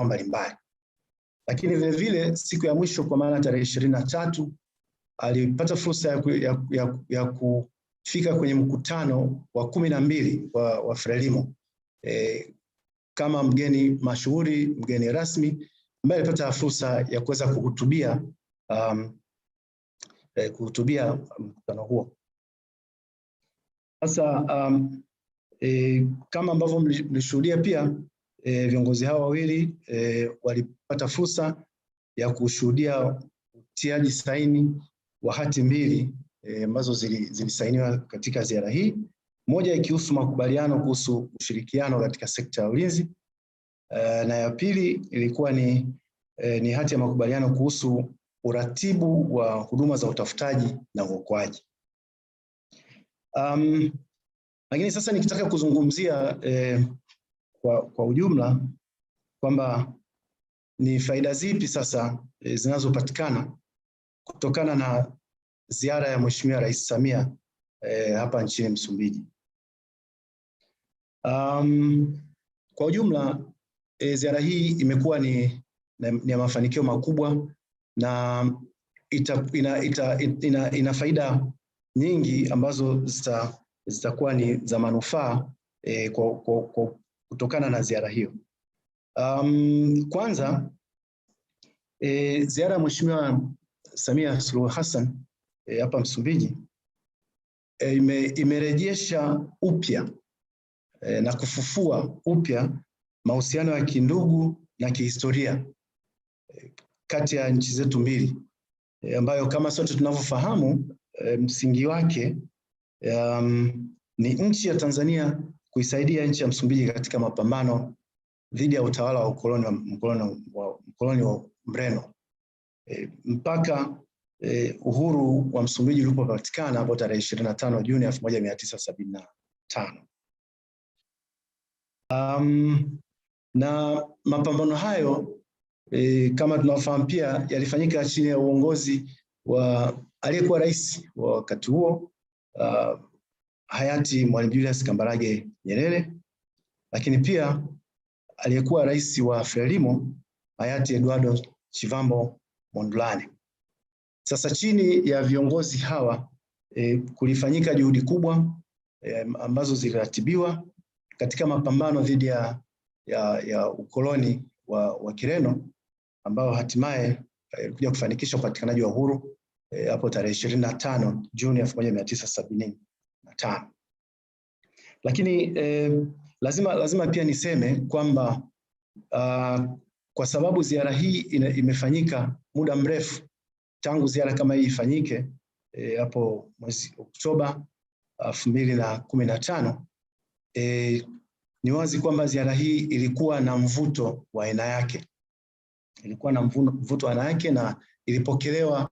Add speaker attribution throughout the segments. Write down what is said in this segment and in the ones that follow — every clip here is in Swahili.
Speaker 1: mbalimbali. Lakini vile vile siku ya mwisho kwa maana tarehe 23 alipata fursa ya kufika kwenye mkutano wa 12 wa Frelimo kama mgeni mashuhuri, mgeni rasmi ambaye alipata fursa ya kuweza kuhutubia mkutano huo. Sasa kama ambavyo mlishuhudia pia viongozi hao wawili walipata fursa ya kushuhudia utiaji saini wa hati mbili ambazo zilisainiwa katika ziara hii. Moja ikihusu makubaliano kuhusu ushirikiano katika sekta ya ulinzi, na ya pili ilikuwa ni hati ya makubaliano kuhusu uratibu wa huduma za utafutaji na uokoaji. Lakini sasa nikitaka kuzungumzia kwa ujumla kwamba ni faida zipi sasa zinazopatikana kutokana na ziara ya Mheshimiwa Rais Samia hapa nchini Msumbiji. Kwa ujumla ziara hii imekuwa ni ya mafanikio makubwa na ina faida nyingi ambazo zitakuwa ni za manufaa kutokana na ziara hiyo. Kwanza ziara ya Mheshimiwa Samia Suluhu Hassan hapa Msumbiji imerejesha upya na kufufua upya mahusiano ya kindugu na kihistoria kati ya nchi zetu mbili, ambayo kama sote tunavyofahamu msingi wake ni nchi ya Tanzania kuisaidia nchi ya Msumbiji katika mapambano dhidi ya utawala wa ukoloni wa Mreno mpaka uhuru wa Msumbiji ulipopatikana hapo tarehe 25 Juni 1975. Na mapambano hayo kama tunafahamu pia yalifanyika chini ya uongozi wa aliyekuwa rais wa wakati huo hayati Mwalimu Julius Kambarage Nyerere, lakini pia aliyekuwa rais wa Frelimo hayati Eduardo Chivambo Mondlane. Sasa chini ya viongozi hawa kulifanyika juhudi kubwa ambazo ziliratibiwa katika mapambano dhidi ya ukoloni wa Kireno ambao hatimaye kuja kufanikisha upatikanaji wa uhuru hapo tarehe 25 Juni 1975. Lakini lazima pia niseme kwamba kwa sababu ziara hii imefanyika muda mrefu tangu ziara kama hii ifanyike hapo mwezi Oktoba 2015, ni wazi kwamba ziara hii ilikuwa na mvuto wa aina yake. Ilikuwa na mvuto wa aina yake na ilipokelewa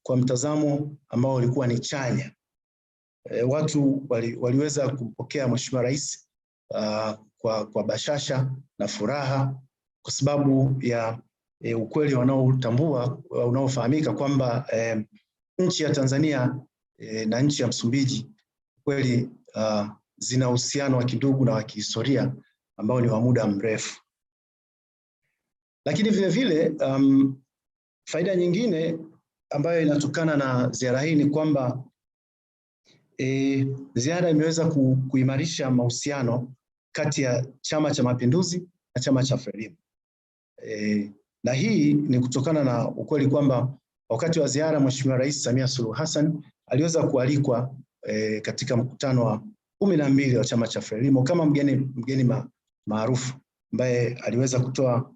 Speaker 1: kwa mtazamo ambao ulikuwa ni chanya. Watu waliweza kumpokea Mheshimiwa Rais kwa bashasha na furaha kwa sababu ya ukweli unaofahamika kwamba nchi ya Tanzania na nchi ya Msumbiji kweli zina uhusiano wa kindugu na wa kihistoria ambao ni wa muda mrefu. Lakini vile vile faida nyingine ambayo inatokana na ziara hii ni kwamba ziara imeweza kuimarisha mahusiano kati ya Chama cha Mapinduzi na chama cha Frelimo. Na hii ni kutokana na ukweli kwamba wakati wa ziara Mheshimiwa Rais Samia Suluhu Hassan aliweza kualikwa katika mkutano wa 12 wa chama cha Frelimo kama mgeni maarufu ambaye aliweza kutoa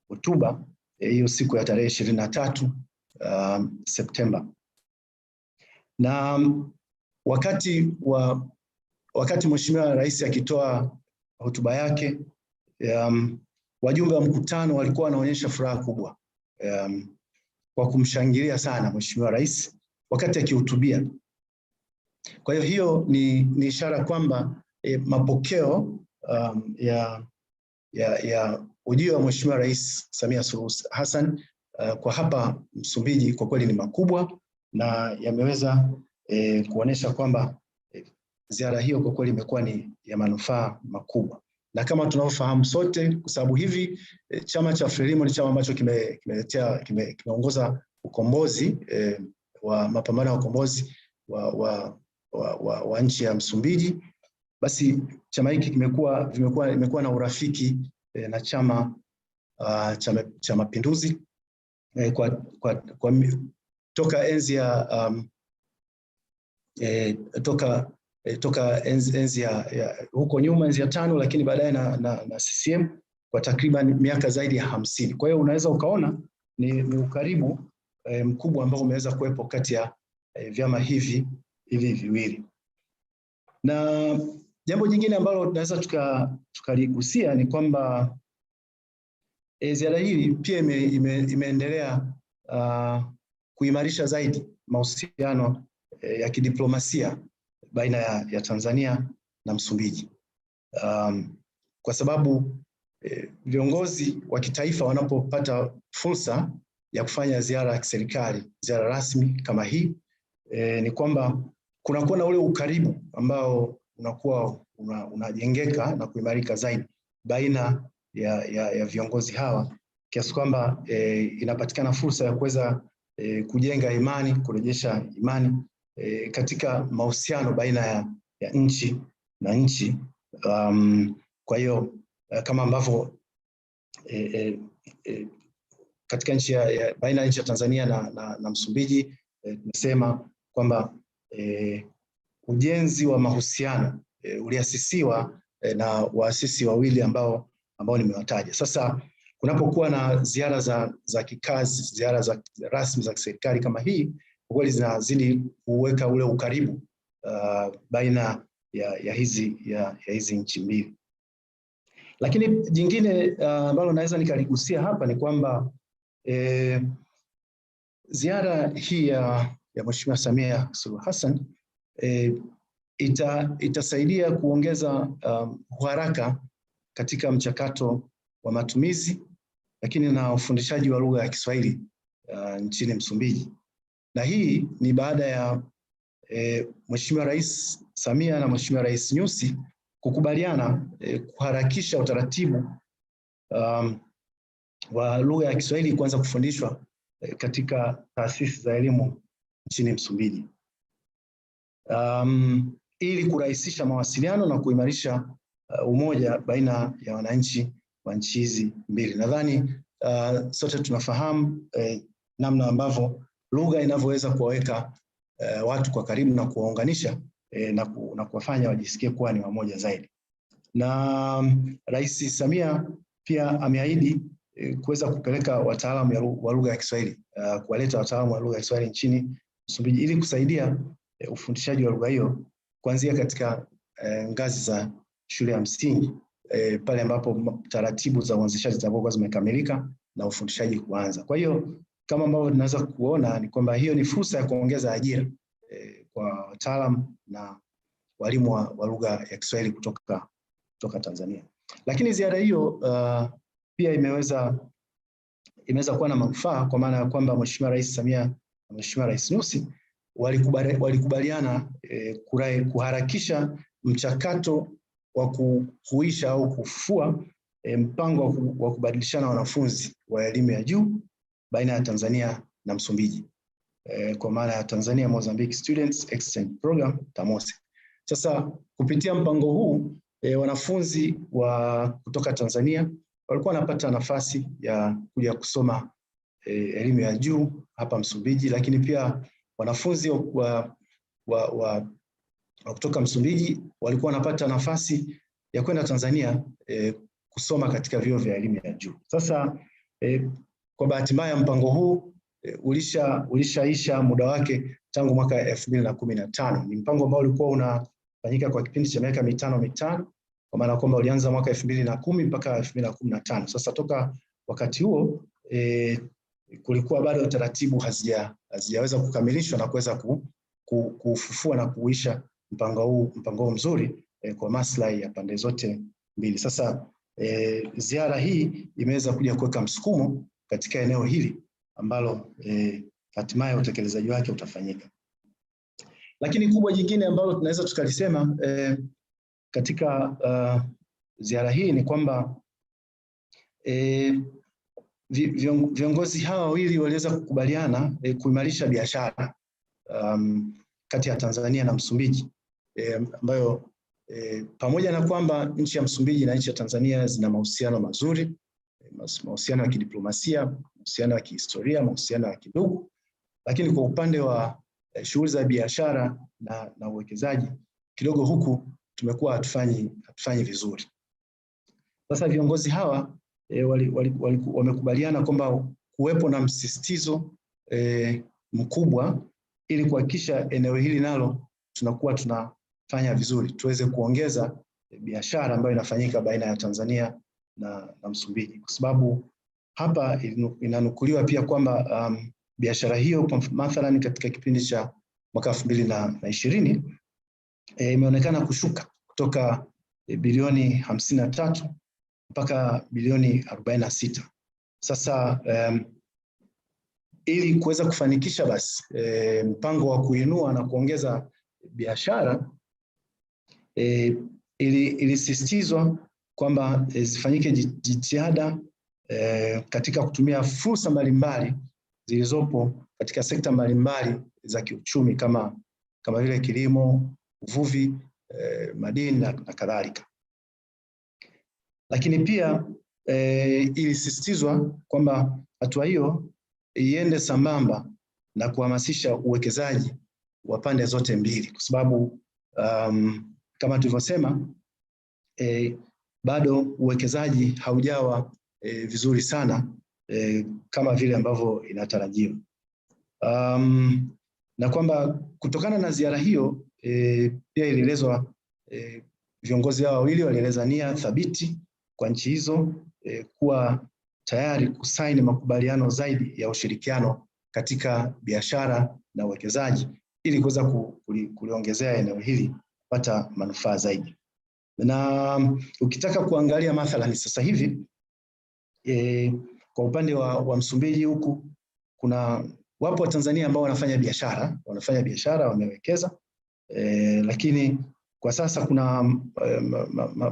Speaker 1: hotuba hiyo siku ya tarehe 23 Septemba. Na wakati Mheshimiwa Rais akitoa hotuba yake, wajumbe wa mkutano walikuwa wanaonyesha furaha kubwa kwa kumshangilia sana Mheshimiwa Rais wakati akihutubia. Kwa hiyo ni ishara kwamba mapokeo ya ujio wa Mheshimiwa Rais Samia Suluhu Hassan kwa hapa Msumbiji kwa kweli ni makubwa na yameweza kuonesha kwamba ziara hiyo kwa kweli imekuwa ni ya manufaa makubwa. na kama tunavyofahamu sote, kwa sababu hivi chama cha Frelimo ni chama ambacho kimeongoza ukombozi wa mapambano ya ukombozi wa nchi ya Msumbiji, basi chama hiki imekuwa na urafiki na chama cha Mapinduzi toka enzi ya toka enzi ya huko nyuma, enzi ya 5, lakini baadaye na CCM kwa takriban miaka zaidi ya 50. Kwa hiyo unaweza ukaona ni ukaribu mkubwa ambao umeweza kuwepo kati ya vyama hivi viwili. Na jambo jingine ambalo tunaweza tukaligusia ni kwamba ziara hii pia imeendelea kuimarisha zaidi mahusiano ya kidiplomasia baina ya Tanzania na Msumbiji. Kwa sababu viongozi wa kitaifa wanapopata fursa ya kufanya ziara ya kiserikali, ziara rasmi kama hii, ni kwamba kunakuwa na ule ukaribu ambao unakuwa unajengeka na kuimarika zaidi baina ya viongozi hawa, kiasi kwamba inapatikana fursa ya kuweza kujenga imani, kurejesha imani katika mahusiano baina ya nchi na nchi. Kwa hiyo kama ambavyo katika nchi baina ya nchi ya Tanzania na Msumbiji tumesema kwamba ujenzi wa mahusiano uliasisiwa na waasisi wawili ambao nimewataja. Sasa kunapokuwa na ziara za kikazi, ziara za rasmi za serikali kama hii, kwa kweli zinazidi kuweka ule ukaribu baina ya hizi nchi mbili. Lakini jingine ambalo naweza nikaligusia hapa ni kwamba ziara hii ya Mheshimiwa Samia Suluhu Hassan itasaidia kuongeza uharaka katika mchakato wa matumizi lakini na ufundishaji wa lugha ya Kiswahili nchini Msumbiji. Na hii ni baada ya Mheshimiwa Rais Samia na Mheshimiwa Rais Nyusi kukubaliana kuharakisha utaratibu wa lugha ya Kiswahili kuanza kufundishwa katika taasisi za elimu nchini Msumbiji, ili kurahisisha mawasiliano na kuimarisha umoja baina ya wananchi wa nchi hizi mbili. Nadhani sote tunafahamu namna ambavyo lugha inavyoweza kuwaweka watu kwa karibu na kuwaunganisha na kuwafanya wajisikie kuwa ni wamoja zaidi. Na Rais Samia pia ameahidi kuweza kupeleka wataalamu wa lugha ya Kiswahili, kuwaleta wataalamu wa lugha ya Kiswahili nchini Msumbiji ili kusaidia ufundishaji wa lugha hiyo kuanzia katika ngazi za shule ya msingi pale ambapo taratibu za uanzishaji zitakuwa zimekamilika na ufundishaji kuanza. Kwa hiyo kama ambavyo tunaweza kuona ni kwamba hiyo ni fursa ya kuongeza ajira kwa wataalamu na walimu wa lugha ya Kiswahili kutoka Tanzania. Lakini ziara hiyo pia imeweza kuwa na manufaa, kwa maana ya kwamba Mheshimiwa Rais Samia na Mheshimiwa Rais Nyusi walikubaliana kuharakisha mchakato wa kuhuisha au kufufua mpango wa kubadilishana wanafunzi wa elimu ya juu baina ya Tanzania na Msumbiji, kwa maana ya Tanzania Mozambique Students Exchange Program TAMOSE. Sasa kupitia mpango huu wanafunzi kutoka Tanzania walikuwa wanapata nafasi ya kuja kusoma elimu ya juu hapa Msumbiji, lakini pia wanafunzi kutoka Msumbiji walikuwa wanapata nafasi ya kwenda Tanzania kusoma katika vyuo vya elimu ya juu. Sasa kwa bahati mbaya mpango huu ulishaisha muda wake tangu mwaka 2015. Ni mpango ambao ulikuwa unafanyika kwa kipindi cha miaka mitano, kwa maana kwamba ulianza mwaka 2010 mpaka 2015. Sasa toka wakati huo kulikuwa bado taratibu hazijaweza kukamilishwa na kuweza kufufua na kuisha mpango huu mzuri kwa maslahi ya pande zote mbili. Sasa ziara hii imeweza kuja kuweka msukumo katika eneo hili ambalo hatimaye utekelezaji wake utafanyika. Lakini kubwa jingine ambalo tunaweza tukalisema katika ziara hii ni kwamba viongozi hawa wawili waliweza kukubaliana kuimarisha biashara kati ya Tanzania na Msumbiji, ambayo pamoja na kwamba nchi ya Msumbiji na nchi ya Tanzania zina mahusiano mazuri, mahusiano ya kidiplomasia, mahusiano ya kihistoria, mahusiano ya kindugu, lakini kwa upande wa shughuli za biashara na uwekezaji kidogo huku tumekuwa hatufanyi vizuri. Sasa viongozi hawa wamekubaliana kwamba kuwepo na msisitizo mkubwa ili kuhakikisha eneo hili nalo tunakuwa tunafanya vizuri, tuweze kuongeza biashara ambayo inafanyika baina ya Tanzania na Msumbiji, kwa sababu hapa inanukuliwa pia kwamba biashara hiyo kwa mathalan katika kipindi cha mwaka 2020 imeonekana kushuka kutoka bilioni 53 mpaka bilioni 46. Sasa ili kuweza kufanikisha basi mpango wa kuinua na kuongeza biashara, ilisisitizwa kwamba zifanyike jitihada katika kutumia fursa mbalimbali zilizopo katika sekta mbalimbali za kiuchumi kama vile kilimo, uvuvi, madini na kadhalika. Lakini pia ilisisitizwa kwamba hatua hiyo iende sambamba na kuhamasisha uwekezaji wa pande zote mbili, kwa sababu kama tulivyosema bado uwekezaji haujawa vizuri sana kama vile ambavyo inatarajiwa. Na kwamba kutokana na ziara hiyo pia ilielezwa, viongozi hao wawili walieleza nia thabiti kwa nchi hizo kuwa tayari kusaini makubaliano zaidi ya ushirikiano katika biashara na uwekezaji ili kuweza kuliongezea eneo hili kupata manufaa zaidi. Na ukitaka kuangalia mathalan sasa hivi kwa upande wa Msumbiji huku wapo Watanzania ambao wanafanya biashara wamewekeza, lakini kwa sasa kuna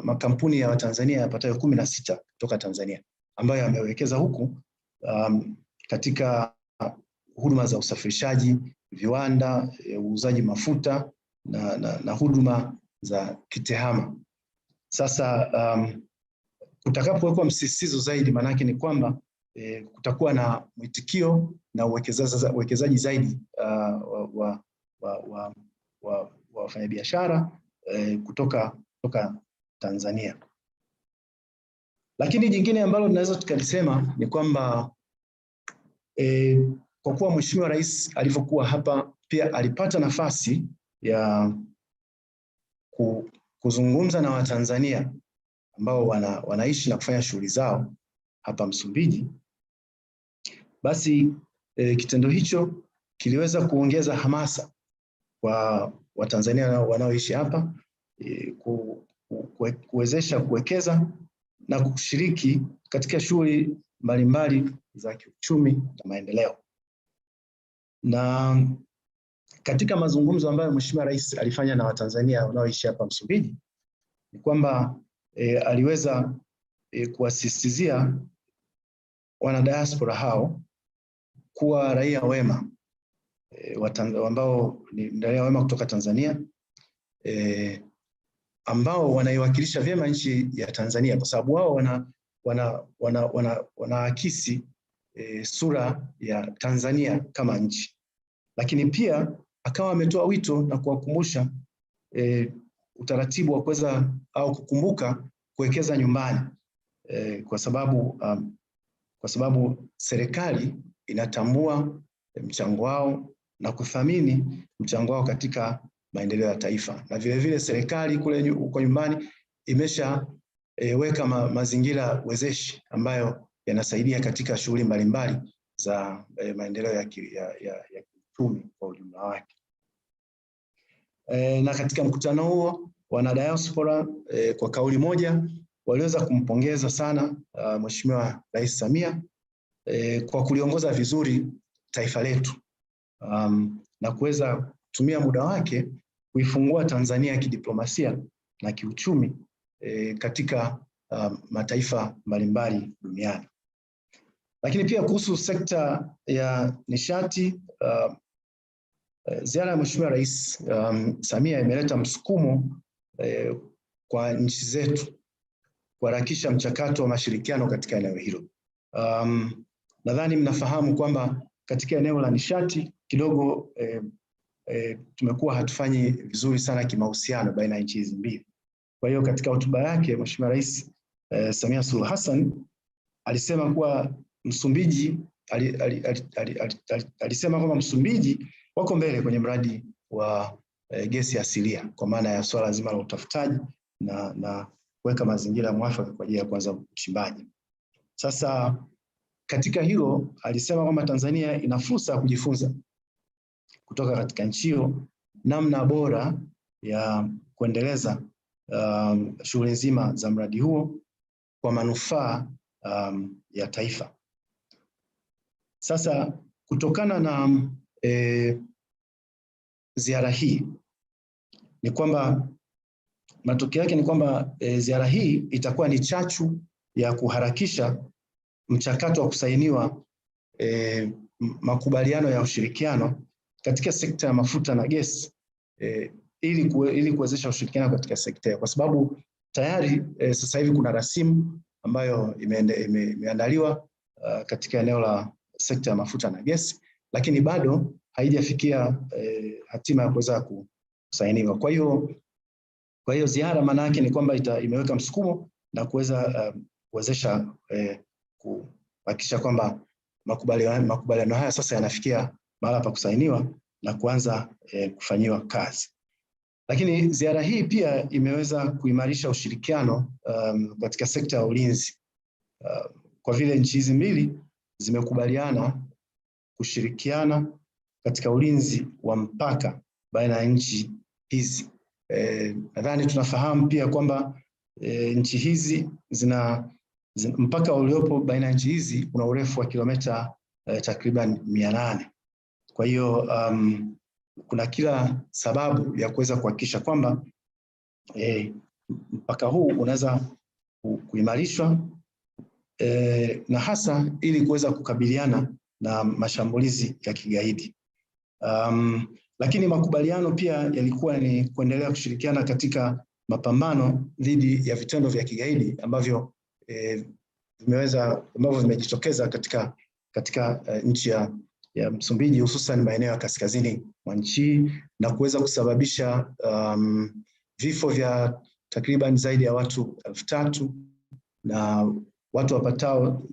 Speaker 1: makampuni ya Watanzania yapatayo 16 kutoka Tanzania ambayo yamewekeza huku katika huduma za usafirishaji, viwanda, uuzaji mafuta na huduma za kitehama. Sasa kutakapowekwa msisitizo zaidi, maanake ni kwamba kutakuwa na mwitikio na uwekezaji zaidi wa wafanyabiashara kutoka Tanzania. Lakini jingine ambalo tunaweza tukalisema ni kwamba kwa kuwa Mheshimiwa Rais alivyokuwa hapa pia alipata nafasi ya kuzungumza na Watanzania ambao wanaishi na kufanya shughuli zao hapa Msumbiji. Basi kitendo hicho kiliweza kuongeza hamasa kwa Watanzania wanaoishi hapa kuwezesha kuwekeza na kushiriki katika shughuli mbalimbali za kiuchumi na maendeleo. Na katika mazungumzo ambayo Mheshimiwa Rais alifanya na Watanzania wanaoishi hapa Msumbiji ni kwamba aliweza kuwasisitizia wanadiaspora hao kuwa raia wema ambao ni raia wema kutoka Tanzania ambao wanaiwakilisha vyema nchi ya Tanzania, kwa sababu wao wanaakisi sura ya Tanzania kama nchi. Lakini pia akawa ametoa wito na kuwakumbusha utaratibu wa kuweza au kukumbuka kuwekeza nyumbani, kwa sababu serikali inatambua mchango wao na kuthamini mchango wao katika maendeleo ya taifa, na vile vile serikali kule huko nyumbani imeshaweka mazingira wezeshi ambayo yanasaidia katika shughuli mbalimbali za maendeleo ya kiuchumi kwa ujumla wake. Na katika mkutano huo wanadiaspora kwa kauli moja waliweza kumpongeza sana Mheshimiwa Rais Samia kwa kuliongoza vizuri taifa letu na kuweza kutumia muda wake kuifungua Tanzania kidiplomasia na kiuchumi katika mataifa mbalimbali duniani. Lakini pia kuhusu sekta ya nishati, ziara ya Mheshimiwa Rais Samia imeleta msukumo kwa nchi zetu kuharakisha mchakato wa mashirikiano katika eneo hilo. Nadhani mnafahamu kwamba katika eneo la nishati kidogo tumekuwa hatufanyi vizuri sana kimahusiano baina ya nchi hizi mbili. Kwa hiyo katika hotuba yake Mheshimiwa Rais Samia Suluhu Hassan alisema kuwa Msumbiji alisema kwamba Msumbiji wako mbele kwenye mradi wa gesi asilia kwa maana ya swala zima la utafutaji na kuweka mazingira mwafaka kwa ajili ya kuanza uchimbaji. Sasa katika hilo alisema kwamba Tanzania ina fursa ya kujifunza kutoka katika nchi hiyo namna bora ya kuendeleza shughuli nzima za mradi huo kwa manufaa ya taifa. Sasa kutokana na ziara hii ni kwamba matokeo yake ni kwamba ziara hii itakuwa ni chachu ya kuharakisha mchakato wa kusainiwa makubaliano ya ushirikiano katika sekta ya mafuta na gesi ili kuwezesha ushirikiano katika sekta, kwa sababu tayari sasa hivi kuna rasimu ambayo imeandaliwa katika eneo la sekta ya mafuta na gesi, lakini bado haijafikia hatima ya kuweza kusainiwa. Kwa hiyo ziara maana yake ni kwamba imeweka msukumo na kuweza kuwezesha kuhakikisha kwamba makubaliano haya sasa yanafikia mahala pa kusainiwa na kuanza kufanyiwa kazi. Lakini ziara hii pia imeweza kuimarisha ushirikiano katika sekta ya ulinzi kwa vile nchi hizi mbili zimekubaliana kushirikiana katika ulinzi wa mpaka baina ya nchi hizi. Nadhani tunafahamu pia kwamba nchi hizi mpaka uliopo baina ya nchi hizi una urefu wa kilomita takriban 800. Kwa hiyo kuna kila sababu ya kuweza kuhakikisha kwamba mpaka huu unaweza kuimarishwa na hasa ili kuweza kukabiliana na mashambulizi ya kigaidi. Lakini makubaliano pia yalikuwa ni kuendelea kushirikiana katika mapambano dhidi ya vitendo vya kigaidi ambavyo vimejitokeza katika nchi ya Msumbiji, hususan maeneo ya kaskazini mwa nchi na kuweza kusababisha vifo vya takriban zaidi ya watu 3,000 na watu wapatao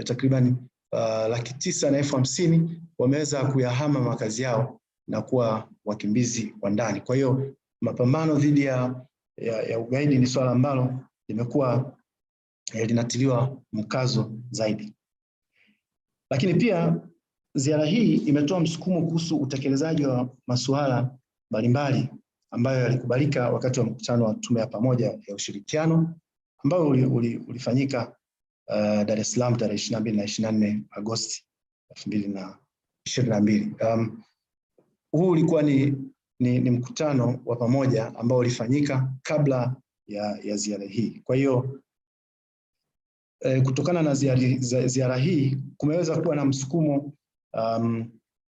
Speaker 1: takriban 950,000 wameweza kuyahama makazi yao na kuwa wakimbizi wa ndani. Kwa hiyo mapambano dhidi ya ugaidi ni swala ambalo limekuwa linatiliwa mkazo zaidi. Lakini pia ziara hii imetoa msukumo kuhusu utekelezaji wa masuala mbalimbali ambayo yalikubalika wakati wa mkutano wa tume ya pamoja ya ushirikiano ambao ulifanyika Dar es Salaam tarehe 22 na 24 Agosti 2022. Huu ulikuwa ni mkutano wa pamoja ambao ulifanyika kabla ya ziara hii. Kwa hiyo kutokana na ziara hii kumeweza kuwa na msukumo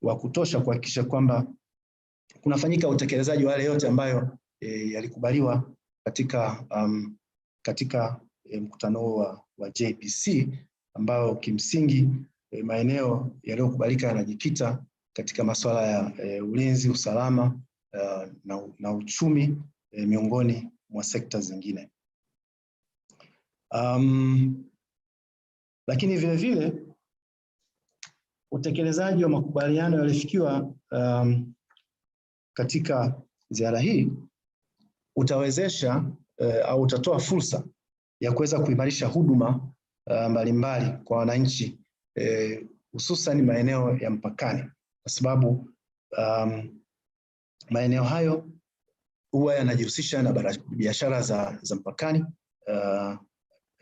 Speaker 1: wa kutosha kuhakikisha kwamba kunafanyika utekelezaji wa yale yote ambayo yalikubaliwa katika mkutano wa JPC ambao kimsingi maeneo yaliyokubalika yanajikita katika masuala ya ulinzi, usalama na uchumi miongoni mwa sekta zingine. Lakini vile vile utekelezaji wa makubaliano yaliyofikiwa katika ziara hii utawezesha au utatoa fursa ya kuweza kuimarisha huduma mbalimbali kwa wananchi hususan maeneo ya mpakani, kwa sababu maeneo hayo huwa yanajihusisha na biashara za mpakani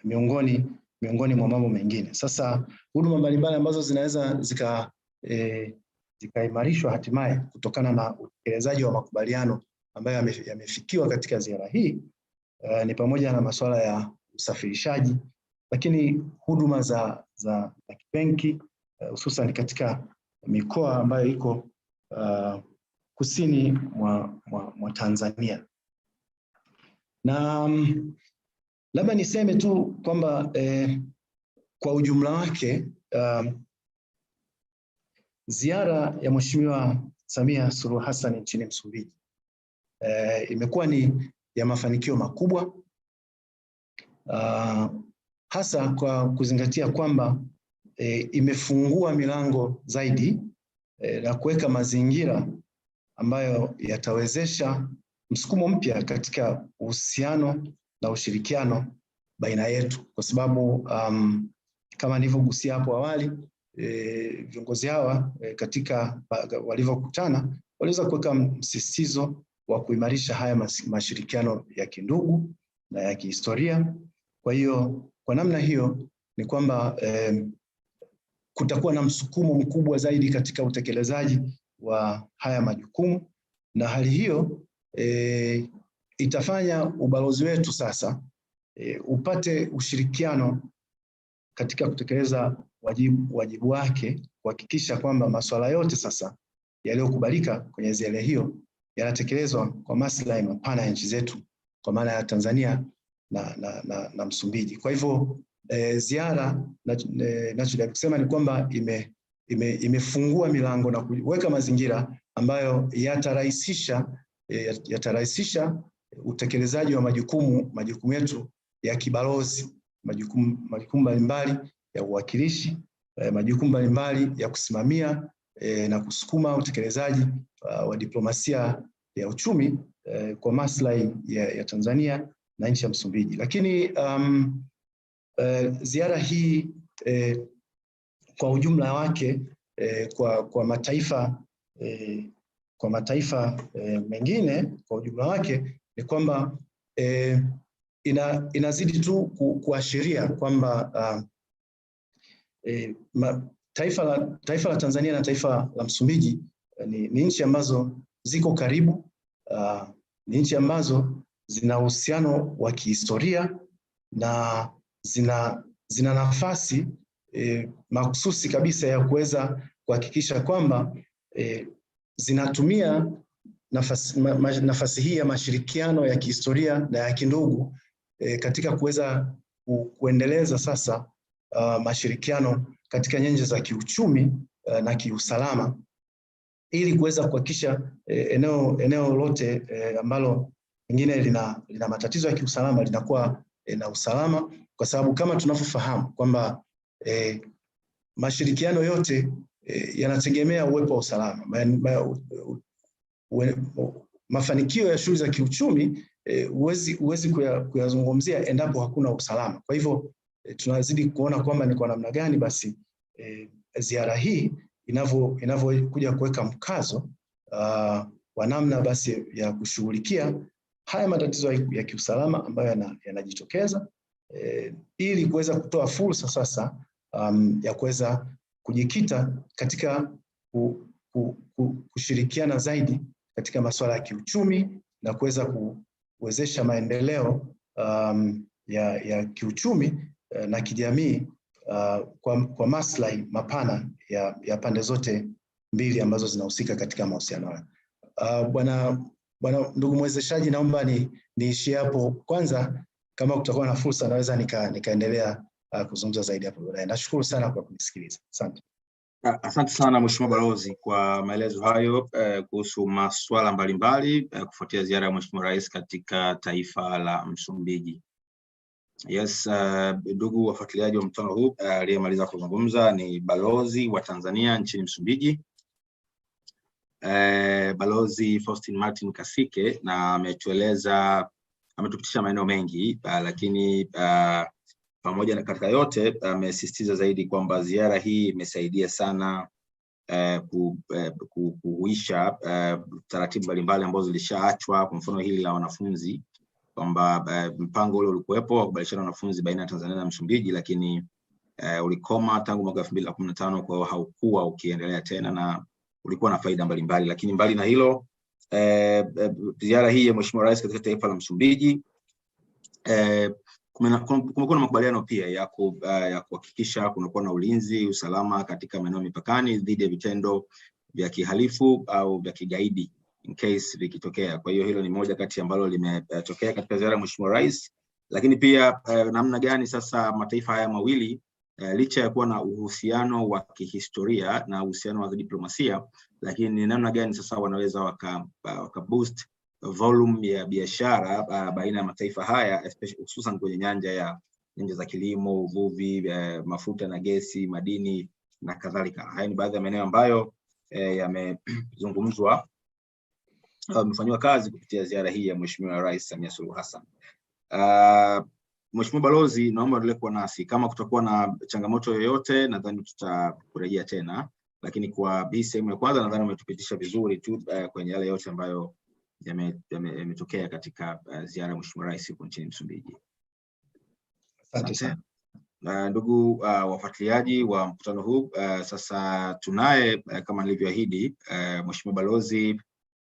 Speaker 1: miongoni mwa mambo mengine. Sasa huduma mbalimbali ambazo zinaweza zikaimarishwa hatimaye kutokana na utekelezaji wa makubaliano ambayo yamefikiwa katika ziara hii ni pamoja na masuala ya usafirishaji, lakini huduma za kibenki hususan katika mikoa ambayo iko kusini mwa Tanzania. Na labda niseme tu kwamba kwa ujumla wake ziara ya Mheshimiwa Samia Suluhu Hassan nchini Msumbiji imekuwa ni ya mafanikio makubwa, hasa kwa kuzingatia kwamba imefungua milango zaidi na kuweka mazingira ambayo yatawezesha msukumo mpya katika uhusiano na ushirikiano baina yetu, kwa sababu kama nilivyogusia hapo awali, viongozi hawa katika walivyokutana waliweza kuweka msisitizo wa kuimarisha haya mashirikiano ya kindugu na ya kihistoria. Kwa hiyo kwa namna hiyo ni kwamba kutakuwa na msukumo mkubwa zaidi katika utekelezaji wa haya majukumu, na hali hiyo itafanya ubalozi wetu sasa upate ushirikiano katika kutekeleza wajibu wake, kuhakikisha kwamba masuala yote sasa yaliyokubalika kwenye ziara hiyo yanatekelezwa kwa maslahi mapana ya nchi zetu, kwa maana ya Tanzania na Msumbiji. Kwa hivyo ziara nachotaka kusema ni kwamba imefungua milango na kuweka mazingira ambayo yatarahisisha utekelezaji wa majukumu yetu ya kibalozi, majukumu mbalimbali ya uwakilishi, majukumu mbalimbali ya kusimamia na kusukuma utekelezaji wa diplomasia ya uchumi kwa maslahi ya Tanzania na nchi ya Msumbiji. Lakini ziara hii kwa ujumla wake kwa mataifa mengine kwa ujumla wake ni kwamba inazidi tu kuashiria kwamba taifa la Tanzania na taifa la Msumbiji ni nchi ambazo ziko karibu, ni nchi ambazo zina uhusiano wa kihistoria na zina nafasi mahususi kabisa ya kuweza kuhakikisha kwamba zinatumia nafasi hii ya mashirikiano ya kihistoria na ya kindugu katika kuweza kuendeleza sasa mashirikiano katika nyanja za kiuchumi na kiusalama, ili kuweza kuhakikisha eneo lote ambalo pengine lina matatizo ya kiusalama linakuwa na usalama, kwa sababu kama tunavyofahamu kwamba mashirikiano yote yanategemea uwepo wa usalama. Mafanikio ya shughuli za kiuchumi huwezi kuyazungumzia endapo hakuna usalama. Kwa hivyo tunazidi kuona kwamba ni kwa namna gani basi ziara hii inavyokuja kuweka mkazo wa namna basi ya kushughulikia haya matatizo ya kiusalama ambayo yanajitokeza, ili kuweza kutoa fursa sasa ya kuweza kujikita katika kushirikiana zaidi katika masuala ya kiuchumi na kuweza kuwezesha maendeleo ya kiuchumi na kijamii kwa maslahi mapana ya pande zote mbili ambazo zinahusika katika mahusiano haya. Bwana ndugu mwezeshaji, naomba niishie hapo kwanza. Kama kutakuwa na fursa naweza nikaendelea kuzungumza zaidi hapo baadaye. Nashukuru sana kwa kunisikiliza. Asante.
Speaker 2: Asante sana Mheshimiwa Balozi kwa maelezo hayo kuhusu masuala mbalimbali kufuatia ziara ya Mheshimiwa Rais katika taifa la Msumbiji. Yes, ndugu wafuatiliaji wa mkutano huu, aliyemaliza kuzungumza ni Balozi wa Tanzania nchini Msumbiji, Balozi Faustin Martin Kasike, na ametupitisha maeneo mengi, lakini pamoja na katika yote amesisitiza zaidi kwamba ziara hii imesaidia sana kuhuisha taratibu mbalimbali ambazo zilishaachwa. Kwa mfano hili la wanafunzi, kwamba mpango ule ulikuwepo wa kubadilishana wanafunzi baina ya Tanzania na Msumbiji, lakini ulikoma tangu mwaka 2015, kwa hiyo haukuwa ukiendelea tena na ulikuwa na faida mbalimbali. Lakini mbali na hilo, ziara hii ya Mheshimiwa Rais katika taifa la Msumbiji kumekuwa na makubaliano pia ya kuhakikisha kunakuwa na ulinzi, usalama katika maeneo mipakani dhidi ya vitendo vya kihalifu au vya kigaidi in case vikitokea. Kwa hiyo hilo ni moja kati ambalo limetokea katika ziara ya Mheshimiwa Rais. Lakini pia namna gani sasa mataifa haya mawili licha ya kuwa na uhusiano wa kihistoria na uhusiano wa diplomasia, lakini namna gani sasa wanaweza waka boost volume ya biashara baina ya mataifa haya, especially hususan kwenye nyanja za kilimo, uvuvi, mafuta na gesi, madini na kadhalika. Haya ni baadhi ya maeneo ambayo yamezungumzwa, yamefanywa kazi kupitia ziara hii ya Mheshimiwa Rais Samia Suluhu Hassan. Mheshimiwa Balozi, naomba endelee kuwa nasi. Kama kutakuwa na changamoto yoyote, nadhani tutakurejea tena, lakini kwa hii sehemu ya kwanza nadhani umetupitisha vizuri tu kwenye yale yote ambayo yametokea katika ziara ya Mheshimiwa Rais huko nchini Msumbiji.
Speaker 1: Asante sana.
Speaker 2: Ndugu wafuatiliaji wa mkutano huu, sasa tunaye kama nilivyoahidi Mheshimiwa Balozi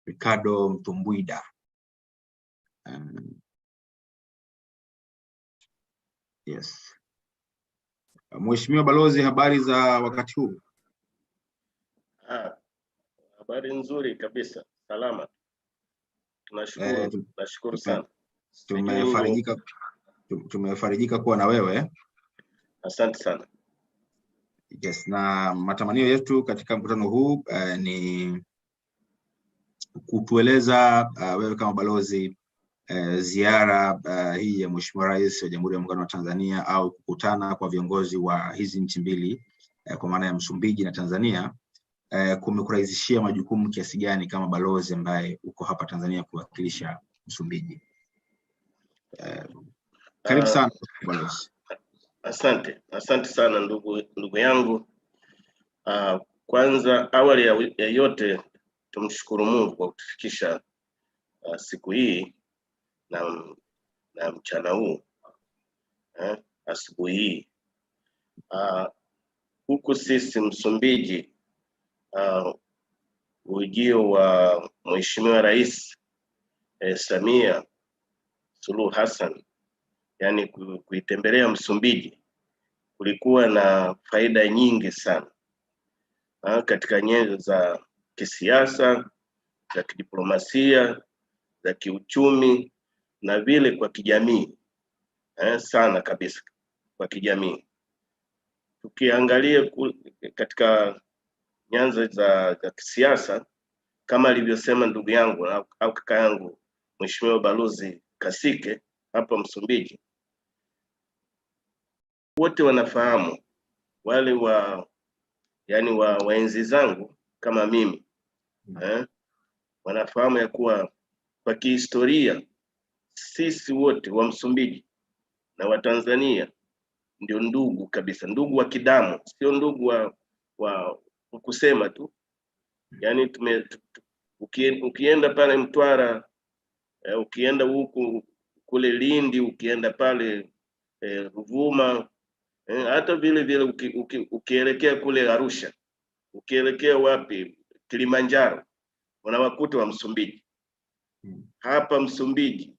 Speaker 2: Ricardo Mtumbwida. Yes. Mheshimiwa Balozi, habari za wakati huu?
Speaker 3: Habari nzuri kabisa, salama. Nashukuru sana.
Speaker 2: Tumefarijika kuwa na wewe.
Speaker 3: Asante sana.
Speaker 2: Yes, na matamanio yetu katika mkutano huu ni kutueleza wewe kama balozi ziara hii ya Mheshimiwa Rais wa Jamhuri ya Muungano wa Tanzania au kukutana kwa viongozi wa hizi nchi mbili kwa maana ya Msumbiji na Tanzania kumekurahisishia majukumu kiasi gani kama balozi ambaye uko hapa Tanzania kuwakilisha Msumbiji? Karibu sana balozi.
Speaker 3: Asante sana ndugu yangu. Kwanza awali ya yote tumshukuru Mungu kwa kutufikisha siku hii na mchana huu, asubuhi hii. Huku sisi Msumbiji, ujio wa Mheshimiwa Rais Samia Suluhu Hassan, yani kuitembelea Msumbiji, kulikuwa na faida nyingi sana katika nyanja za kisiasa, za kidiplomasia, za kiuchumi na vile kwa kijamii, sana kabisa kwa kijamii. Tukiangalia katika nyanja za kisiasa, kama alivyosema ndugu yangu au kaka yangu Mheshimiwa Balozi Kasike hapa Msumbiji, wote wanafahamu, wale waenzi zangu kama mimi, wanafahamu ya kuwa kwa kihistoria sisi wote wa Msumbiji na wa Tanzania ndio ndugu kabisa, ndugu wa kidamu, sio ndugu wa kusema tu. Yani ukienda pale Mtwara, ukienda huku kule Lindi, ukienda pale Ruvuma, hata vile ukielekea kule Arusha, ukielekea wapi Kilimanjaro, unawakuta wa Msumbiji. Hapa Msumbiji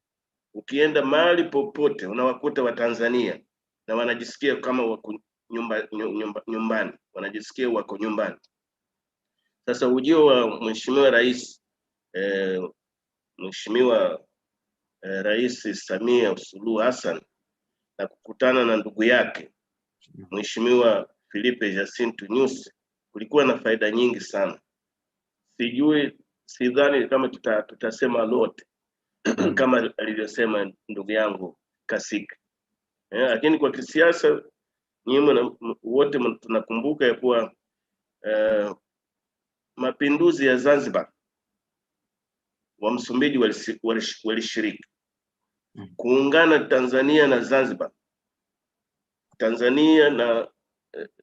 Speaker 3: ukienda mahali popote unawakuta wa Tanzania, na wanajisikia kama wako nyumbani, wanajisikia wako nyumbani. Sasa ujio wa Mheshimiwa Rais Rais Samia Suluhu Hassan na kukutana na ndugu yake Mheshimiwa Filipe Jacinto Nyusi, kulikuwa na faida nyingi sana. Sidhani kama tutasema lote kama alivyosema ndugu yangu Kasika. Lakini kwa kisiasa nyinyi wote tunakumbuka ya kuwa mapinduzi ya Zanzibar wa Msumbiji walishiriki. Kuungana Tanzania na Zanzibar, Tanzania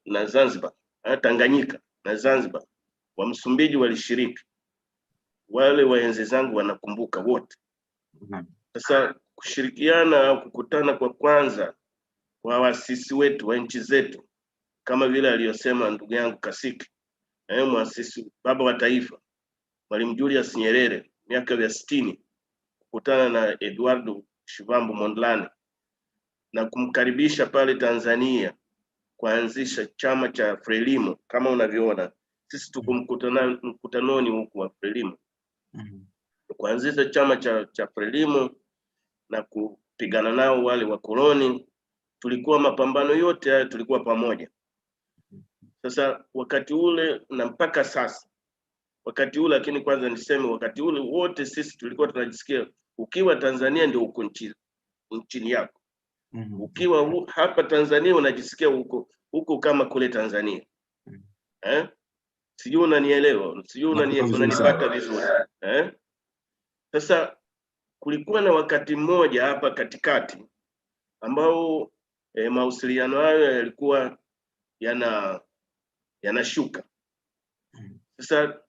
Speaker 3: na Zanzibar, Tanganyika na Zanzibar, wa Msumbiji walishiriki. Wale waenzi zangu wanakumbuka wote. Sasa kushirikiana au kukutana kwa kwanza kwa waasisi wetu wa nchi zetu, kama vile aliyosema ndugu yangu Kasika, muasisi baba wa taifa Mwalimu Julius Nyerere miaka ya 60, kukutana na Eduardo Shivambu Mondlane na kumkaribisha pale Tanzania kuanzisha chama cha Frelimo. Kama unavyoona sisi tuko mkutanoni huku wa Frelimo, kuanzisha chama cha Frelimo na kupigana nao wale wakoloni. Tulikuwa mapambano yote haya tulikuwa pamoja. Sasa wakati ule na mpaka sasa, wakati ule, lakini kwanza niseme wakati ule wote sisi tulikuwa tunajisikia ukiwa Tanzania ndio uko nchini yako. Ukiwa hapa Tanzania unajisikia huko kama kule Tanzania. Sijui unanielewa, sijui unanipata vizuri. Sasa kulikuwa na wakati mmoja hapa katikati ambao mawasiliano hayo yalikuwa yanashuka. Sasa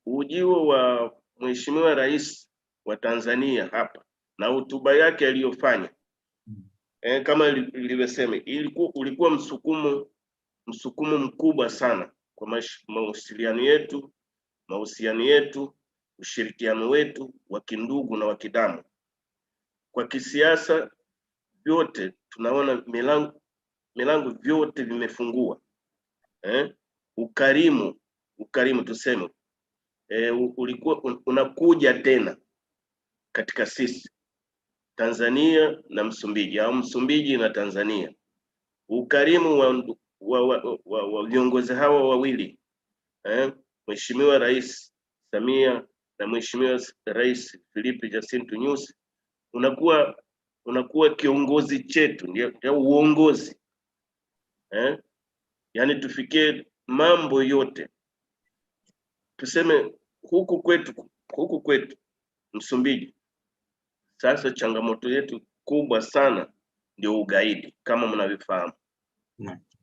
Speaker 3: ujio wa Mheshimiwa Rais wa Tanzania hapa na hotuba yake aliyofanya, kama nilivyosema, ulikuwa msukumo mkubwa sana kwa mahusiano yetu, ushirikiano wetu wa kindugu na wa kidamu. Kwa kisiasa vyote tunaona milango vyote vimefungua. Ukarimu tuseme, ulikuwa unakuja tena katika sisi Tanzania na Msumbiji, au Msumbiji na Tanzania. Ukarimu wa viongozi hawa wawili, Mheshimiwa Rais Samia na Mheshimiwa Rais Philip Jacinto Nyusi, unakuwa kiongozi chetu ya uongozi. Yani tufikie mambo yote, tuseme huku kwetu Msumbiji. Sasa changamoto yetu kubwa sana ndio ugaidi, kama mnavyofahamu.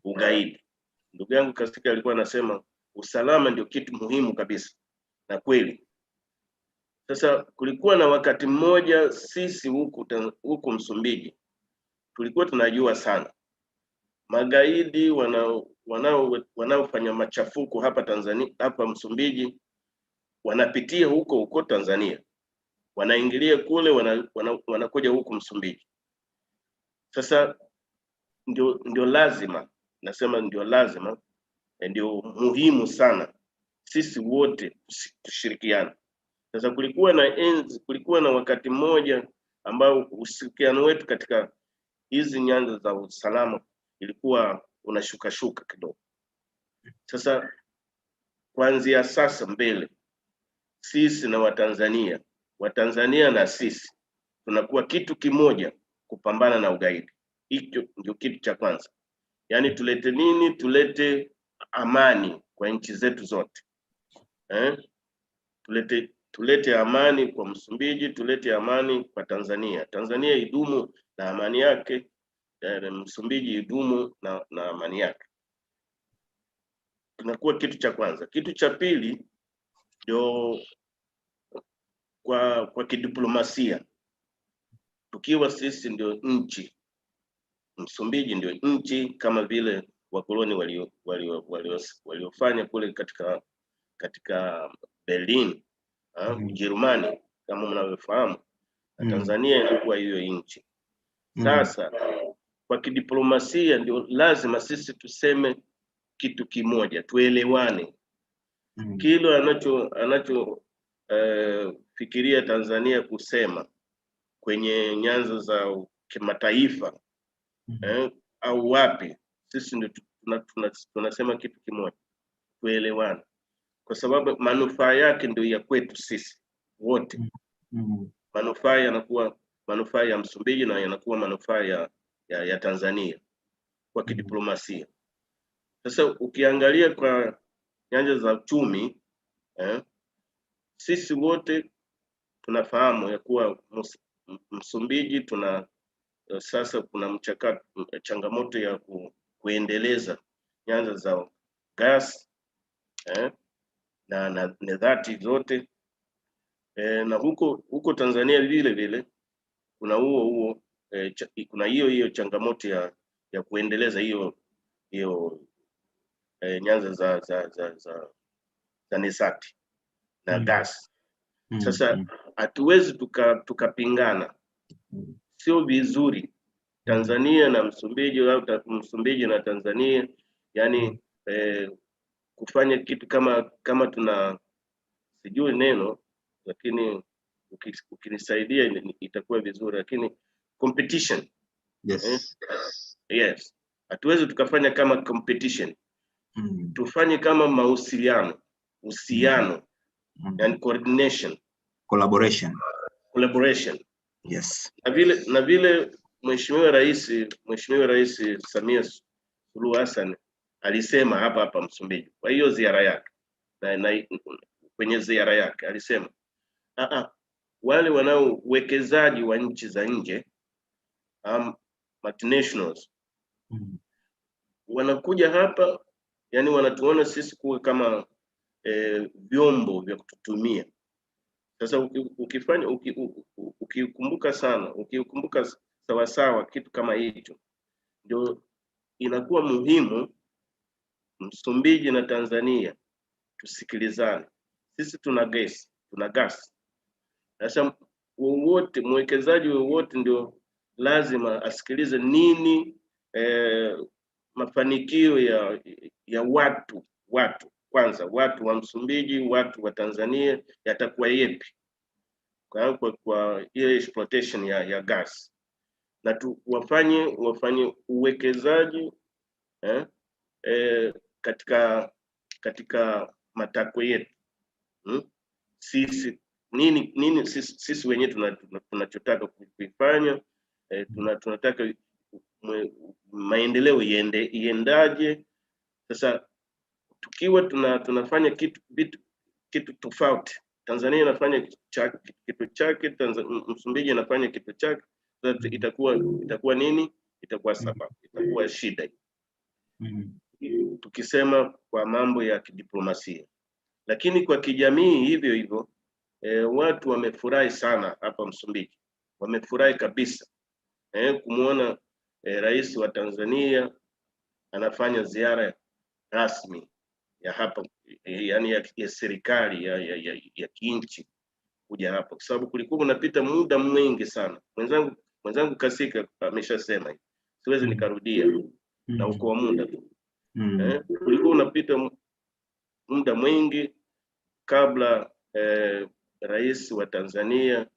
Speaker 3: Ugaidi, ndugu yangu Kasika alikuwa anasema usalama ndio kitu muhimu kabisa, na kweli. Sasa kulikuwa na wakati mmoja sisi huku Msumbiji tulikuwa tunajua sana magaidi wanaofanya machafuko hapa Tanzania, hapa Msumbiji, wanapitia huko Tanzania, wanaingilia kule, wanakuja huku Msumbiji. Sasa ndio lazima, nasema ndio lazima, ndio muhimu sana sisi wote tushirikiane. Sasa kulikuwa na wakati mmoja ambao ushirikiano wetu katika hizi nyanja za usalama ilikuwa unashuka kidogo. Sasa kuanzia sasa mbele, sisi na Watanzania na sisi tunakuwa kitu kimoja kupambana na ugaidi. Hicho ndio kitu cha kwanza. Yaani tulete nini? Tulete amani kwa nchi zetu zote. Tulete amani kwa Msumbiji, tulete amani kwa Tanzania. Tanzania idumu na amani yake, Msumbiji idumu na amani yake. Tunakuwa kitu cha kwanza. Kitu cha pili ndio kwa kidiplomasia. Tukiwa sisi ndio nchi, Msumbiji ndio nchi, kama vile wakoloni waliofanya kule katika Berlin, Ujerumani, kama mnavyofahamu, na Tanzania ilikuwa hiyo nchi. Sasa kwa kidiplomasia ndio lazima sisi tuseme kitu kimoja, tuelewane. Kile anacho fikiria Tanzania kusema kwenye nyanza za kimataifa, au wapi, sisi ndio tunasema kitu kimoja, tuelewane, kwa sababu manufaa yake ndio ya kwetu sisi wote. Manufaa yanakuwa manufaa ya Msumbiji na yanakuwa manufaa ya Tanzania kwa kidiplomasia. Sasa ukiangalia kwa nyanja za uchumi, sisi wote tunafahamu ya kuwa Msumbiji sasa kuna changamoto ya kuendeleza nyanja za gas na nishati zote, na huko Tanzania vile kuna kuna hiyo changamoto ya kuendeleza hiyo nyanza za nishati na gas. Sasa hatuwezi tukapingana. Sio vizuri Tanzania na Msumbiji au Msumbiji na Tanzania, yani kufanya kitu kama tuna sijui neno, lakini ukinisaidia itakuwa vizuri, lakini competition.
Speaker 2: Yes.
Speaker 3: Yes. Hatuwezi tukafanya kama competition. Tufanye kama mahusiano, uhusiano, and coordination, collaboration.
Speaker 2: Yes.
Speaker 3: Na vile Mheshimiwa Rais Samia Suluhu Hassan alisema hapa Msumbiji kwa hiyo ziara yake, na kwenye ziara yake alisema wale wanao uwekezaji wa nchi za nje, multinationals, wanakuja hapa, yani wanatuona sisi kuwa kama vyombo vya kututumia. Sasa ukikumbuka sawa kitu kama hicho, ndio inakuwa muhimu Msumbiji na Tanzania tusikilizane. Sisi tuna gas. Sasa mwekezaji wowote ndio lazima asikilize nini mafanikio ya watu kwanza, watu wa Msumbiji, watu wa Tanzania yatakuwa yepi kwa ile exploitation ya gas, na wafanye uwekezaji katika matakwa yetu. Sisi sisi wenyewe tunachotaka kuifanya, tunataka maendeleo iendaje. Sasa tukiwa tunafanya kitu tofauti, Tanzania inafanya kitu chake, Msumbiji inafanya kitu chake, itakuwa nini? Itakuwa sababu, itakuwa shida. Tukisema kwa mambo ya kidiplomasia, lakini kwa kijamii hivyo watu wamefurahi sana hapa Msumbiji, wamefurahi kabisa kumuona Rais wa Tanzania anafanya ziara rasmi ya hapa, yani ya serikali ya kinchi kuja hapa, kwa sababu kulikuwa kunapita muda mwingi sana. Mwenzangu Kasika ameshasema hivi, siwezi nikarudia na uko muda tu. Kulikuwa unapita muda mwingi kabla Rais wa Tanzania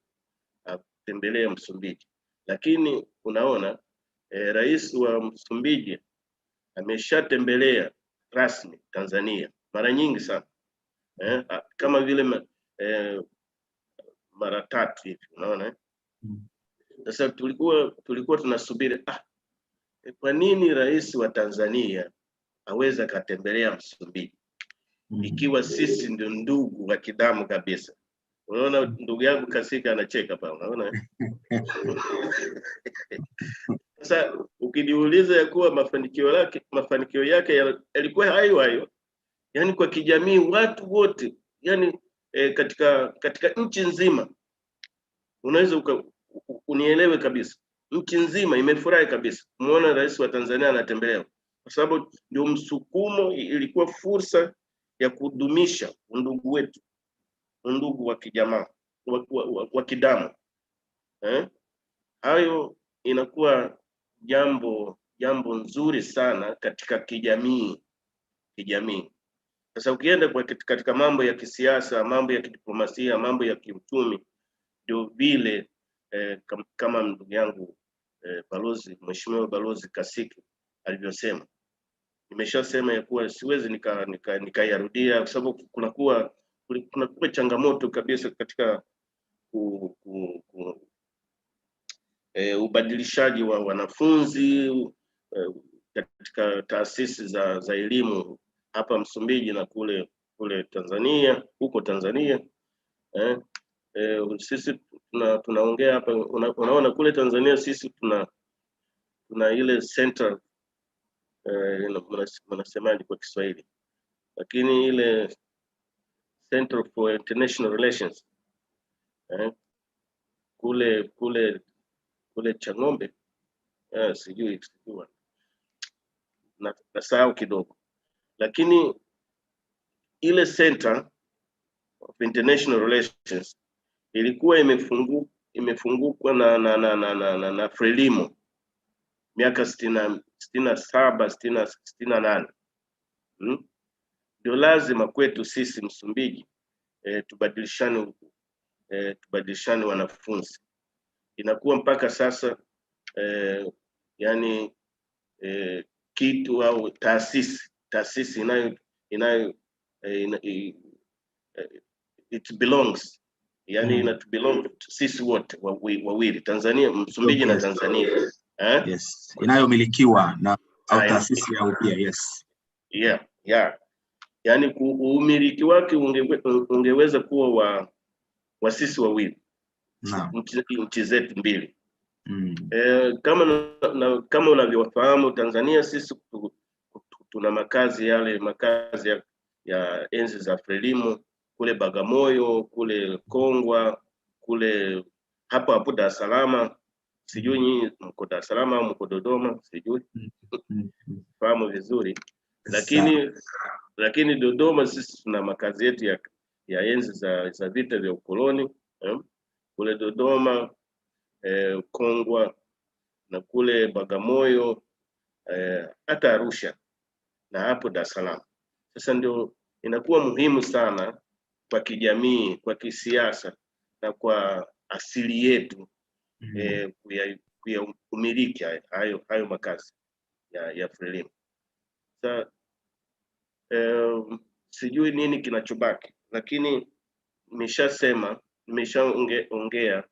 Speaker 3: atembelea Msumbiji, lakini unaona Rais wa Msumbiji ameshatembelea rasmi Tanzania mara nyingi sana, kama vile mara 3 hivi, unaona. Sasa tulikuwa tunasubiri kwa nini Rais wa Tanzania aweza katembelea Msumbiji ikiwa sisi ndio ndugu wa kidamu kabisa. Unaona ndugu yangu Kasika anacheka pa, unaona. Sasa ukijiuliza ya kuwa mafanikio yake yalikuwa hayo, yani kwa kijamii, watu wote, yani katika nchi nzima, unaweza unielewe kabisa, nchi nzima imefurahi kabisa muona Rais wa Tanzania anatembelea, kwa sababu ndio msukumo, ilikuwa fursa ya kudumisha undugu wetu, undugu wa kijamaa, wa kidamu. Hayo inakuwa jambo nzuri sana katika kijamii. Sasa ukienda katika mambo ya kisiasa, mambo ya kidiplomasia, mambo ya kiuchumi, ndio vile kama ndugu yangu Mheshimiwa Balozi Kasiki alivyosema. Nimeshasema ya kuwa siwezi nikayarudia, kwa sababu kunakuwa changamoto kabisa katika ubadilishaji wa wanafunzi katika taasisi za elimu hapa Msumbiji na kule Tanzania, huko Tanzania. Sisi tunaongea hapa, unaona kule Tanzania sisi tuna ile center, mnasemaje kwa Kiswahili, lakini ile Center for International Relations kule Changombe, sijui nasahau kidogo, lakini ile Center of International Relations ilikuwa imefungukwa na Frelimo. miaka 67, 68. Ndio lazima kwetu sisi Msumbiji tubadilishane wanafunzi. Inakuwa mpaka sasa yani kitu au taasisi inayo it belongs, yani ina belong sisi wote wawili, Tanzania, Msumbiji na Tanzania.
Speaker 2: Yes, inayomilikiwa na au taasisi ya upia. Yes.
Speaker 3: Yeah. Yani umiliki wake ungeweza kuwa wa sisi wawili. Naam. Nchi zetu mbili. Kama unavyofahamu, Tanzania sisi tuna makazi ya enzi za Frelimo kule Bagamoyo, kule Kongwa, kule hapo Dar es Salaam. Sijui nyinyi mko Dar es Salaam au mko Dodoma, sijui. Fahamu vizuri. Lakini Dodoma sisi tuna makazi yetu ya enzi za vita vya ukoloni, kule Dodoma, Kongwa, na kule Bagamoyo, hata Arusha na hapo Dar es Salaam. Sasa ndio inakuwa muhimu sana kwa kijamii, kwa kisiasa na kwa asili yetu kuya umiliki hayo makazi ya Frelimo. Sasa sijui nini kinachobaki, lakini nimeshaongea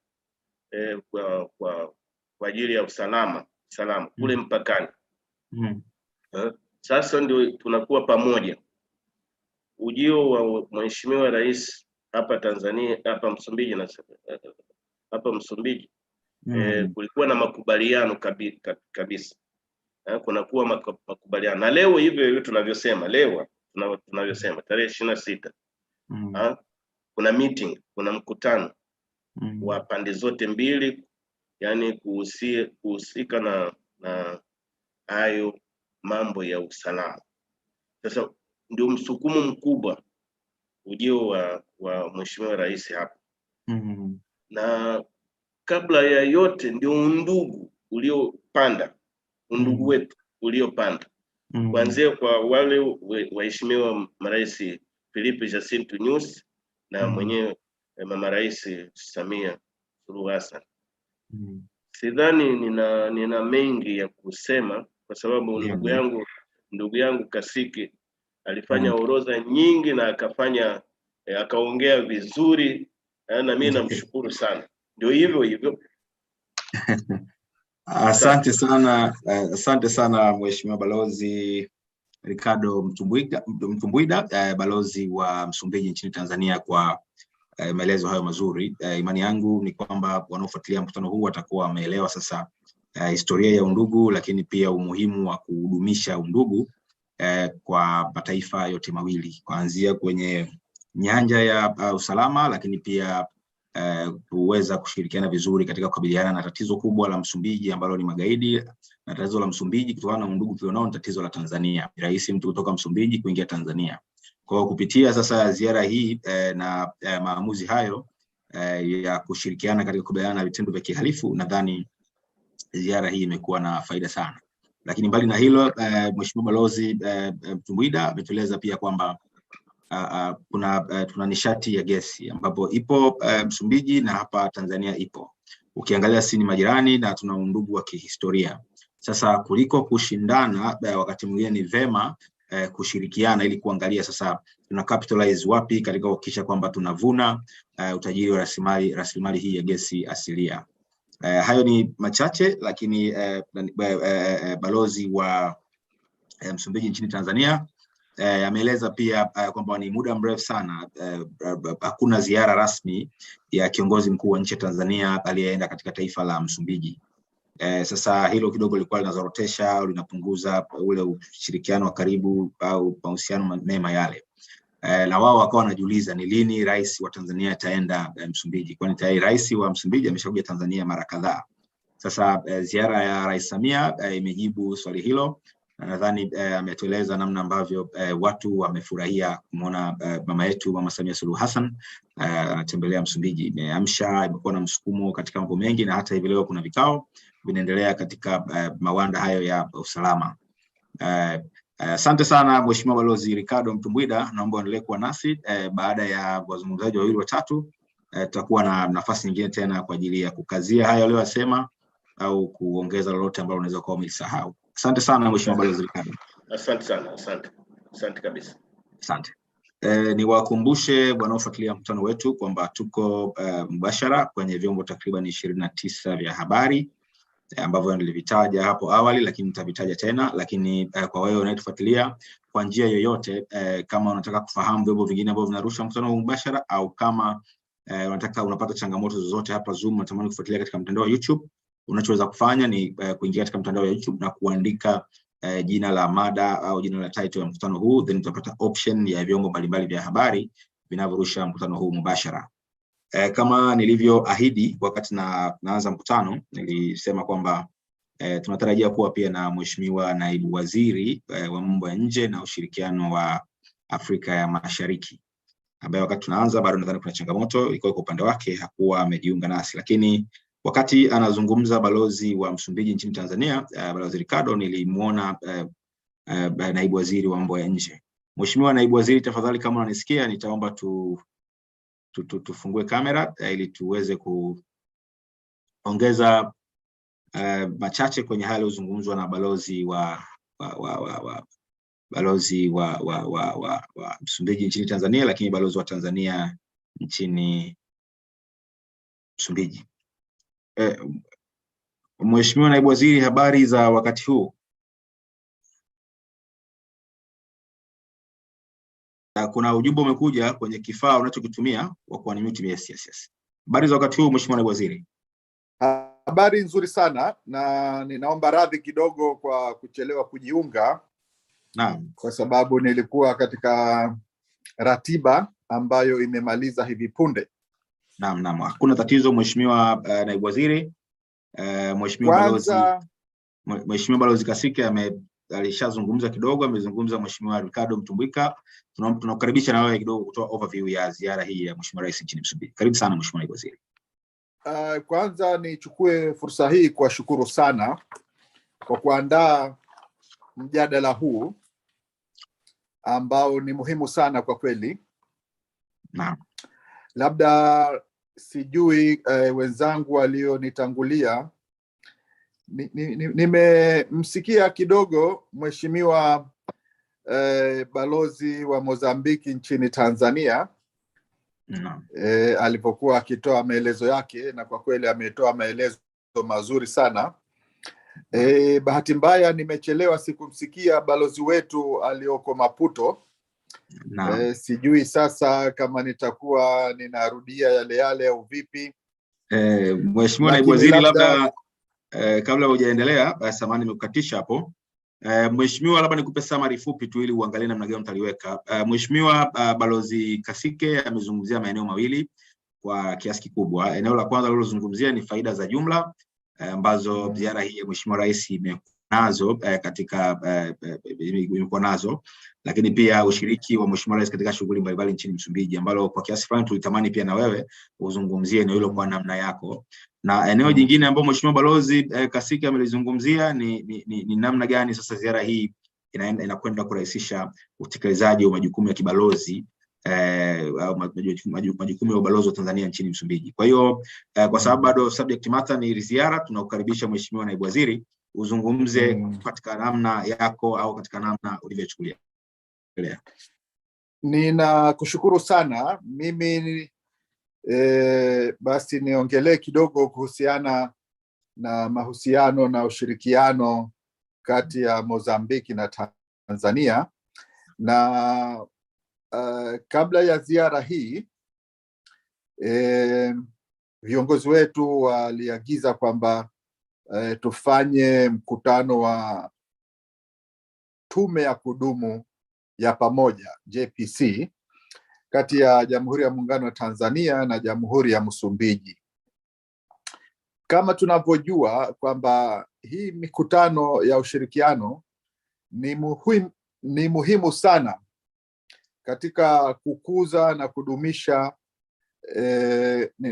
Speaker 3: kwa ajili ya usalama kule mpakani. Sasa ndio tunakuwa pamoja. Ujio wa Mheshimiwa Rais hapa Tanzania, hapa Msumbiji, kulikuwa na makubaliano kabisa. Kunakuwa makubaliano. Na leo hivyo tunavyosema, tarehe 26. Kuna meeting, kuna mkutano wa pande zote mbili, yani kuhusika na hayo mambo ya usalama. Sasa ndio msukumo mkubwa ujio wa Mheshimiwa Rais hapa. Na kabla ya yote ndio undugu wetu uliopanda. Kuanzia kwa wale waheshimiwa marais Filipe Jacinto Nyusi na mwenyewe Mama Rais Samia Suluhu Hassan. Sidhani nina mengi ya kusema kwa sababu ndugu yangu Kasiki alifanya orodha nyingi na akaongea vizuri, na mimi namshukuru sana. Ndio hivyo.
Speaker 2: Asante sana Mheshimiwa Balozi Ricardo Mtumbuida, balozi wa Msumbiji nchini Tanzania, kwa maelezo hayo mazuri. Imani yangu ni kwamba wanaofuatilia mkutano huu watakuwa wameelewa sasa historia ya undugu, lakini pia umuhimu wa kudumisha undugu kwa mataifa yote mawili, kuanzia kwenye nyanja ya usalama, lakini pia kuweza kushirikiana vizuri katika kukabiliana na tatizo kubwa la Msumbiji ambalo ni magaidi, na tatizo la Msumbiji kutokana na undugu tulionao ni tatizo la Tanzania. Rahisi mtu kutoka Msumbiji kuingia Tanzania. Kwa kupitia sasa ziara hii na maamuzi hayo ya kushirikiana katika kukabiliana na vitendo vya kihalifu, nadhani ziara hii imekuwa na faida sana. Lakini mbali na hilo, Mheshimiwa Balozi Mtumbuida ametueleza pia kwamba tuna nishati ya gesi ambapo ipo Msumbiji na hapa Tanzania ipo. Ukiangalia sisi ni majirani na tuna undugu wa kihistoria. Sasa kuliko kushindana, wakati mwingine ni vema kushirikiana ili kuangalia sasa tuna capitalize wapi katika kuhakikisha kwamba tunavuna utajiri wa rasilimali hii ya gesi asilia. Hayo ni machache, lakini balozi wa Msumbiji nchini Tanzania ameeleza pia kwamba ni muda mrefu sana hakuna ziara rasmi ya kiongozi mkuu wa nchi ya Tanzania aliyeenda katika taifa la Msumbiji. Sasa hilo kidogo lilikuwa linazorotesha au linapunguza ule ushirikiano wa karibu au mahusiano mema yale. Na wao wakawa wanajiuliza ni lini rais wa Tanzania ataenda Msumbiji, kwani tayari rais wa Msumbiji ameshakuja Tanzania mara kadhaa. Sasa ziara ya Rais Samia imejibu swali hilo, nadhani ametueleza namna ambavyo watu wamefurahia kumuona mama yetu Mama Samia Suluhu Hassan anatembelea Msumbiji. Imeamsha, imekuwa na msukumo katika mambo mengi, na hata hivi leo kuna vikao vinaendelea katika mawanda hayo ya usalama. Asante sana Mheshimiwa Balozi Ricardo Mtumbwida, naomba endelee kuwa nasi. Baada ya wazungumzaji wawili watatu tutakuwa na nafasi nyingine tena kwa ajili ya kukazia hayo aliyosema au kuongeza lolote ambalo unaweza kuwa umelisahau. Asante sana Mheshimiwa Balozi Ricardo.
Speaker 3: Asante sana, asante kabisa.
Speaker 2: Asante. Niwakumbushe wanaofuatilia mkutano wetu kwamba tuko mbashara kwenye vyombo takriban 29 vya habari ambavyo nilivitaja hapo awali, lakini nitavitaja tena. Lakini kwa wewe unayetufuatilia kwa njia yoyote, kama unataka kufahamu vyombo vingine ambavyo vinarusha mkutano huu mbashara, au kama unapata changamoto zozote hapa Zoom, unatamani kufuatilia katika mtandao wa YouTube, unachoweza kufanya ni kuingia katika mtandao wa YouTube na kuandika jina la mada au jina la title ya mkutano huu, then utapata option ya vyombo mbalimbali vya habari vinavyorusha mkutano huu mbashara. Kama nilivyoahidi wakati naanza mkutano, nilisema kwamba tunatarajia kuwa pia na Mheshimiwa Naibu Waziri wa Mambo ya Nje na Ushirikiano wa Afrika ya Mashariki, ambaye wakati tunaanza bado nadhani kuna changamoto ilikuwa kwa upande wake, hakuwa amejiunga nasi. Lakini wakati anazungumza balozi wa Msumbiji nchini Tanzania, Balozi Ricardo, nilimuona Naibu Waziri wa Mambo ya Nje. Mheshimiwa Naibu Waziri, tafadhali kama unanisikia, nitaomba tufungue kamera ili tuweze kuongeza machache kwenye hali uzungumzwa na balozi wa Msumbiji nchini Tanzania, lakini balozi wa Tanzania nchini Msumbiji. Mheshimiwa Naibu Waziri, habari za wakati huu? Kuna ujumbe umekuja kwenye kifaa unachokitumia wa kuunmute. Yes. Habari za wakati huu Mheshimiwa Naibu Waziri?
Speaker 4: Habari nzuri sana, na ninaomba radhi kidogo kwa kuchelewa kujiunga.
Speaker 2: Naam.
Speaker 4: Kwa sababu nilikuwa katika ratiba ambayo imemaliza hivi punde.
Speaker 2: Naam, hakuna tatizo Mheshimiwa Naibu Waziri. Mheshimiwa Balozi Kasike alishazungumza kidogo, amezungumza Mheshimiwa Ricardo Mtumbwika. Tunakukaribisha na wewe kidogo kutoa overview ya ziara hii ya Mheshimiwa Rais nchini Msumbiji. Karibu sana Mheshimiwa Naibu Waziri.
Speaker 4: Kwanza nichukue fursa hii kuwashukuru sana kwa kuandaa mjadala huu ambao ni muhimu sana kwa kweli.
Speaker 2: Naam.
Speaker 4: Labda sijui wenzangu walionitangulia, nimemsikia kidogo Mheshimiwa balozi wa Mozambiki nchini Tanzania alipokuwa akitoa maelezo yake, na kwa kweli ametoa maelezo mazuri sana. Bahati mbaya nimechelewa, sikumsikia balozi wetu alioko Maputo. Sijui sasa kama nitakuwa ninarudia yale au vipi.
Speaker 2: Mheshimiwa Naibu Waziri, labda kabla hujaendelea, samahani nimekukatisha hapo. Mheshimiwa, labda nikupe summary fupi tu ili uangalie namna gani utaliweka. Mheshimiwa Balozi Kasike amezungumzia maeneo mawili kwa kiasi kikubwa. Eneo la kwanza alilozungumzia ni faida za jumla ambazo ziara hii ya Mheshimiwa Rais imekuwa nazo, lakini pia ushiriki wa Mheshimiwa Rais katika shughuli mbalimbali nchini Msumbiji, ambalo kwa kiasi fulani tulitamani pia na wewe uzungumzie eneo hilo kwa namna yako. Na eneo jingine ambalo Mheshimiwa Balozi Kasike amelizungumzia ni namna gani sasa ziara hii inakwenda kurahisisha utekelezaji wa majukumu ya kibalozi au majukumu ya ubalozi wa Tanzania nchini Msumbiji. Kwa hiyo kwa sababu bado subject matter ni ziara, tunakukaribisha Mheshimiwa Naibu Waziri uzungumze katika namna yako au katika namna ulivyochukulia.
Speaker 4: Ninakushukuru sana. Mimi basi niongelee kidogo kuhusiana na mahusiano na ushirikiano kati ya Mozambiki na Tanzania. Na kabla ya ziara hii viongozi wetu waliagiza kwamba tufanye mkutano wa tume ya kudumu ya pamoja JPC kati ya Jamhuri ya Muungano wa Tanzania na Jamhuri ya Msumbiji. Kama tunavyojua kwamba hii mikutano ya ushirikiano ni muhimu sana katika kukuza na kudumisha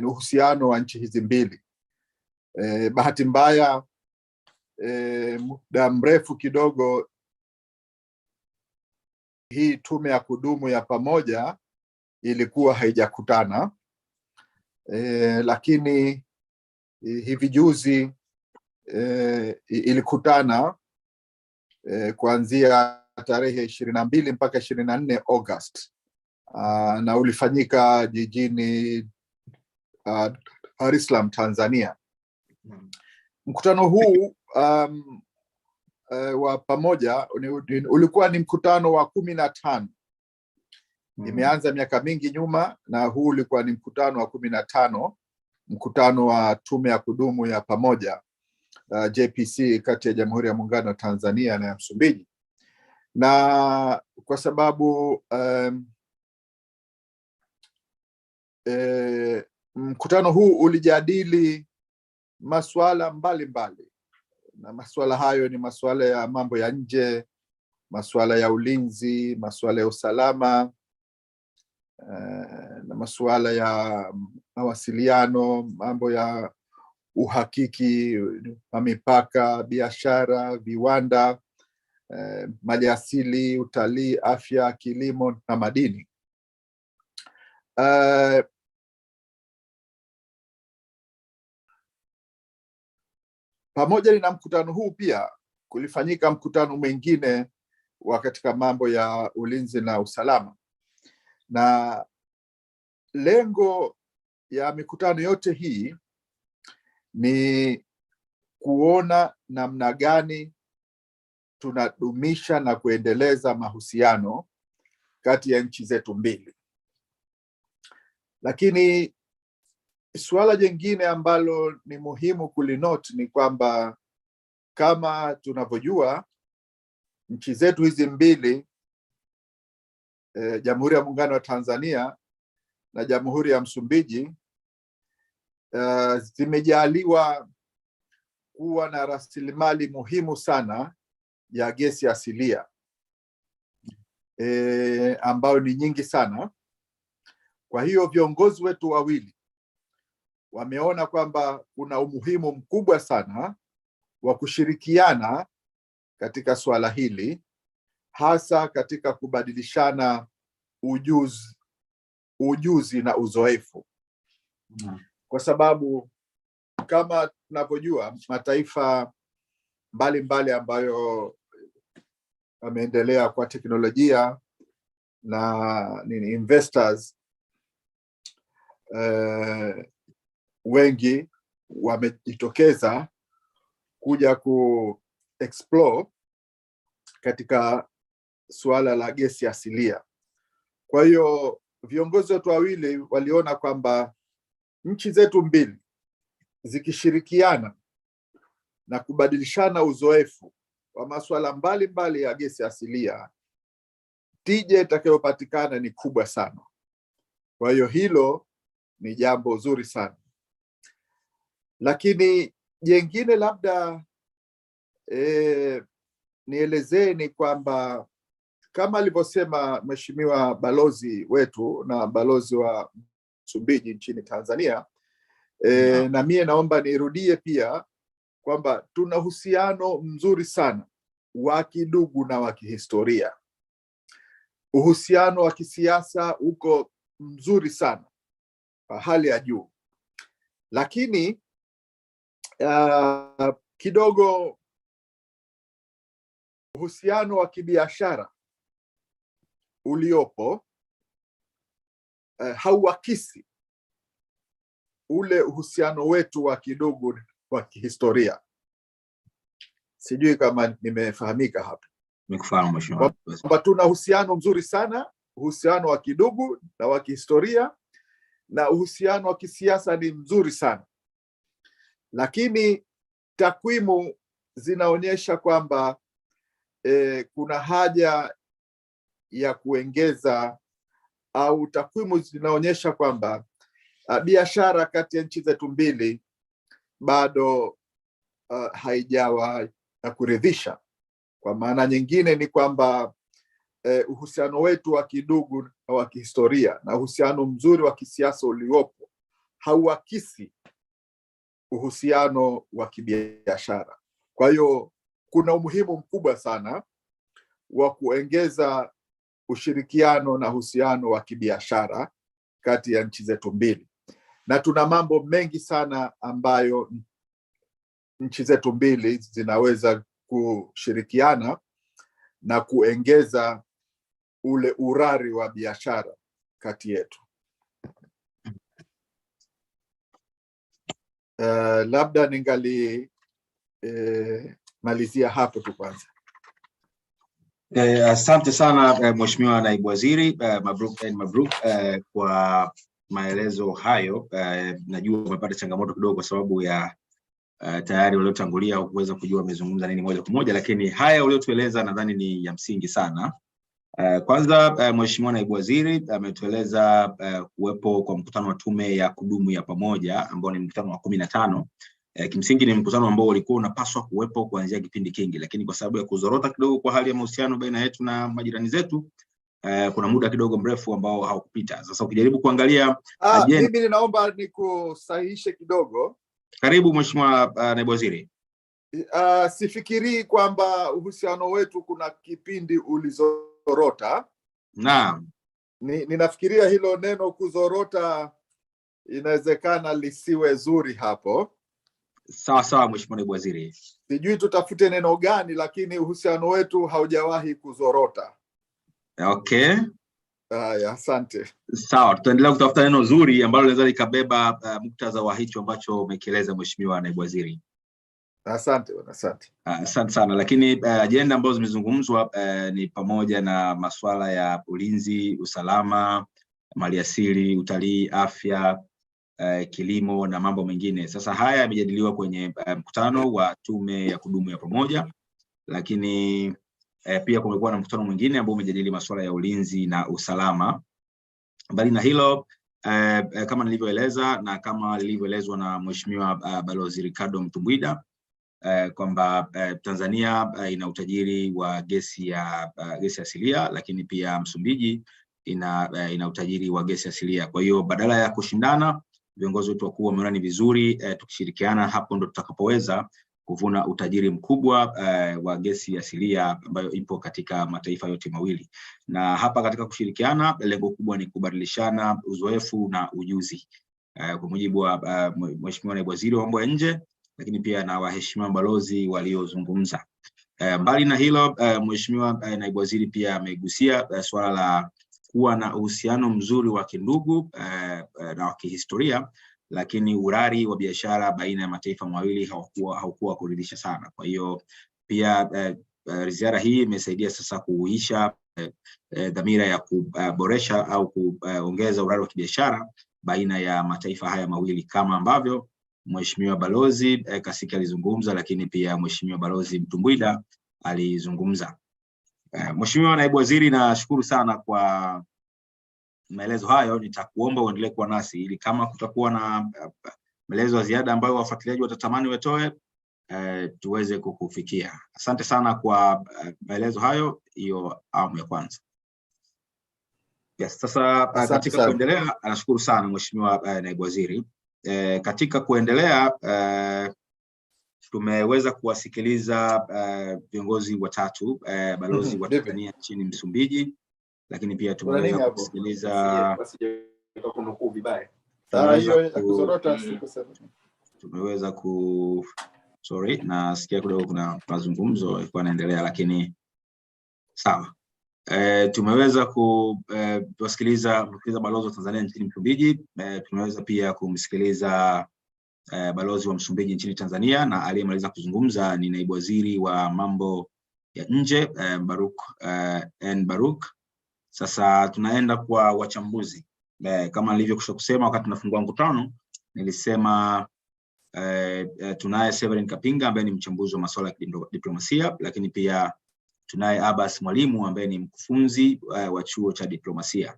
Speaker 4: uhusiano wa nchi hizi mbili. Bahati mbaya muda mrefu kidogo hii tume ya kudumu ya pamoja ilikuwa haijakutana, lakini hivi juzi ilikutana kuanzia tarehe 22 mpaka 24 August, na ulifanyika jijini Dar es Salaam, Tanzania. Mkutano huu wa pamoja ulikuwa ni mkutano wa 15. Imeanza miaka mingi nyuma, na huu ulikuwa ni mkutano wa 15, mkutano wa tume ya kudumu ya pamoja JPC kati ya Jamhuri ya Muungano wa Tanzania na Msumbiji. Na kwa sababu mkutano huu ulijadili masuala mbalimbali, na masuala hayo ni masuala ya mambo ya nje, masuala ya ulinzi, masuala ya usalama, na masuala ya mawasiliano, mambo ya uhakiki wa mipaka, biashara, viwanda, maliasili, utalii, afya, kilimo na madini. Pamoja na mkutano huu pia kulifanyika mkutano mwingine wa katika mambo ya ulinzi na usalama, na lengo ya mikutano yote hii ni kuona namna gani tunadumisha na kuendeleza mahusiano kati ya nchi zetu mbili. Lakini suala jingine ambalo ni muhimu kulinote ni kwamba kama tunavyojua nchi zetu hizi mbili, Jamhuri ya Muungano wa Tanzania na Jamhuri ya Msumbiji, zimejaliwa kuwa na rasilimali muhimu sana ya gesi asilia ambayo ni nyingi sana. Kwa hiyo viongozi wetu wawili wameona kwamba kuna umuhimu mkubwa sana wa kushirikiana katika swala hili, hasa katika kubadilishana ujuzi na uzoefu. Kwa sababu kama tunavyojua mataifa mbalimbali ambayo yameendelea kwa teknolojia na investors wengi wamejitokeza kuja explore katika suala la gesi asilia. Kwa hiyo viongozi wetu wawili waliona kwamba nchi zetu mbili zikishirikiana na kubadilishana uzoefu wa masuala mbalimbali ya gesi asilia, tija itakayopatikana ni kubwa sana. Kwa hiyo hilo ni jambo zuri sana. Lakini jengine labda nielezee ni kwamba kama alivyosema Mheshimiwa balozi wetu na balozi wa Msumbiji nchini Tanzania, na mie naomba nirudie pia kwamba tuna uhusiano mzuri sana wa kidugu na wa kihistoria. Uhusiano wa kisiasa uko mzuri sana kwa hali ya juu, lakini kidogo uhusiano wa kibiashara uliopo hauakisi ule uhusiano wetu wa kidugu wa kihistoria. Sijui kama nimefahamika hapa.
Speaker 2: Nikufahamu mheshimiwa.
Speaker 4: Kwamba tuna uhusiano mzuri sana, uhusiano wa kidugu na wa kihistoria, na uhusiano wa kisiasa ni mzuri sana. Lakini takwimu zinaonyesha kwamba kuna haja ya kuongeza, au takwimu zinaonyesha kwamba biashara kati ya nchi zetu mbili bado haijawa ya kuridhisha. Kwa maana nyingine ni kwamba uhusiano wetu wa kidugu na wa kihistoria na uhusiano mzuri wa kisiasa uliopo hauakisi uhusiano wa kibiashara. Kwa hiyo kuna umuhimu mkubwa sana wa kuongeza ushirikiano na uhusiano wa kibiashara kati ya nchi zetu mbili. Na tuna mambo mengi sana ambayo nchi zetu mbili zinaweza kushirikiana na kuongeza ule urari wa biashara kati yetu. Labda ningali malizia hapo tu kwanza.
Speaker 2: Asante sana Mheshimiwa Naibu Waziri, mabruk kwa maelezo hayo. Najua umepata changamoto kidogo kwa sababu ya tayari waliotangulia kuweza kujua wamezungumza nini moja kwa moja, lakini haya uliotueleza nadhani ni ya msingi sana. Kwanza Mheshimiwa Naibu Waziri ametueleza kuwepo kwa mkutano wa tume ya kudumu ya pamoja ambao ni mkutano wa 15. Kimsingi ni mkutano ambao ulikuwa unapaswa kuwepo kuanzia kipindi kingi, lakini kwa sababu ya kuzorota kidogo kwa hali ya mahusiano baina yetu na majirani zetu, kuna muda kidogo mrefu ambao haukupita. Sasa ukijaribu kuangalia
Speaker 4: mimi ninaomba nikusahihishe kidogo.
Speaker 2: Karibu Mheshimiwa Naibu Waziri.
Speaker 4: Sifikiri kwamba uhusiano wetu kuna kipindi ulizorota.
Speaker 2: Naam.
Speaker 4: Ninafikiria hilo neno kuzorota inawezekana lisiwe zuri hapo.
Speaker 2: Sawa sawa Mheshimiwa Naibu Waziri.
Speaker 4: Sijui tutafute neno gani, lakini uhusiano wetu haujawahi kuzorota.
Speaker 2: Okay.
Speaker 4: Asante.
Speaker 2: Sawa, tutaendelea kutafuta neno zuri ambalo linaweza likabeba muktadha wa hicho ambacho umekieleza Mheshimiwa Naibu Waziri.
Speaker 4: Asante
Speaker 2: sana, lakini ajenda ambazo zimezungumzwa ni pamoja na masuala ya ulinzi, usalama, maliasili, utalii, afya, kilimo na mambo mengine. Sasa haya yamejadiliwa kwenye mkutano wa tume ya kudumu ya pamoja, lakini pia kumekuwa na mkutano mwingine ambao umejadili masuala ya ulinzi na usalama. Mbali na hilo, kama nilivyoeleza na kama lilivyoelezwa na Mheshimiwa Balozi Ricardo Mtumbwida, kwamba Tanzania ina utajiri wa gesi asilia, lakini pia Msumbiji ina utajiri wa gesi asilia. Kwa hiyo badala ya kushindana, viongozi wetu wakuu wameona ni vizuri tukishirikiana, hapo ndo tutakapoweza kuvuna utajiri mkubwa wa gesi asilia ambayo ipo katika mataifa yote mawili. Na hapa katika kushirikiana, lengo kubwa ni kubadilishana uzoefu na ujuzi. Kwa mujibu wa Mheshimiwa Naibu Waziri wa Mambo ya Nje, lakini pia na waheshimiwa balozi waliozungumza. Mbali na hilo, Mheshimiwa Naibu Waziri pia amegusia swala la kuwa na uhusiano mzuri wa kindugu na wa kihistoria, lakini urari wa biashara baina ya mataifa mawili haukuwa kuridhisha sana. Kwa hiyo pia ziara hii imesaidia sasa kuhuisha dhamira ya kuboresha au kuongeza urari wa kibiashara baina ya mataifa haya mawili, kama ambavyo Mheshimiwa Balozi Kasiki alizungumza, lakini pia Mheshimiwa Balozi Mtumbwida alizungumza. Mheshimiwa Naibu Waziri, nashukuru sana kwa maelezo hayo. Nitakuomba uendelee kuwa nasi ili kama kutakuwa na maelezo ya ziada ambayo wafuatiliaji watatamani watoe, tuweze kukufikia. Asante sana kwa maelezo hayo, hiyo awamu ya kwanza. Yes, sasa katika kuendelea, nashukuru sana Mheshimiwa Naibu Waziri. Katika kuendelea, tumeweza kuwasikiliza viongozi watatu, balozi wa Tanzania nchini Msumbiji, lakini pia tumeweza kusikiliza nasikia kidogo kuna mazungumzo yalikuwa yanaendelea, lakini sawa. Tumeweza kusikiliza balozi wa Tanzania nchini Msumbiji, tumeweza pia kumsikiliza balozi wa Msumbiji nchini Tanzania, na aliyemaliza kuzungumza ni Naibu Waziri wa Mambo ya Nje Baruk. Sasa tunaenda kwa wachambuzi. Kama nilivyokwisha kusema wakati tunafungua mkutano, nilisema tunaye Severin Kapinga ambaye ni mchambuzi wa masuala ya diplomasia, lakini pia tunaye Abbas Mwalimu ambaye ni mkufunzi wa chuo cha diplomasia.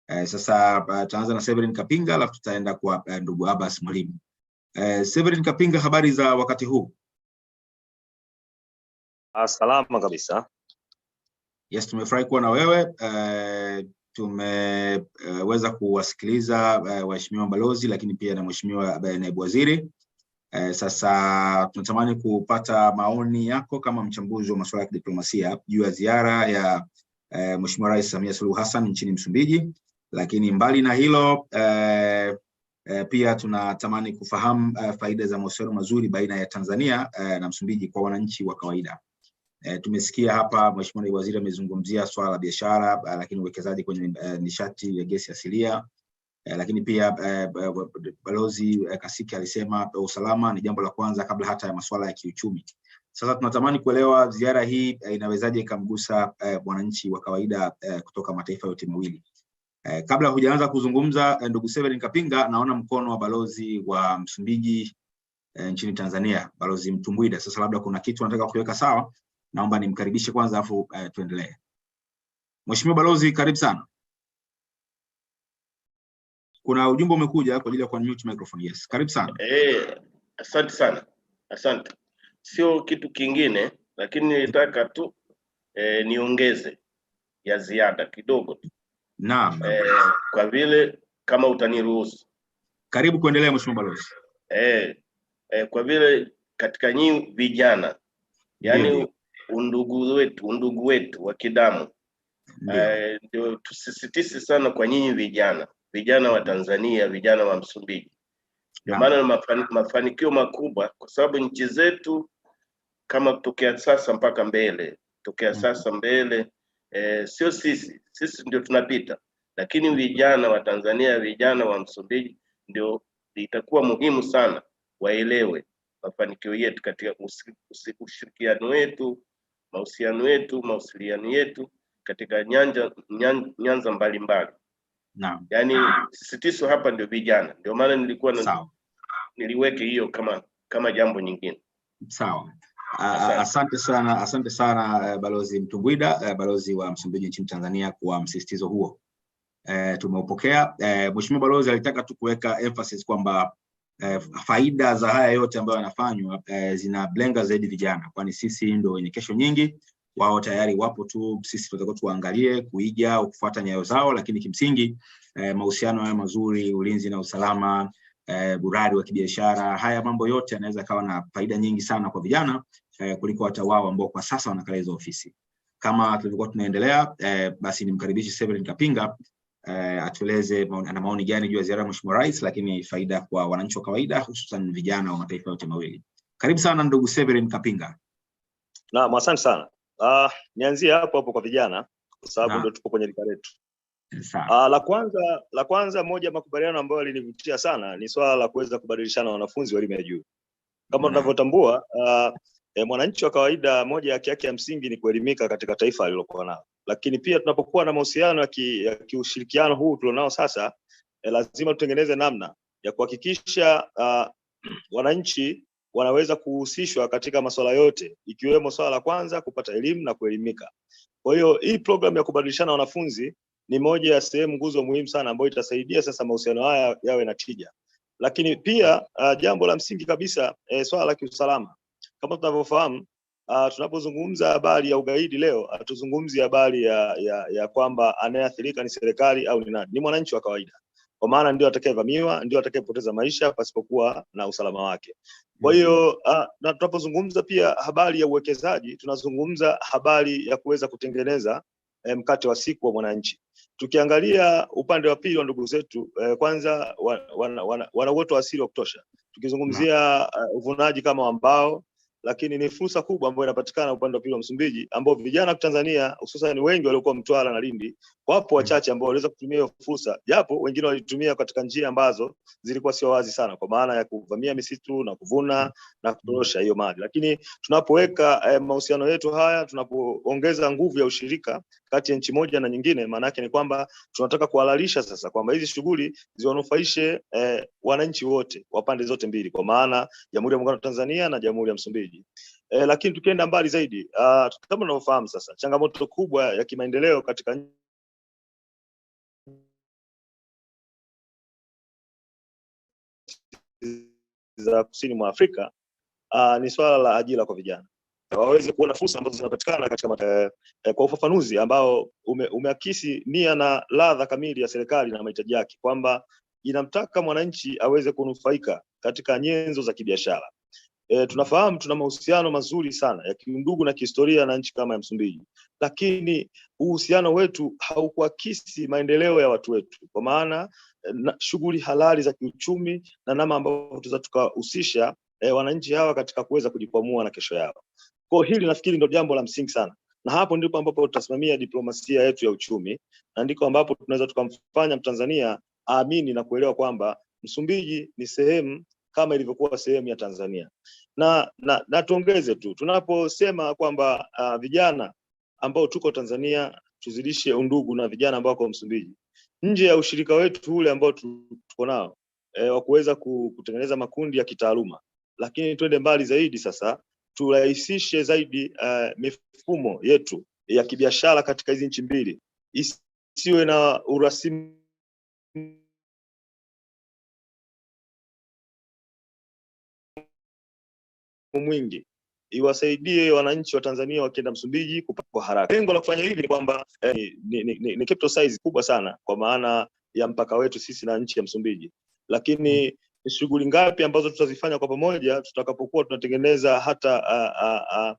Speaker 2: Sasa tutaanza na Severin Kapinga, alafu tutaenda kwa ndugu Abbas Mwalimu. Severin Kapinga, habari za wakati huu?
Speaker 5: Salama kabisa.
Speaker 2: Yes, tumefurahi kuwa na wewe. Tumeweza kuwasikiliza waheshimiwa balozi, lakini pia na mheshimiwa naibu waziri. Sasa tunatamani kupata maoni yako kama mchambuzi wa masuala ya diplomasia juu ya ziara ya Mheshimiwa Rais Samia Suluhu Hassan nchini Msumbiji. Lakini mbali na hilo pia tunatamani kufahamu faida za mahusiano mazuri baina ya Tanzania na Msumbiji kwa wananchi wa kawaida. Tumesikia hapa Mheshimiwa Naibu Waziri amezungumzia swala la biashara, lakini uwekezaji kwenye nishati ya gesi asilia, lakini pia Balozi Kasiki alisema usalama ni jambo la kwanza kabla hata ya masuala ya kiuchumi. Sasa tunatamani kuelewa ziara hii inawezaje ikamgusa wananchi wa kawaida kutoka mataifa yote mawili. Kabla hujaanza kuzungumza, ndugu Severin Kapinga, naona mkono wa balozi wa Msumbiji nchini Tanzania, Balozi Mtumbwida. Sasa labda kuna kitu nataka kuweka sawa, naomba nimkaribishe kwanza afu tuendelee. Mheshimiwa Balozi, karibu sana. Kuna ujumbe umekuja kwa ajili ya mute microphone. Yes, karibu sana.
Speaker 3: Asante sana. Asante. Sio kitu kingine, lakini nilitaka tu niongeze ya ziada kidogo tu.
Speaker 2: Naam.
Speaker 3: Kwa vile kama utaniruhusu.
Speaker 2: Karibu kuendelea Mheshimiwa Balozi.
Speaker 3: Kwa vile katika nyinyi vijana, yani undugu wetu wa kidamu, ndio tusisitize sana kwa nyinyi vijana wa Tanzania, vijana wa Msumbiji. Ndio maana mafanikio makubwa, kwa sababu nchi zetu kama kutokea sasa mpaka mbele, sio sisi ndio tunapita, lakini vijana wa Tanzania, vijana wa Msumbiji ndio itakuwa muhimu sana waelewe mafanikio yetu katika ushirikiano wetu, mawasiliano yetu katika nyanza mbalimbali.
Speaker 2: Naam.
Speaker 3: Yani sisitizo hapa ndio vijana. Ndio maana nilikuwa niliweke hiyo kama jambo nyingine.
Speaker 2: Sawa. Asante sana Balozi Mtumbwida, balozi wa Msumbiji nchini Tanzania, kwa msisitizo huo. Tumeupokea. Mheshimiwa Balozi alitaka tu kuweka emphasis kwamba faida za haya yote ambayo yanafanywa zinalenga zaidi vijana, kwani sisi ndio wenye kesho nyingi. Wao tayari wapo tu, sisi tunataka tuangalie, kuiga au kufuata nyayo zao, lakini kimsingi mahusiano haya mazuri, ulinzi na usalama, buradi wa kibiashara, haya mambo yote yanaweza kawa na faida nyingi sana kwa vijana kuliko hata wao ambao kwa sasa wanakaa hizo ofisi. Kama tulivyokuwa tunaendelea, basi nimkaribishe Severin Kapinga atueleze ana maoni gani juu ya ziara ya Mheshimiwa Rais, lakini faida kwa wananchi wa kawaida, hususan vijana wa mataifa yote mawili. Karibu sana ndugu Severin Kapinga.
Speaker 5: Naam, asante sana. Nianzie hapo kwa vijana kwa sababu ndio tupo kwenye rika letu. La kwanza moja makubaliano ambayo alinivutia sana ni swala la kuweza kubadilishana wanafunzi wa elimu ya juu. Kama tunavyotambua, mwananchi wa kawaida moja ya haki ya msingi ni kuelimika katika taifa alilokuwa nalo. Lakini pia tunapokuwa na mahusiano ya kiushirikiano huu tulionao sasa, lazima tutengeneze namna ya kuhakikisha wananchi wanaweza kuhusishwa katika masuala yote, ikiwemo swala la kwanza kupata elimu na kuelimika. Kwa hiyo hii program ya kubadilishana wanafunzi ni moja ya sehemu nguzo muhimu sana ambayo itasaidia sasa mahusiano haya yawe na tija. Lakini pia jambo la msingi kabisa, swala la kiusalama. Kama tunavyofahamu, tunapozungumza habari ya ugaidi leo, hatuzungumzi habari ya kwamba anayeathirika ni serikali au ni nani, ni mwananchi wa kawaida. Kwa maana ndio atakayevamiwa, ndio atakayepoteza maisha pasipokuwa na usalama wake. Kwa hiyo na tunapozungumza pia habari ya uwekezaji, tunazungumza habari ya kuweza kutengeneza mkate wa siku wa mwananchi. Tukiangalia upande wa pili wa ndugu zetu, kwanza wana uoto wa asili wa kutosha. Tukizungumzia uvunaji kama wa mbao, lakini ni fursa kubwa ambayo inapatikana upande wa pili wa Msumbiji, ambao vijana wa Tanzania hususan wengi waliokuwa Mtwara na Lindi, wapo wachache ambao waliweza kutumia hiyo fursa, japo wengine walitumia katika njia ambazo zilikuwa sio wazi sana, kwa maana ya kuvamia misitu na kuvuna na kutorosha hiyo mali. Lakini tunapoweka mahusiano yetu haya, tunapoongeza nguvu ya ushirika kati ya nchi moja na nyingine, maana yake ni kwamba tunataka kuhalalisha sasa kwamba hizi shughuli ziwanufaishe wananchi wote wa pande zote mbili, kwa maana Jamhuri ya Muungano wa Tanzania na Jamhuri ya Msumbiji. Lakini tukienda mbali zaidi, kama tunavyofahamu sasa, changamoto kubwa ya kimaendeleo katika za kusini mwa Afrika ni swala la ajira kwa vijana. waweze kuona fursa ambazo zinapatikana katika kwa ufafanuzi ambao umeakisi nia na ladha kamili ya serikali na mahitaji yake, kwamba inamtaka mwananchi aweze kunufaika katika nyenzo za kibiashara. Tunafahamu tuna mahusiano mazuri sana ya kiundugu na kihistoria na nchi kama ya Msumbiji, lakini uhusiano wetu haukuakisi maendeleo ya watu wetu, kwa maana shughuli halali za kiuchumi na namna ambavyo tunaweza tukahusisha wananchi hawa katika kuweza kujikwamua na kesho yao. Kwa hili nafikiri ndio jambo la msingi sana, na hapo ndipo ambapo tutasimamia diplomasia yetu ya uchumi, na ndiko ambapo tunaweza tukamfanya Mtanzania aamini na kuelewa kwamba Msumbiji ni sehemu kama ilivyokuwa sehemu ya Tanzania. Na tuongeze tu, tunaposema kwamba vijana ambao tuko Tanzania tuzidishe undugu na vijana ambao wako Msumbiji, nje ya ushirika wetu ule ambao tuko nao wa kuweza kutengeneza makundi ya kitaaluma, lakini twende mbali zaidi sasa, turahisishe zaidi mifumo yetu ya kibiashara katika hizi nchi mbili, isiwe na urasimu mwingi, iwasaidie wananchi wa Tanzania wakienda Msumbiji kupata kwa haraka. Lengo la kufanya hivi ni kwamba ni capital size kubwa sana kwa maana ya mpaka wetu sisi na nchi ya Msumbiji, lakini ni shughuli ngapi ambazo tutazifanya kwa pamoja tutakapokuwa tunatengeneza hata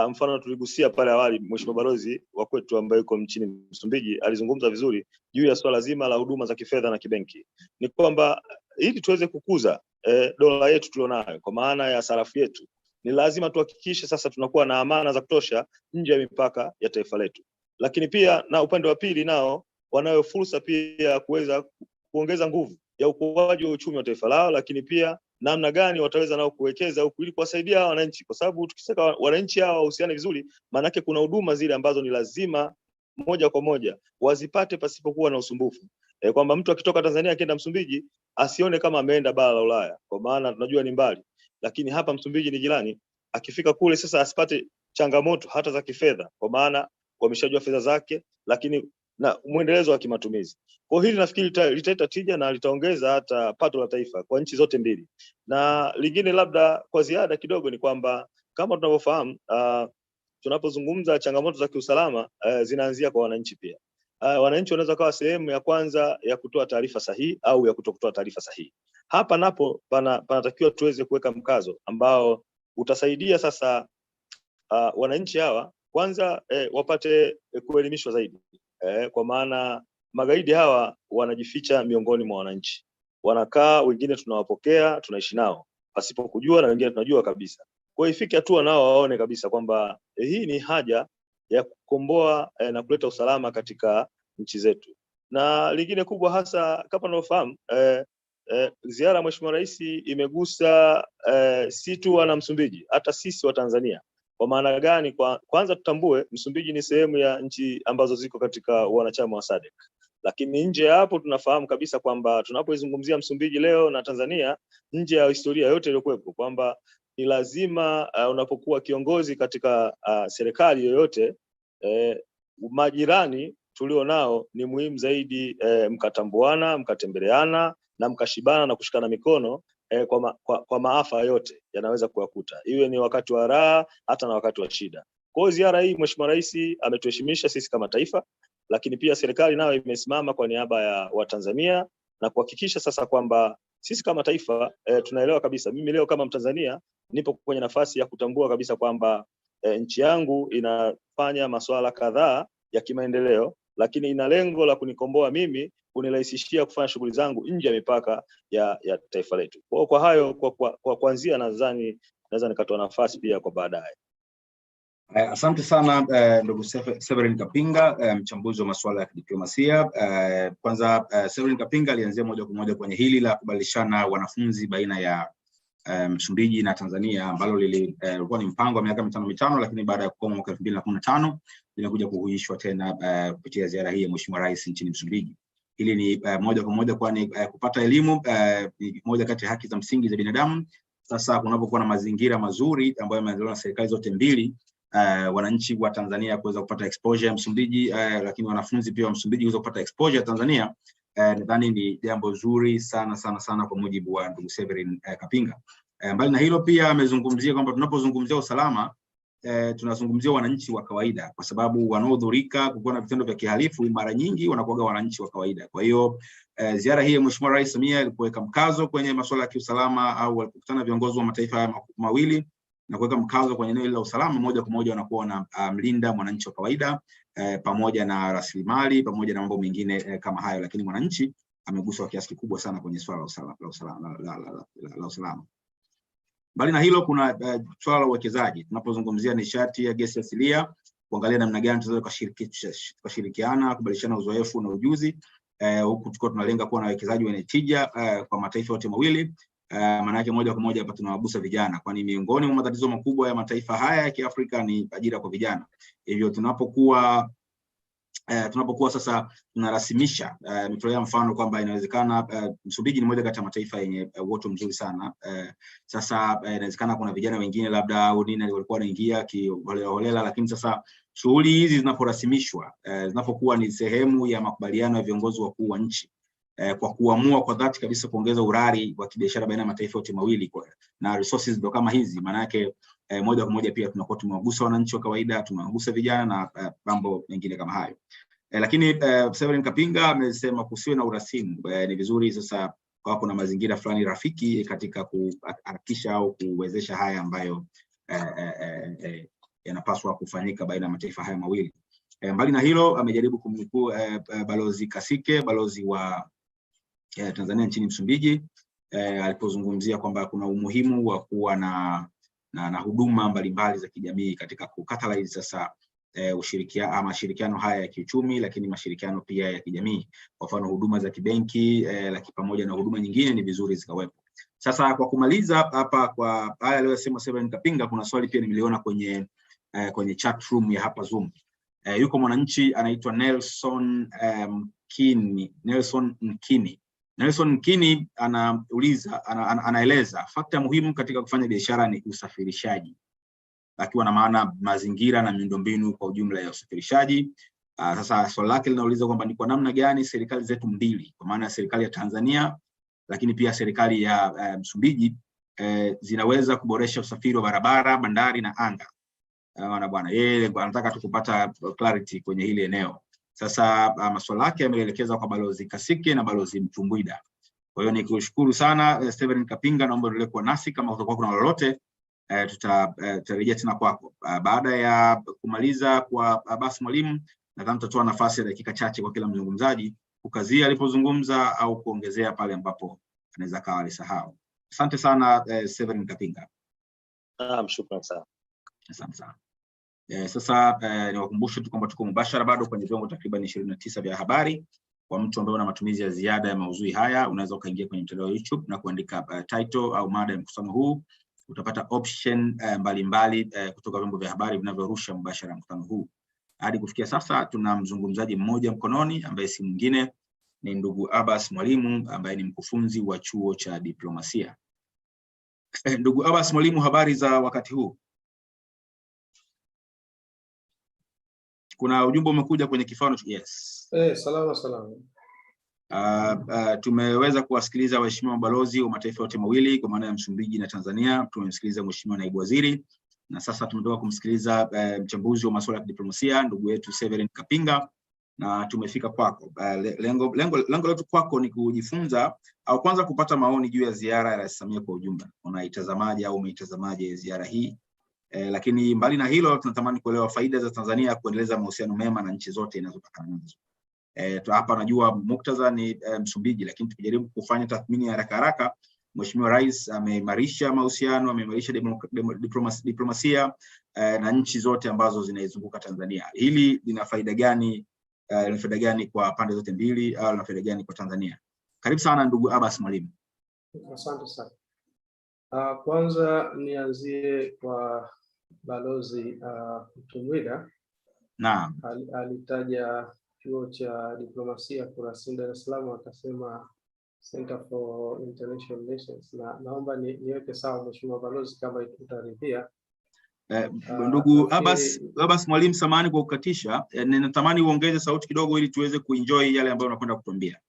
Speaker 5: mfano tuligusia pale awali, Mheshimiwa Balozi wa kwetu ambaye yuko nchini Msumbiji alizungumza vizuri juu ya swala zima la huduma za kifedha na kibenki. Ni kwamba ili tuweze kukuza dola yetu tulionayo kwa maana ya sarafu yetu, ni lazima tuhakikishe sasa tunakuwa na amana za kutosha nje ya mipaka ya taifa letu. Lakini pia na upande wa pili nao wanayo fursa pia kuweza kuongeza nguvu ya ukuaji wa uchumi wa taifa lao, lakini pia namna gani wataweza nao kuwekeza huku ili kuwasaidia wananchi, kwa sababu tukisema wananchi hao wahusiane vizuri, maana yake kuna huduma zile ambazo ni lazima moja kwa moja wazipate pasipokuwa na usumbufu. Kwamba mtu akitoka Tanzania akienda Msumbiji asione kama ameenda bara la Ulaya, kwa maana tunajua ni mbali, lakini hapa Msumbiji ni jirani. Akifika kule sasa asipate changamoto hata za kifedha, kwa maana wameshajua fedha zake, lakini na muendelezo wa kimatumizi. Kwa hili nafikiri litaleta tija na litaongeza hata pato la taifa kwa nchi zote mbili. Na lingine labda kwa ziada kidogo ni kwamba kama tunavyofahamu tunapozungumza changamoto za kiusalama zinaanzia kwa wananchi pia. Wananchi wanaweza kuwa sehemu ya kwanza ya kutoa taarifa sahihi au ya kutokutoa taarifa sahihi. Hapa napo panatakiwa tuweze kuweka mkazo ambao utasaidia sasa wananchi hawa kwanza wapate kuelimishwa zaidi. Kwa maana magaidi hawa wanajificha miongoni mwa wananchi. Wanakaa, wengine tunawapokea, tunaishi nao pasipo kujua, na wengine tunajua kabisa. Kwa hiyo ifike hatua nao waone kabisa kwamba hii ni haja ya kukomboa na kuleta usalama katika nchi zetu. Na lingine kubwa hasa kama unavyofahamu ziara Mheshimiwa Rais imegusa si tu wana Msumbiji, hata sisi wa Tanzania. Kwa maana gani? Kwanza tutambue Msumbiji ni sehemu ya nchi ambazo ziko katika wanachama wa SADC. Lakini nje ya hapo tunafahamu kabisa kwamba tunapoizungumzia Msumbiji leo na Tanzania, nje ya historia yote iliyokuwepo, kwamba ni lazima unapokuwa kiongozi katika serikali yoyote, majirani tulio nao ni muhimu zaidi mkatambuana, mkatembeleana na mkashibana na kushikana mikono kwa maafa yote yanaweza kuwakuta, iwe ni wakati wa raha hata na wakati wa shida. Kwa hiyo ziara hii Mheshimiwa Rais ametuheshimisha sisi kama taifa, lakini pia serikali nayo imesimama kwa niaba ya Watanzania na kuhakikisha sasa kwamba sisi kama taifa tunaelewa kabisa. Mimi leo kama Mtanzania nipo kwenye nafasi ya kutambua kabisa kwamba nchi yangu inafanya masuala kadhaa ya kimaendeleo, lakini ina lengo la kunikomboa mimi, kunirahisishia kufanya shughuli zangu nje ya mipaka ya taifa letu. Kwa hayo kwa kuanzia nadhani naweza nikatoa nafasi pia kwa baadaye.
Speaker 2: Asante sana ndugu Severin Kapinga, mchambuzi wa masuala ya kidiplomasia. Kwanza Severin Kapinga alianzia moja kwa moja kwenye hili la kubadilishana wanafunzi baina ya Msumbiji na Tanzania, ambalo lilikuwa ni mpango wa miaka mitano, lakini baada ya kukoma mwaka 2015 linakuja kuhuishwa tena kupitia ziara hii ya Mheshimiwa Rais nchini Msumbiji. Hili ni moja kwa moja, kwani kupata elimu ni moja kati ya haki za msingi za binadamu. Sasa kunapokuwa na mazingira mazuri ambayo yameandaliwa na serikali zote mbili, wananchi wa Tanzania kuweza kupata exposure ya Msumbiji, lakini wanafunzi pia wa Msumbiji kuweza kupata exposure ya Tanzania, nadhani ni jambo zuri sana kwa mujibu wa ndugu Severin Kapinga. Mbali na hilo pia amezungumzia kwamba tunapozungumzia usalama tunazungumzia wananchi wa kawaida, kwa sababu wanaodhurika kukiwa na vitendo vya kihalifu mara nyingi wanakuwa wananchi wa kawaida. Kwa hiyo ziara hii ya Mheshimiwa Rais Samia ilipoweka mkazo kwenye masuala ya kiusalama, au walipokutana viongozi wa mataifa mawili na kuweka mkazo kwenye eneo la usalama, moja kwa moja wanakuwa na mlinda mwananchi wa kawaida pamoja na rasilimali pamoja na mambo mengine kama hayo, lakini mwananchi ameguswa kiasi kikubwa sana kwenye swala la usalama. Bali na hilo, kuna swala la uwekezaji. Tunapozungumzia nishati ya gesi asilia, kuangalia namna gani tunaweza kushirikiana, kubadilishana uzoefu na ujuzi, huku tuko tunalenga kuwa na uwekezaji wenye tija kwa mataifa yote mawili. Maana yake moja kwa moja hapa tunawagusa vijana, kwani miongoni mwa matatizo makubwa ya mataifa haya ya Kiafrika ni ajira kwa vijana. Hivyo tunapokuwa sasa tunarasimisha, nimetolea mfano kwamba inawezekana Msumbuji ni moja kati ya mataifa yenye uoto mzuri sana. Sasa inawezekana kuna vijana wengine labda au nini walikuwa wanaingia kiholela, lakini sasa shughuli hizi zinaporasimishwa, zinapokuwa ni sehemu ya makubaliano ya viongozi wakuu wa nchi, kwa kuamua kwa dhati kabisa kuongeza urari wa kibiashara baina ya mataifa yote mawili na resources ndio kama hizi, maana yake moja kwa moja pia tunakuwa tumewagusa wananchi wa kawaida, tumewagusa vijana na mambo mengine kama hayo. Lakini Severin Kapinga amesema kusiwe na urasimu. Ni vizuri sasa kwa kuna mazingira fulani rafiki katika kuharakisha au kuwezesha haya ambayo yanapaswa kufanyika baina ya mataifa haya mawili. Mbali na hilo, amejaribu kumnukuu Balozi Kasike, balozi wa Tanzania nchini Msumbuji, alipozungumzia kwamba kuna umuhimu wa kuwa na huduma mbalimbali za kijamii katika kukatalyze sasa mashirikiano haya ya kiuchumi, lakini mashirikiano pia ya kijamii. Kwa mfano huduma za kibenki, lakini pamoja na huduma nyingine ni vizuri zikawepo. Sasa kwa kumaliza hapa kwa haya aliyosema Severin Kapinga, kuna swali pia nimeliona kwenye chat room ya hapa Zoom. Yuko mwananchi anaitwa Nelson Nchini. Nelson Nchini anauliza, anaeleza fakta muhimu katika kufanya biashara ni usafirishaji, akiwa na maana mazingira na miundombinu kwa ujumla ya usafirishaji. Sasa swali lake linauliza kwamba ni kwa namna gani serikali zetu mbili, kwa maana serikali ya Tanzania lakini pia serikali ya Msumbuji, zinaweza kuboresha usafiri wa barabara, bandari na anga. Bwana yeye anataka tukupata clarity kwenye hili eneo. Sasa maswali yake yameelekeza kwa Balozi Kasike na Balozi Msumbuji. Kwa hiyo nikushukuru sana Severin Kapinga, naomba endelee kuwa nasi. Kama utakuwa kuna lolote tutarejea tena kwako. Baada ya kumaliza kwa Abbas Mwalimu, nadhani tutatoa nafasi ya dakika chache kwa kila mzungumzaji kukazia alipozungumza au kuongezea pale ambapo anaweza kawa alisahau. Asante sana Severin Kapinga.
Speaker 5: Shukrani sana.
Speaker 2: Asante sana. Sasa niwakumbushe tu kwamba tuko mubashara bado kwenye vyombo takriban 29 vya habari. Kwa mtu ambaye una matumizi ya ziada ya maudhui haya, unaweza ukaingia kwenye mtandao wa YouTube na kuandika title au mada ya mkutano huu. Utapata option mbalimbali kutoka vyombo vya habari vinavyorusha mubashara mkutano huu. Hadi kufikia sasa tuna mzungumzaji mmoja mkononi ambaye si mwingine ni ndugu Abbas Mwalimu, ambaye ni mkufunzi wa chuo cha diplomasia. Ndugu Abbas Mwalimu, habari za wakati huu? Kuna ujumbe umekuja kwenye kifano. Yes.
Speaker 6: Salama.
Speaker 2: Tumeweza kuwasikiliza waheshimiwa mabalozi wa mataifa yote mawili kwa maana ya Msumbuji na Tanzania. Tumemsikiliza Mheshimiwa Naibu Waziri, na sasa tumetoka kumsikiliza mchambuzi wa masuala ya diplomasia ndugu yetu Severin Kapinga, na tumefika kwako. Lengo letu kwako ni kujifunza au kwanza kupata maoni juu ya ziara ya Rais Samia kwa ujumla. Unaitazamaje au umeitazamaje ziara hii? Lakini mbali na hilo tunatamani kuelewa faida za Tanzania kuendeleza mahusiano mema na nchi zote inazopakana nazo. Hapa najua muktadha ni Msumbuji, lakini tukijaribu kufanya tathmini ya haraka, Mheshimiwa Rais ameimarisha mahusiano, ameimarisha diplomasia na nchi zote ambazo zinaizunguka Tanzania. Hili lina faida gani? Lina faida gani kwa pande zote mbili au lina faida gani kwa Tanzania? Karibu sana ndugu Abbas Mwalimu.
Speaker 6: Asante sana. Kwanza nianzie kwa Balozi Msumbuji.
Speaker 2: Naam.
Speaker 6: Alitaja chuo cha diplomasia Kurasini Dar es Salaam, akasema Center for International Relations, na naomba niweke sawa Mheshimiwa Balozi kama utaridhia.
Speaker 2: Ndugu Abbas Mwalimu, samahani kwa kukatisha, ninatamani uongeze sauti kidogo ili tuweze kuenjoy yale ambayo unakwenda kutuambia.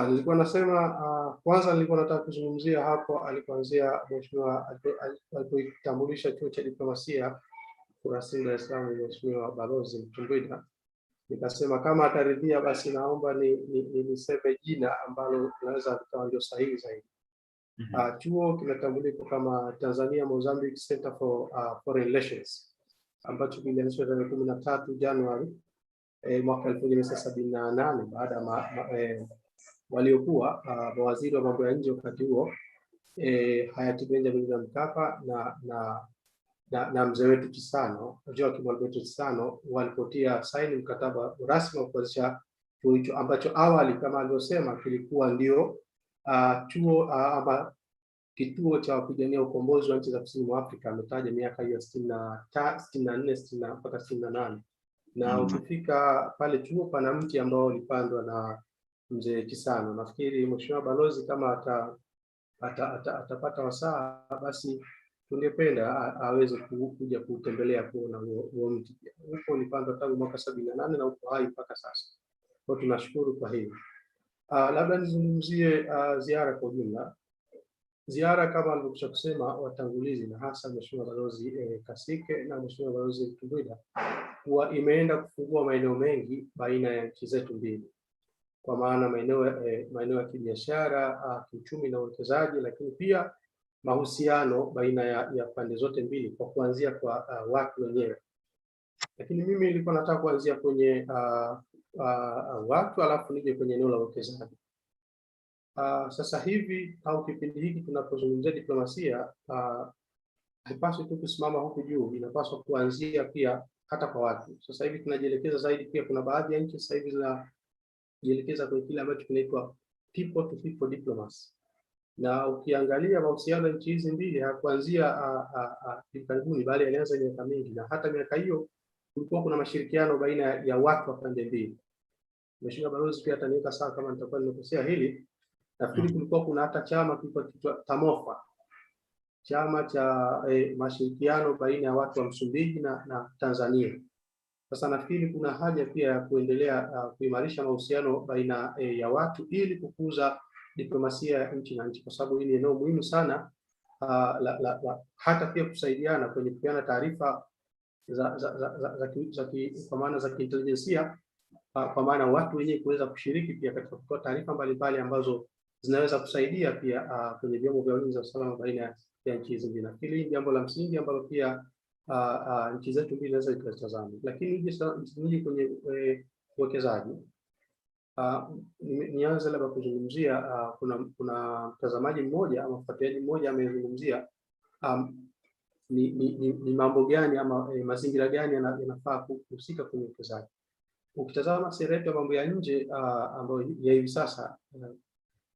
Speaker 6: Nilikuwa nasema kwanza nilikuwa nataka kuzungumzia hapo alipoanzia Mheshimiwa alipotambulisha chuo cha diplomasia, Kurasini Dar es Salaam, Mheshimiwa Balozi Msumbuji, nikasema kama ataridhia basi naomba niseme jina ambalo tunaweza kuwa ndio sahihi zaidi. Chuo kinatambulika kama Tanzania Mozambique Center for Foreign Relations, ambacho kilianzishwa tarehe 13 Januari mwaka 1978 baada ya waliokuwa mawaziri wa mambo ya nje wakati huo hayati Benjamin Mkapa na mzee wetu Chisano, Joaquim Alberto Chisano, walipotia saini mkataba rasmi wa kuanzisha chuo hicho ambacho awali kama alivyosema kilikuwa ndio chuo ama kituo cha kupigania ukombozi wa nchi za kusini mwa Afrika. Ametaja miaka hiyo 64 mpaka 68, na ukifika pale chuo pana mti ambao ulipandwa na mzee Chisano. Nafikiri Mheshimiwa Balozi kama atapata wasaa, basi tungependa aweze kuja kutembelea kuona huo mti. Huko ulipandwa tangu mwaka 78 na uko hai mpaka sasa. Kwa tunashukuru kwa hili. Labda nizungumzie ziara kwa ujumla. Ziara kama alivyokwisha kusema watangulizi na hasa Mheshimiwa Balozi Kasike na Mheshimiwa Balozi Msumbuji, huwa imeenda kufungua maeneo mengi baina ya nchi zetu mbili, kwa maana maeneo ya kibiashara, kiuchumi na uwekezaji, lakini pia mahusiano baina ya pande zote mbili kwa kuanzia kwa watu wenyewe. Lakini mimi nilikuwa nataka kuanzia kwenye watu alafu nije kwenye eneo la uwekezaji. Sasa hivi au kipindi hiki tunapozungumzia diplomasia, haipaswi tu kusimama huku juu, inapaswa kuanzia pia hata kwa watu. Sasa hivi tunajielekeza zaidi, pia kuna baadhi ya nchi sasa hivi zinajielekeza kwenye kile ambacho kinaitwa people to people diplomacy. Na ukiangalia mahusiano ya nchi hizi mbili hakuanzia karibuni, bali yalianza miaka mingi, na hata miaka hiyo kulikuwa kuna mashirikiano baina ya watu wa pande mbili. Mheshimiwa Balozi pia ataniweka sawa kama nitakuwa nimekosea hili. Nafikiri kulikuwa kuna hata chama kilikuwa TAMOFA, chama cha mashirikiano baina ya watu wa Msumbiji na Tanzania. Sasa nafikiri kuna haja pia ya kuendelea kuimarisha mahusiano baina ya watu ili kukuza diplomasia ya nchi na nchi, kwa sababu hili ni eneo muhimu sana hata pia kusaidiana kwenye kupeana taarifa kwa maana za kiintelijensia, kwa maana watu wenyewe kuweza kushiriki pia katika kutoa taarifa mbalimbali ambazo zinaweza kusaidia pia kwenye vyombo vya ulinzi na usalama baina ya nchi hizi mbili. Hili ni jambo la msingi ambalo pia nchi zetu mbili zinaweza kutazama. Lakini nije kwenye uwekezaji, nianze labda kuzungumzia kuna mtazamaji mmoja ama mfuatiliaji mmoja amezungumzia ni mambo gani ama mazingira gani yanafaa kuhusika kwenye uwekezaji. Ukitazama sera yetu ya mambo ya nje ambayo ya hivi sasa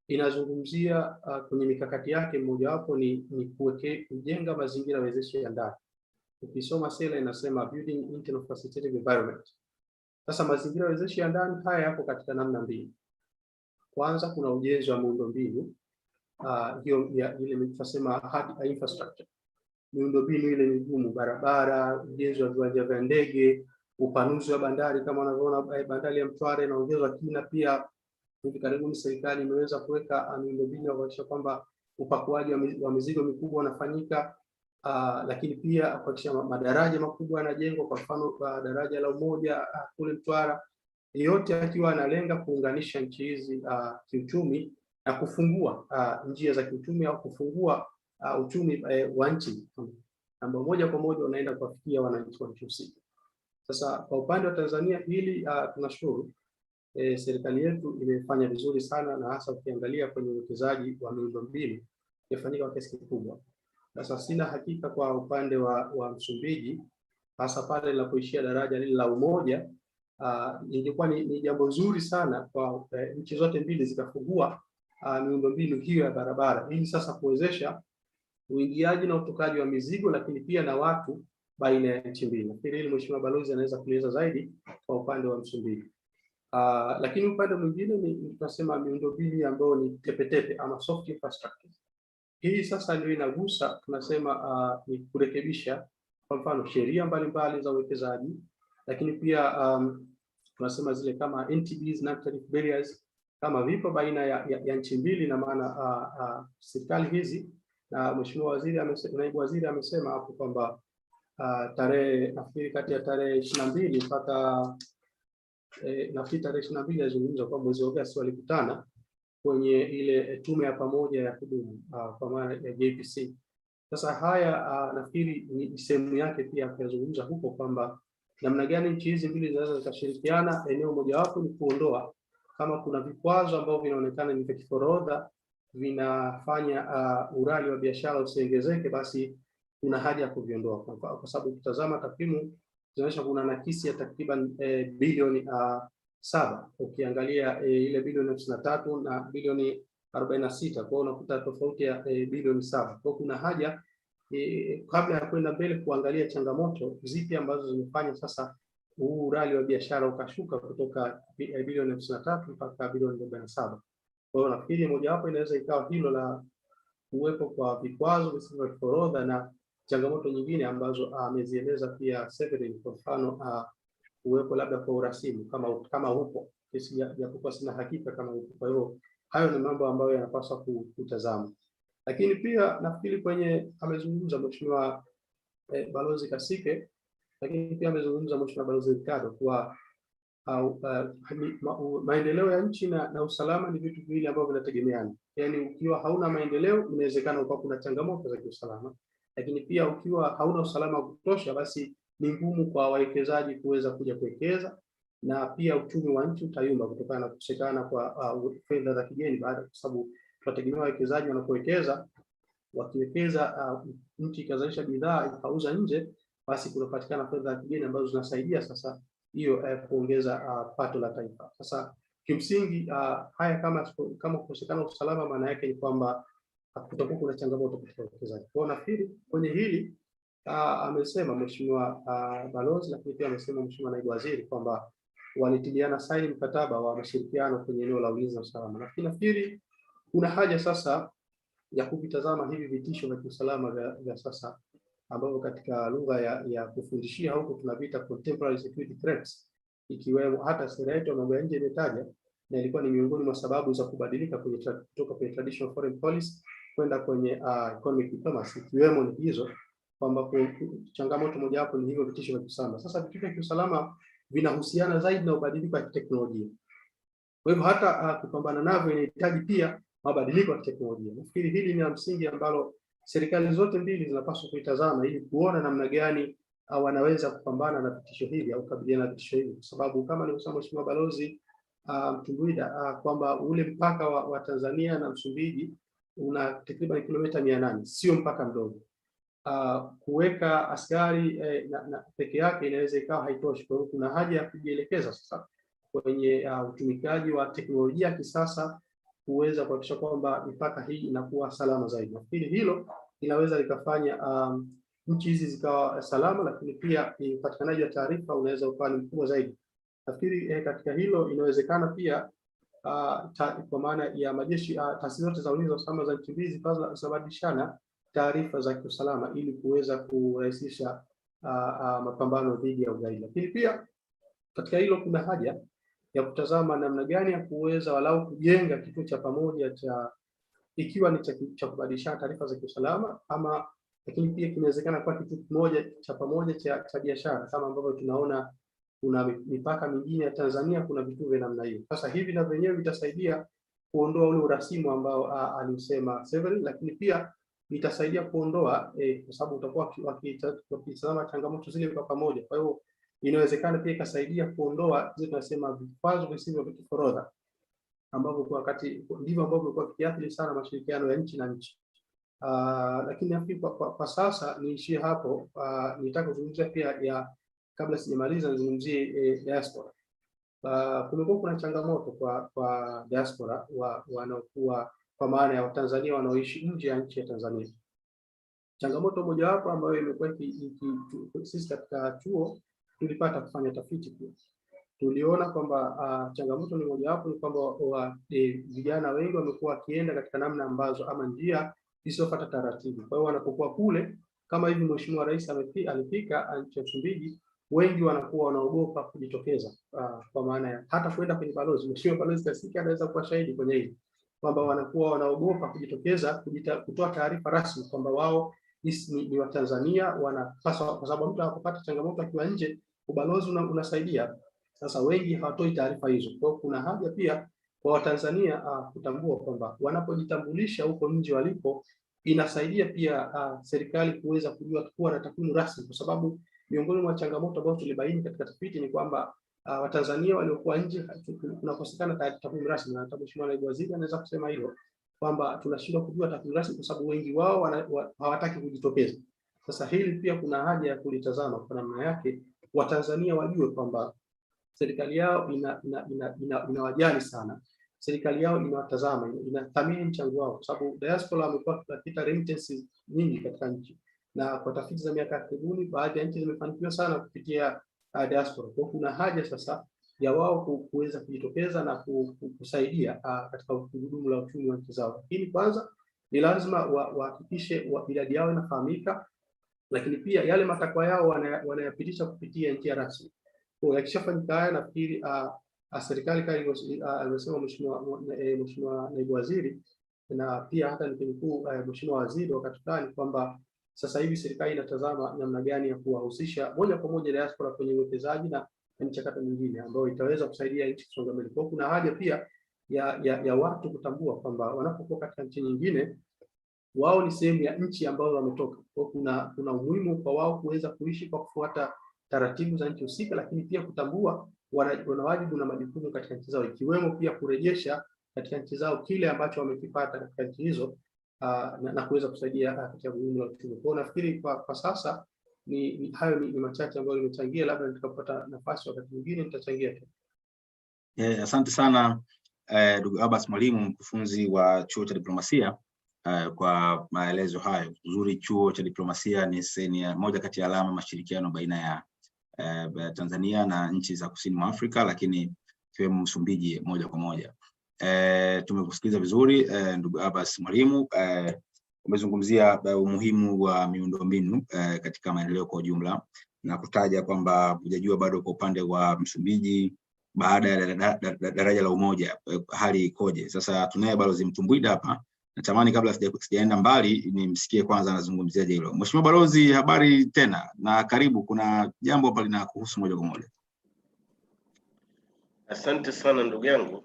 Speaker 6: inazungumzia kwenye mikakati yake, mmojawapo ni kujenga mazingira wezeshi ya ndani. Ukisoma sera inasema building internal facilitative environment. Sasa mazingira wezeshi ya ndani haya yako katika namna mbili. Kwanza kuna ujenzi wa miundombinu, hiyo ile tunasema hard infrastructure. Miundombinu ile migumu, barabara, ujenzi wa viwanja vya ndege, upanuzi wa bandari kama unavyoona bandari ya Mtwara inaongezwa kina. Pia hivi karibuni serikali imeweza kuweka miundombinu ya kuhakikisha kwamba upakuaji wa mizigo mikubwa unafanyika, lakini pia kuhakikisha madaraja makubwa yanajengwa, kwa mfano daraja la Umoja kule Mtwara, yote akiwa analenga kuunganisha nchi hizi kiuchumi na kufungua njia za kiuchumi au kufungua uchumi wa nchi ambao moja kwa moja unaenda kuwafikia wananchi wa nchi husika. Sasa kwa upande wa Tanzania hili tunashukuru serikali yetu imefanya vizuri sana, na hasa ukiangalia kwenye uwekezaji wa miundombinu imefanyika kwa kiasi kikubwa. Sasa sina hakika kwa upande wa Msumbiji, hasa pale linapoishia daraja lile la Umoja, ingekuwa ni jambo zuri sana kwa nchi zote mbili zikafungua miundombinu hiyo ya barabara, ili sasa kuwezesha uingiaji na utokaji wa mizigo, lakini pia na watu baina ya nchi mbili. Nafikiri hili Mheshimiwa Balozi anaweza kueleza zaidi kwa upande wa Msumbiji. Lakini upande mwingine ni tunasema miundombinu ambayo ni tepetepe ama soft infrastructure. Hii sasa ndio inagusa tunasema ni kurekebisha kwa mfano sheria mbalimbali za uwekezaji, lakini pia tunasema zile kama NTBs, non-tariff barriers, kama vipo baina ya nchi mbili, na maana serikali hizi na Mheshimiwa Waziri naibu waziri amesema hapo kwamba tarehe nafikiri kati ya tarehe 22 mpaka nafikiri tarehe 22 yazungumza kwa mwezi wa Agosti walikutana kwenye ile tume ya pamoja ya kudumu kwa maana ya JPC. Sasa haya nafikiri ni sehemu yake pia kuzungumza huko kwamba namna gani nchi hizi mbili zinaweza zikashirikiana. Eneo mojawapo ni kuondoa kama kuna vikwazo ambavyo vinaonekana ni vya kiforodha vinafanya urali wa biashara usiongezeke, basi kuna haja ya kuviondoa, kwa sababu ukitazama takwimu zinaonyesha kuna nakisi ya takriban bilioni 7 ukiangalia ile bilioni 53 na bilioni 46, kwa hiyo unakuta tofauti ya bilioni 7. Kwa kuna haja kabla ya kwenda mbele kuangalia changamoto zipi ambazo zimefanya sasa huu urali wa biashara ukashuka kutoka bilioni 53 mpaka bilioni 47. Kwa hiyo nafikiri mojawapo inaweza ikawa hilo la uwepo kwa vikwazo visivyo vya forodha na changamoto nyingine ambazo amezieleza pia Severin, kwa mfano uwepo labda kwa urasimu kama upo, japokuwa sina hakika kama upo. Kwa hiyo hayo ni mambo ambayo yanapaswa kutazama. Lakini pia nafikiri kwenye amezungumza Mheshimiwa Balozi Kasike, lakini pia amezungumza Mheshimiwa Balozi Ricardo kwa maendeleo ya nchi na usalama ni vitu viwili ambavyo vinategemeana. Yaani ukiwa hauna maendeleo inawezekana ukawa kuna changamoto za kiusalama, lakini pia ukiwa hauna usalama wa kutosha, basi ni ngumu kwa wawekezaji kuweza kuja kuwekeza, na pia uchumi wa nchi utayumba kutokana na kukosekana kwa fedha za kigeni, kwa sababu tunategemea wawekezaji wanapowekeza, wakiwekeza nchi ikazalisha bidhaa ikauza nje, basi kunapatikana fedha za kigeni ambazo zinasaidia sasa hiyo kuongeza pato la taifa. Sasa kimsingi haya kama kukosekana usalama, maana yake ni kwamba kutakuwa kuna changamoto katika uwekezaji. Kwa nafikiri kwenye hili amesema Mheshimiwa Balozi, lakini pia amesema Mheshimiwa Naibu Waziri kwamba walitiliana saini mkataba wa mashirikiano kwenye eneo la ulinzi na usalama. Nafikiri kuna haja sasa ya kuvitazama hivi vitisho vya usalama vya sasa ambavyo katika lugha ya kufundishia huko tunaviita contemporary security threats, ikiwemo hata sera yetu ya mambo ya nje imetaja, na ilikuwa ni miongoni mwa sababu za kubadilika kutoka kwenye traditional foreign policy kwenda kwenye economic diplomacy, ikiwemo ni hizo kwamba changamoto moja hapo ni hivyo vitisho vya usalama. Sasa vitisho vya usalama vinahusiana zaidi na ubadiliko wa teknolojia. Kwa hivyo hata kupambana navyo inahitaji pia mabadiliko ya teknolojia. Nafikiri hili ni msingi ambalo serikali zote mbili zinapaswa kuitazama ili kuona namna gani wanaweza kupambana na vitisho hivi au kukabiliana na vitisho hivi, kwa sababu kama nilivyosema Mheshimiwa Balozi Mtumbuida kwamba ule mpaka wa Tanzania na Msumbiji una takriban kilomita 800, sio mpaka mdogo. Kuweka askari na peke yake inaweza ikawa haitoshi. Kwa hiyo kuna haja ya kujielekeza sasa kwenye utumikaji wa teknolojia ya kisasa kuweza kuhakikisha kwamba mipaka hii inakuwa salama zaidi. Nafikiri hilo inaweza likafanya nchi hizi zikawa salama, lakini pia upatikanaji wa taarifa unaweza ukawa ni mkubwa zaidi. Nafikiri katika hilo inawezekana pia kwa maana ya majeshi, taasisi zote za ulinzi na usalama za nchi hizi zinabadilishana taarifa za kiusalama ili kuweza kurahisisha mapambano dhidi ya ugaidi. Lakini pia katika hilo kuna haja ya kutazama namna gani ya kuweza walau kujenga kituo cha pamoja ikiwa ni cha kubadilishana taarifa za kiusalama ama, lakini pia kinawezekana kwa kitu kimoja cha pamoja cha biashara, kama ambavyo tunaona kuna mipaka mingine ya Tanzania kuna vituo vya namna hiyo. Sasa hivi na wenyewe vitasaidia kuondoa ule urasimu ambao alisema Severin, lakini pia itasaidia kuondoa kwa sababu utakuwa wakitazama changamoto zile kwa pamoja. Kwa hiyo inawezekana pia ikasaidia kuondoa zile tunasema vikwazo visivyo vya kiforodha ambavyo kwa wakati ndivyo ambavyo kwa kiathiri sana mashirikiano ya nchi na nchi. Lakini nafikiri kwa sasa niishie hapo. Nitaka kuzungumzia pia kabla sijamaliza nizungumzie diaspora. Kumekuwa kuna changamoto kwa diaspora wanaokuwa kwa maana ya Watanzania wanaoishi nje ya nchi ya Tanzania. Changamoto mojawapo ambayo imekuwa sisi katika chuo tulipata kufanya tafiti pia. Tuliona kwamba changamoto ni mojawapo ni kwamba vijana wengi wamekuwa wakienda katika namna ambazo ama njia isiyofuata taratibu. Kwa hiyo wanapokuwa kule kama hivi Mheshimiwa Rais alifika nchi ya Msumbuji, wengi wanakuwa wanaogopa kujitokeza kwa maana ya hata kwenda kwenye balozi. Mheshimiwa Balozi Kasike anaweza kuwa shahidi kwenye hili kwamba wanakuwa wanaogopa kujitokeza kutoa taarifa rasmi kwamba wao ni Watanzania wanapaswa, kwa sababu mtu anapopata changamoto akiwa nje, ubalozi unasaidia. Sasa wengi hawatoi taarifa hizo. Kwa hiyo kuna haja pia kwa Watanzania kutambua kwamba wanapojitambulisha huko nje walipo, inasaidia pia serikali kuweza kujua kuwa na takwimu rasmi, kwa sababu miongoni mwa changamoto ambazo tulibaini katika tafiti ni kwamba Watanzania waliokuwa nje kunakosekana takwimu rasmi, na hata Mheshimiwa Naibu Waziri anaweza kusema hilo kwamba tunashindwa kujua takwimu rasmi kwa sababu wengi wao hawataki kujitokeza. Sasa hili pia kuna haja ya kulitazama kwa namna yake, Watanzania wajue kwamba serikali yao inawajali sana, serikali yao inawatazama, inathamini mchango wao, kwa sababu diaspora wamekuwa wakipata remittances nyingi katika nchi, na kwa tafiti za miaka karibuni baadhi ya nchi zimefanikiwa sana kupitia diaspora. Kwa kuna haja sasa ya wao kuweza kujitokeza na kusaidia katika gurudumu la uchumi wa nchi zao. Lakini kwanza ni lazima wahakikishe idadi yao inafahamika, lakini pia yale matakwa yao wanayapitisha kupitia njia rasmi. Kwa yakishafanyika haya, nafikiri serikali kama alivyosema Mheshimiwa Naibu Waziri, na pia hata nikinukuu Mheshimiwa Waziri wakati fulani kwamba sasa hivi serikali inatazama namna gani ya kuwahusisha moja kwa moja diaspora kwenye uwekezaji na michakato mingine ambayo itaweza kusaidia nchi kusonga mbele. Kwa kuna haja pia ya watu kutambua kwamba wanapokuwa katika nchi nyingine, wao ni sehemu ya nchi ambayo wametoka. Kwa kuna umuhimu kwa wao kuweza kuishi kwa kufuata taratibu za nchi husika, lakini pia kutambua wana wajibu na majukumu katika nchi zao, ikiwemo pia kurejesha katika nchi zao kile ambacho wamekipata katika nchi hizo na kuweza kusaidia katika gurudumu la uchumi. Kwa nafikiri kwa sasa hayo ni machache ambayo nimechangia, labda nitakapata nafasi wakati mwingine nitachangia tena.
Speaker 2: Asante sana ndugu Abbas Mwalimu, mkufunzi wa chuo cha diplomasia, kwa maelezo hayo. Uzuri chuo cha diplomasia ni moja kati ya alama mashirikiano baina ya Tanzania na nchi za kusini mwa Afrika, lakini ikiwemo Msumbiji moja kwa moja. Tumekusikiliza vizuri ndugu Abbas Mwalimu. Umezungumzia umuhimu wa miundombinu katika maendeleo kwa ujumla, na kutaja kwamba hujajua bado kwa upande wa Msumbiji baada ya daraja la umoja hali ikoje. Sasa tunaye Balozi Mtumbwida hapa. Natamani kabla sijaenda mbali nimsikie kwanza anazungumziaje hilo. Mheshimiwa Balozi, habari tena na karibu. Kuna jambo hapa linakuhusu moja kwa moja.
Speaker 3: Asante sana ndugu yangu.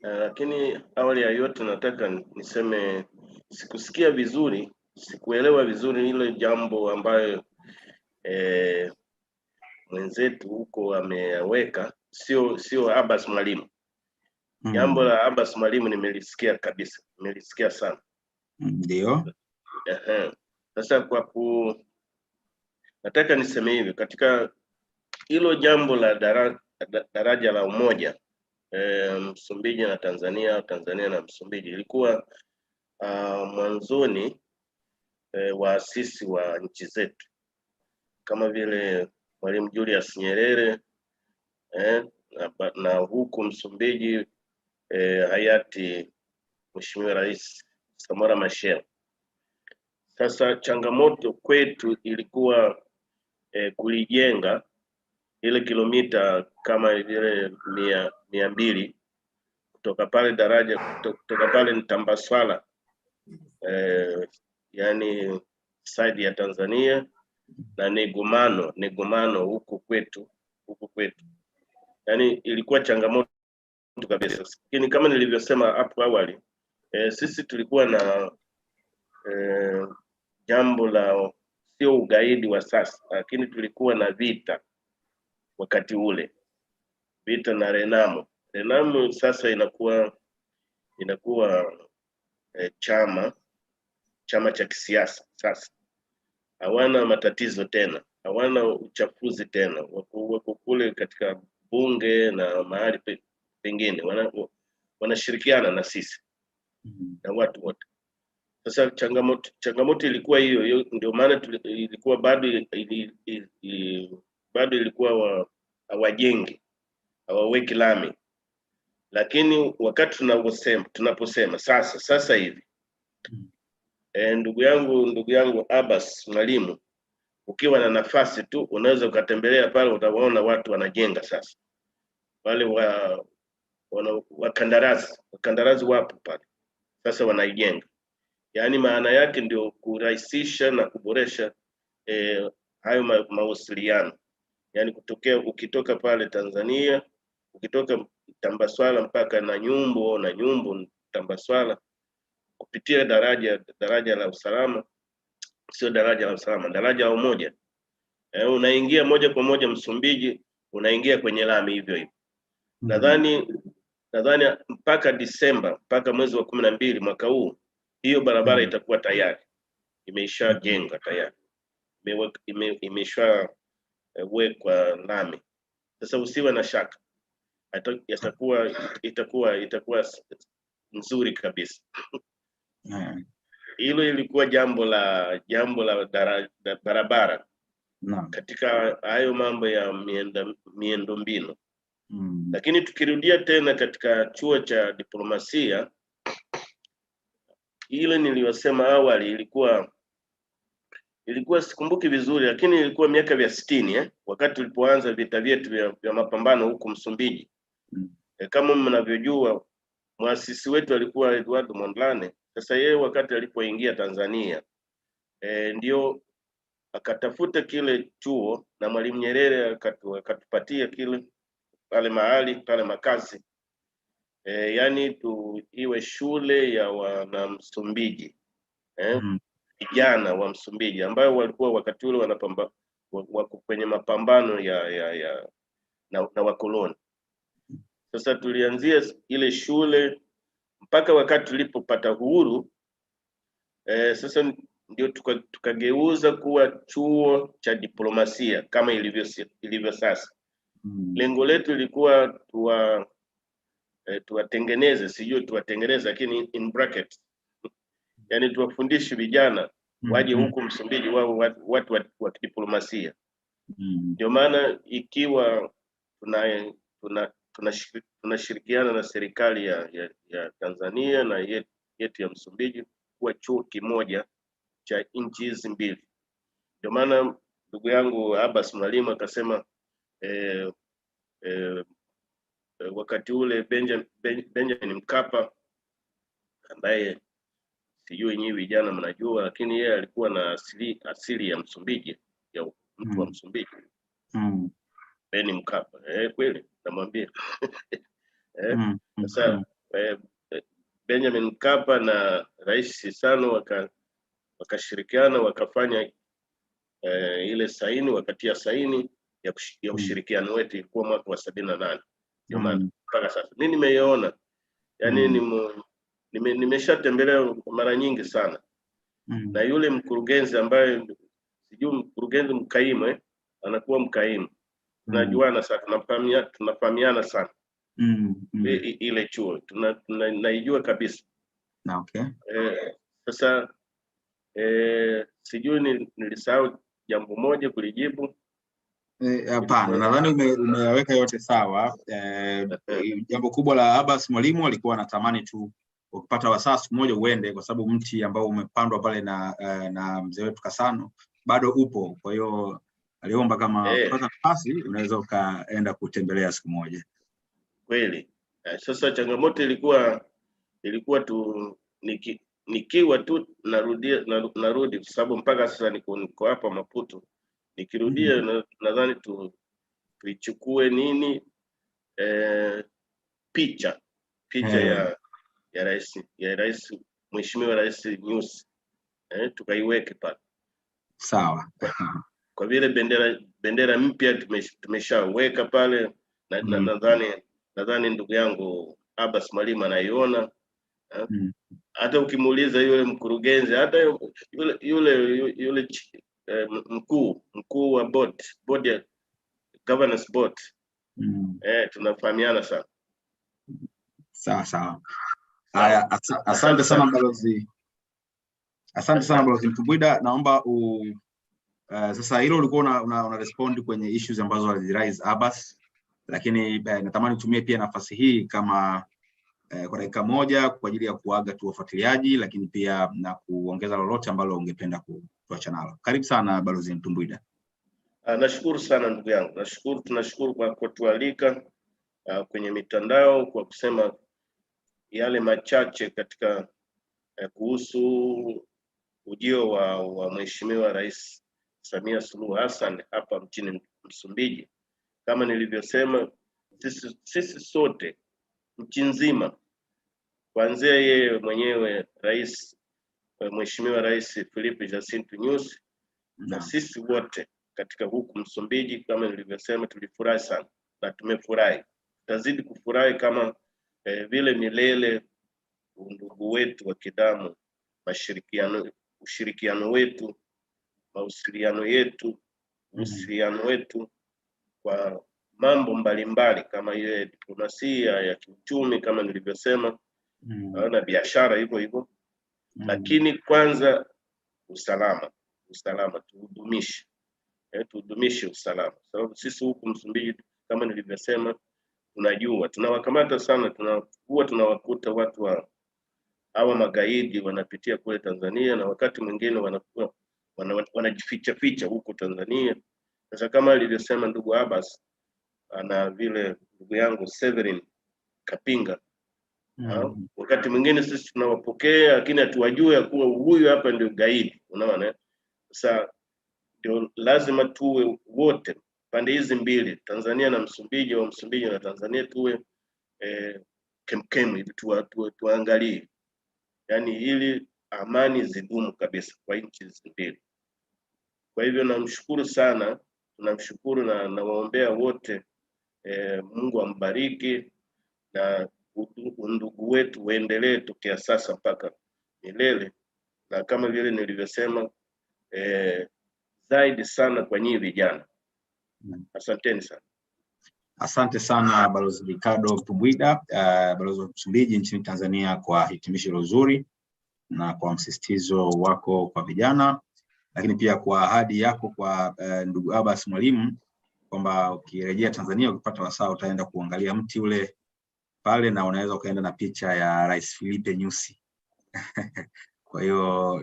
Speaker 3: Lakini awali ya yote nataka niseme sikusikia vizuri, sikuelewa vizuri hilo jambo ambayo mwenzetu huko ameweka, sio Abbas Mwalimu. Jambo la Abbas Mwalimu nimelisikia kabisa, nimelisikia sana.
Speaker 2: Ndio.
Speaker 3: Sasa nataka niseme hivi, katika hilo jambo la daraja la umoja Msumbiji na Tanzania, Tanzania na Msumbiji, ilikuwa mwanzoni waasisi wa nchi zetu kama vile Mwalimu Julius Nyerere na huku Msumbiji hayati Mheshimiwa Rais Samia Machel. Sasa changamoto kwetu ilikuwa kulijenga ile kilomita kama vile 200 kutoka pale daraja kutoka pale Ntambaswala yani side ya Tanzania na Negomano huku kwetu. Yani ilikuwa changamoto kabisa. Lakini kama nilivyosema hapo awali, sisi tulikuwa na jambo la sio ugaidi wa sasa, lakini tulikuwa na vita wakati ule, vita na Renamo sasa inakuwa chama cha kisiasa. Sasa hawana matatizo tena, hawana uchafuzi tena, wako kule katika bunge na mahali pengine wanashirikiana na sisi na watu wote. Sasa changamoto ilikuwa hiyo, ndio maana ilikuwa bado ilikuwa hawajengi, hawaweki lami. Lakini wakati tunaposema sasa hivi ndugu yangu Abbas Mwalimu, ukiwa na nafasi tu unaweza ukatembelea pale, utawaona watu wanajenga sasa. Wale wakandarasi wapo pale sasa wanaijenga. Yaani maana yake ndio kurahisisha na kuboresha hayo mawasiliano. Yaani ukitoka pale Tanzania, ukitoka Tambaswala mpaka na Nyumbu Tambaswala, kupitia daraja la usalama, sio daraja la usalama, daraja la umoja. Unaingia moja kwa moja Msumbiji, unaingia kwenye lami hivyo hivyo. Nadhani mpaka Disemba, mpaka mwezi wa 12 mwaka huu, hiyo barabara itakuwa tayari imeshajengwa tayari, imeshawekwa lami. Sasa usiwe na shaka, itakuwa nzuri kabisa. Hilo ilikuwa jambo la barabara katika hayo mambo ya miundombinu. Lakini tukirudia tena katika chuo cha diplomasia, ile niliyosema awali ilikuwa sikumbuki vizuri, lakini ilikuwa miaka ya 60 wakati tulipoanza vita vyetu vya mapambano huko Msumbiji. Kama mnavyojua, muasisi wetu alikuwa Eduardo Mondlane. Sasa yeye wakati alipoingia Tanzania ndio akatafuta kile chuo, na Mwalimu Nyerere akatupatia kile pale makazi, yani iwe shule ya wana Msumbiji, vijana wa Msumbiji ambao walikuwa wakati ule wako kwenye mapambano na wakoloni. Sasa tulianzia ile shule mpaka wakati tulipopata uhuru. Sasa ndio tukageuza kuwa chuo cha diplomasia kama ilivyo sasa. Lengo letu ilikuwa tuwatengeneze, lakini in bracket, yani tuwafundishe vijana waje huku Msumbiji wao watu wa diplomasia. Ndio maana ikiwa tunashirikiana na serikali ya Tanzania na yetu ya Msumbiji kuwa chuo kimoja cha nchi hizi mbili. Ndio maana ndugu yangu Abbas Mwalimu akasema wakati ule Benjamin Mkapa, ambaye sijui nyinyi vijana mnajua, lakini yeye alikuwa na asili ya Msumbiji, ya mtu wa Msumbiji. Ben Mkapa, kweli namwambia. Sasa Benjamin Mkapa na Rais Sano wakashirikiana wakafanya ile saini, wakatia saini ya ushirikiano wetu, ilikuwa mwaka wa 78. Ndio maana mpaka sasa mimi nimeiona, yani nimeshatembelea mara nyingi sana. Na yule mkurugenzi ambaye sijui mkurugenzi mkaimu, anakuwa mkaimu, tunajuana sana, tunafahamiana sana. Ile chuo tunaijua kabisa.
Speaker 2: Okay.
Speaker 3: Sasa sijui nilisahau jambo moja kulijibu.
Speaker 2: Hapana, nadhani umeweka yote sawa. Jambo kubwa la Abbas Mwalimu alikuwa anatamani tu ukipata wasaa siku moja uende, kwa sababu mti ambao umepandwa pale na mzee wetu Kasano bado upo. Kwa hiyo aliomba kama ukipata nafasi unaweza ukaenda kutembelea siku moja.
Speaker 3: Kweli. Sasa changamoto ilikuwa tu nikiwa tu narudi, kwa sababu mpaka sasa niko hapa Maputo. Nikirudia nadhani tuichukue nini picha ya rais Mheshimiwa Rais News, tukaiweke pale.
Speaker 2: Sawa.
Speaker 3: Kwa vile bendera mpya tumeshaweka pale, na nadhani ndugu yangu Abbas Mwalimu anaiona. Hata ukimuuliza yule mkurugenzi, hata yule mkuu wa board ya governance board, tunafahamiana sana.
Speaker 2: Sawa. Haya, asante sana balozi. Asante sana balozi Mtumbwida. Naomba sasa hilo ulikuwa una respond kwenye issues ambazo alizirise Abbas, lakini natamani utumie pia nafasi hii kama kwa dakika moja kwa ajili ya kuaga tu wafuatiliaji, lakini pia na kuongeza lolote ambalo ungependa kuacha nalo. Karibu sana balozi Mtumbwida.
Speaker 3: Nashukuru sana ndugu yangu. Tunashukuru kwa kutualika kwenye mitandao, kwa kusema yale machache katika kuhusu ujio wa Mheshimiwa Rais Samia Suluhu Hassan hapa mchini Msumbiji. Kama nilivyosema, sisi sote nchi nzima, kuanzia yeye mwenyewe Rais Mheshimiwa Rais Filipe Jacinto Nyusi na sisi wote katika huku Msumbiji, kama nilivyosema, tulifurahi sana na tumefurahi, tutazidi kufurahi kama vile milele undugu wetu wa kidamu, ushirikiano wetu, mawasiliano yetu, uhusiano wetu kwa mambo mbalimbali kama ile diplomasia ya kiuchumi kama nilivyosema, na biashara hivyo hivyo. Lakini kwanza usalama tudumishe usalama, sababu sisi huku Msumbiji kama nilivyosema, tunajua tunawakamata sana, tunawakuta watu hawa magaidi wanapitia kule Tanzania, na wakati mwingine wanakuwa wanajificha huko Tanzania. Sasa kama alivyosema ndugu Abbas na vile ndugu yangu Severin Kapinga, wakati mwingine sisi tunawapokea lakini hatuwajui ya kuwa huyu hapa ndio gaidi, unaona. Sasa ndio lazima tuwe wote pande hizi mbili, Tanzania na Msumbiji, au Msumbiji na Tanzania, tuwe kemkem hivi, tuangalie yani ili amani zidumu kabisa kwa nchi hizi mbili. Kwa hivyo namshukuru sana, tunamshukuru na nawaombea wote, Mungu ambariki na undugu wetu uendelee tokea sasa mpaka milele, na kama vile nilivyosema, zaidi sana kwa nyinyi vijana. Asanteni sana.
Speaker 2: Asante sana Balozi Ricardo Mtumbwida, balozi wa Msumbiji nchini Tanzania, kwa hitimisho zuri na kwa msisitizo wako kwa vijana, lakini pia kwa ahadi yako kwa ndugu Abbas Mwalimu kwamba ukirejea Tanzania ukipata wasaa utaenda kuangalia mti ule pale na unaweza ukaenda na picha ya Rais Filipe Nyusi. Kwa hiyo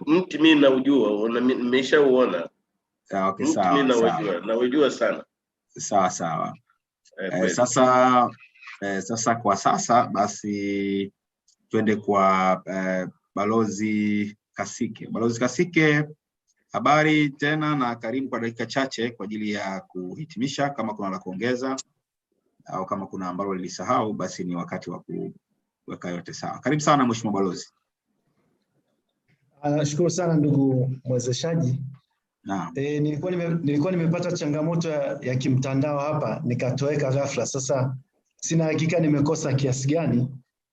Speaker 3: mti mimi naujua, nimeshauona.
Speaker 2: Okay, sawa.
Speaker 3: Mimi naujua sana.
Speaker 2: Sawa. Sasa kwa sasa basi twende kwa Balozi Kasike. Balozi Kasike, habari tena na karibu kwa dakika chache kwa ajili ya kuhitimisha. Kama kuna la kuongeza au kama kuna ambalo lilisahau, basi ni wakati wa kuweka yote sawa. Karibu sana Mheshimiwa Balozi.
Speaker 1: Nashukuru sana ndugu mwezeshaji.
Speaker 2: Naam.
Speaker 1: Nilikuwa nimepata changamoto ya kimtandao hapa, nikatoweka ghafla. Sasa sina hakika nimekosa kiasi gani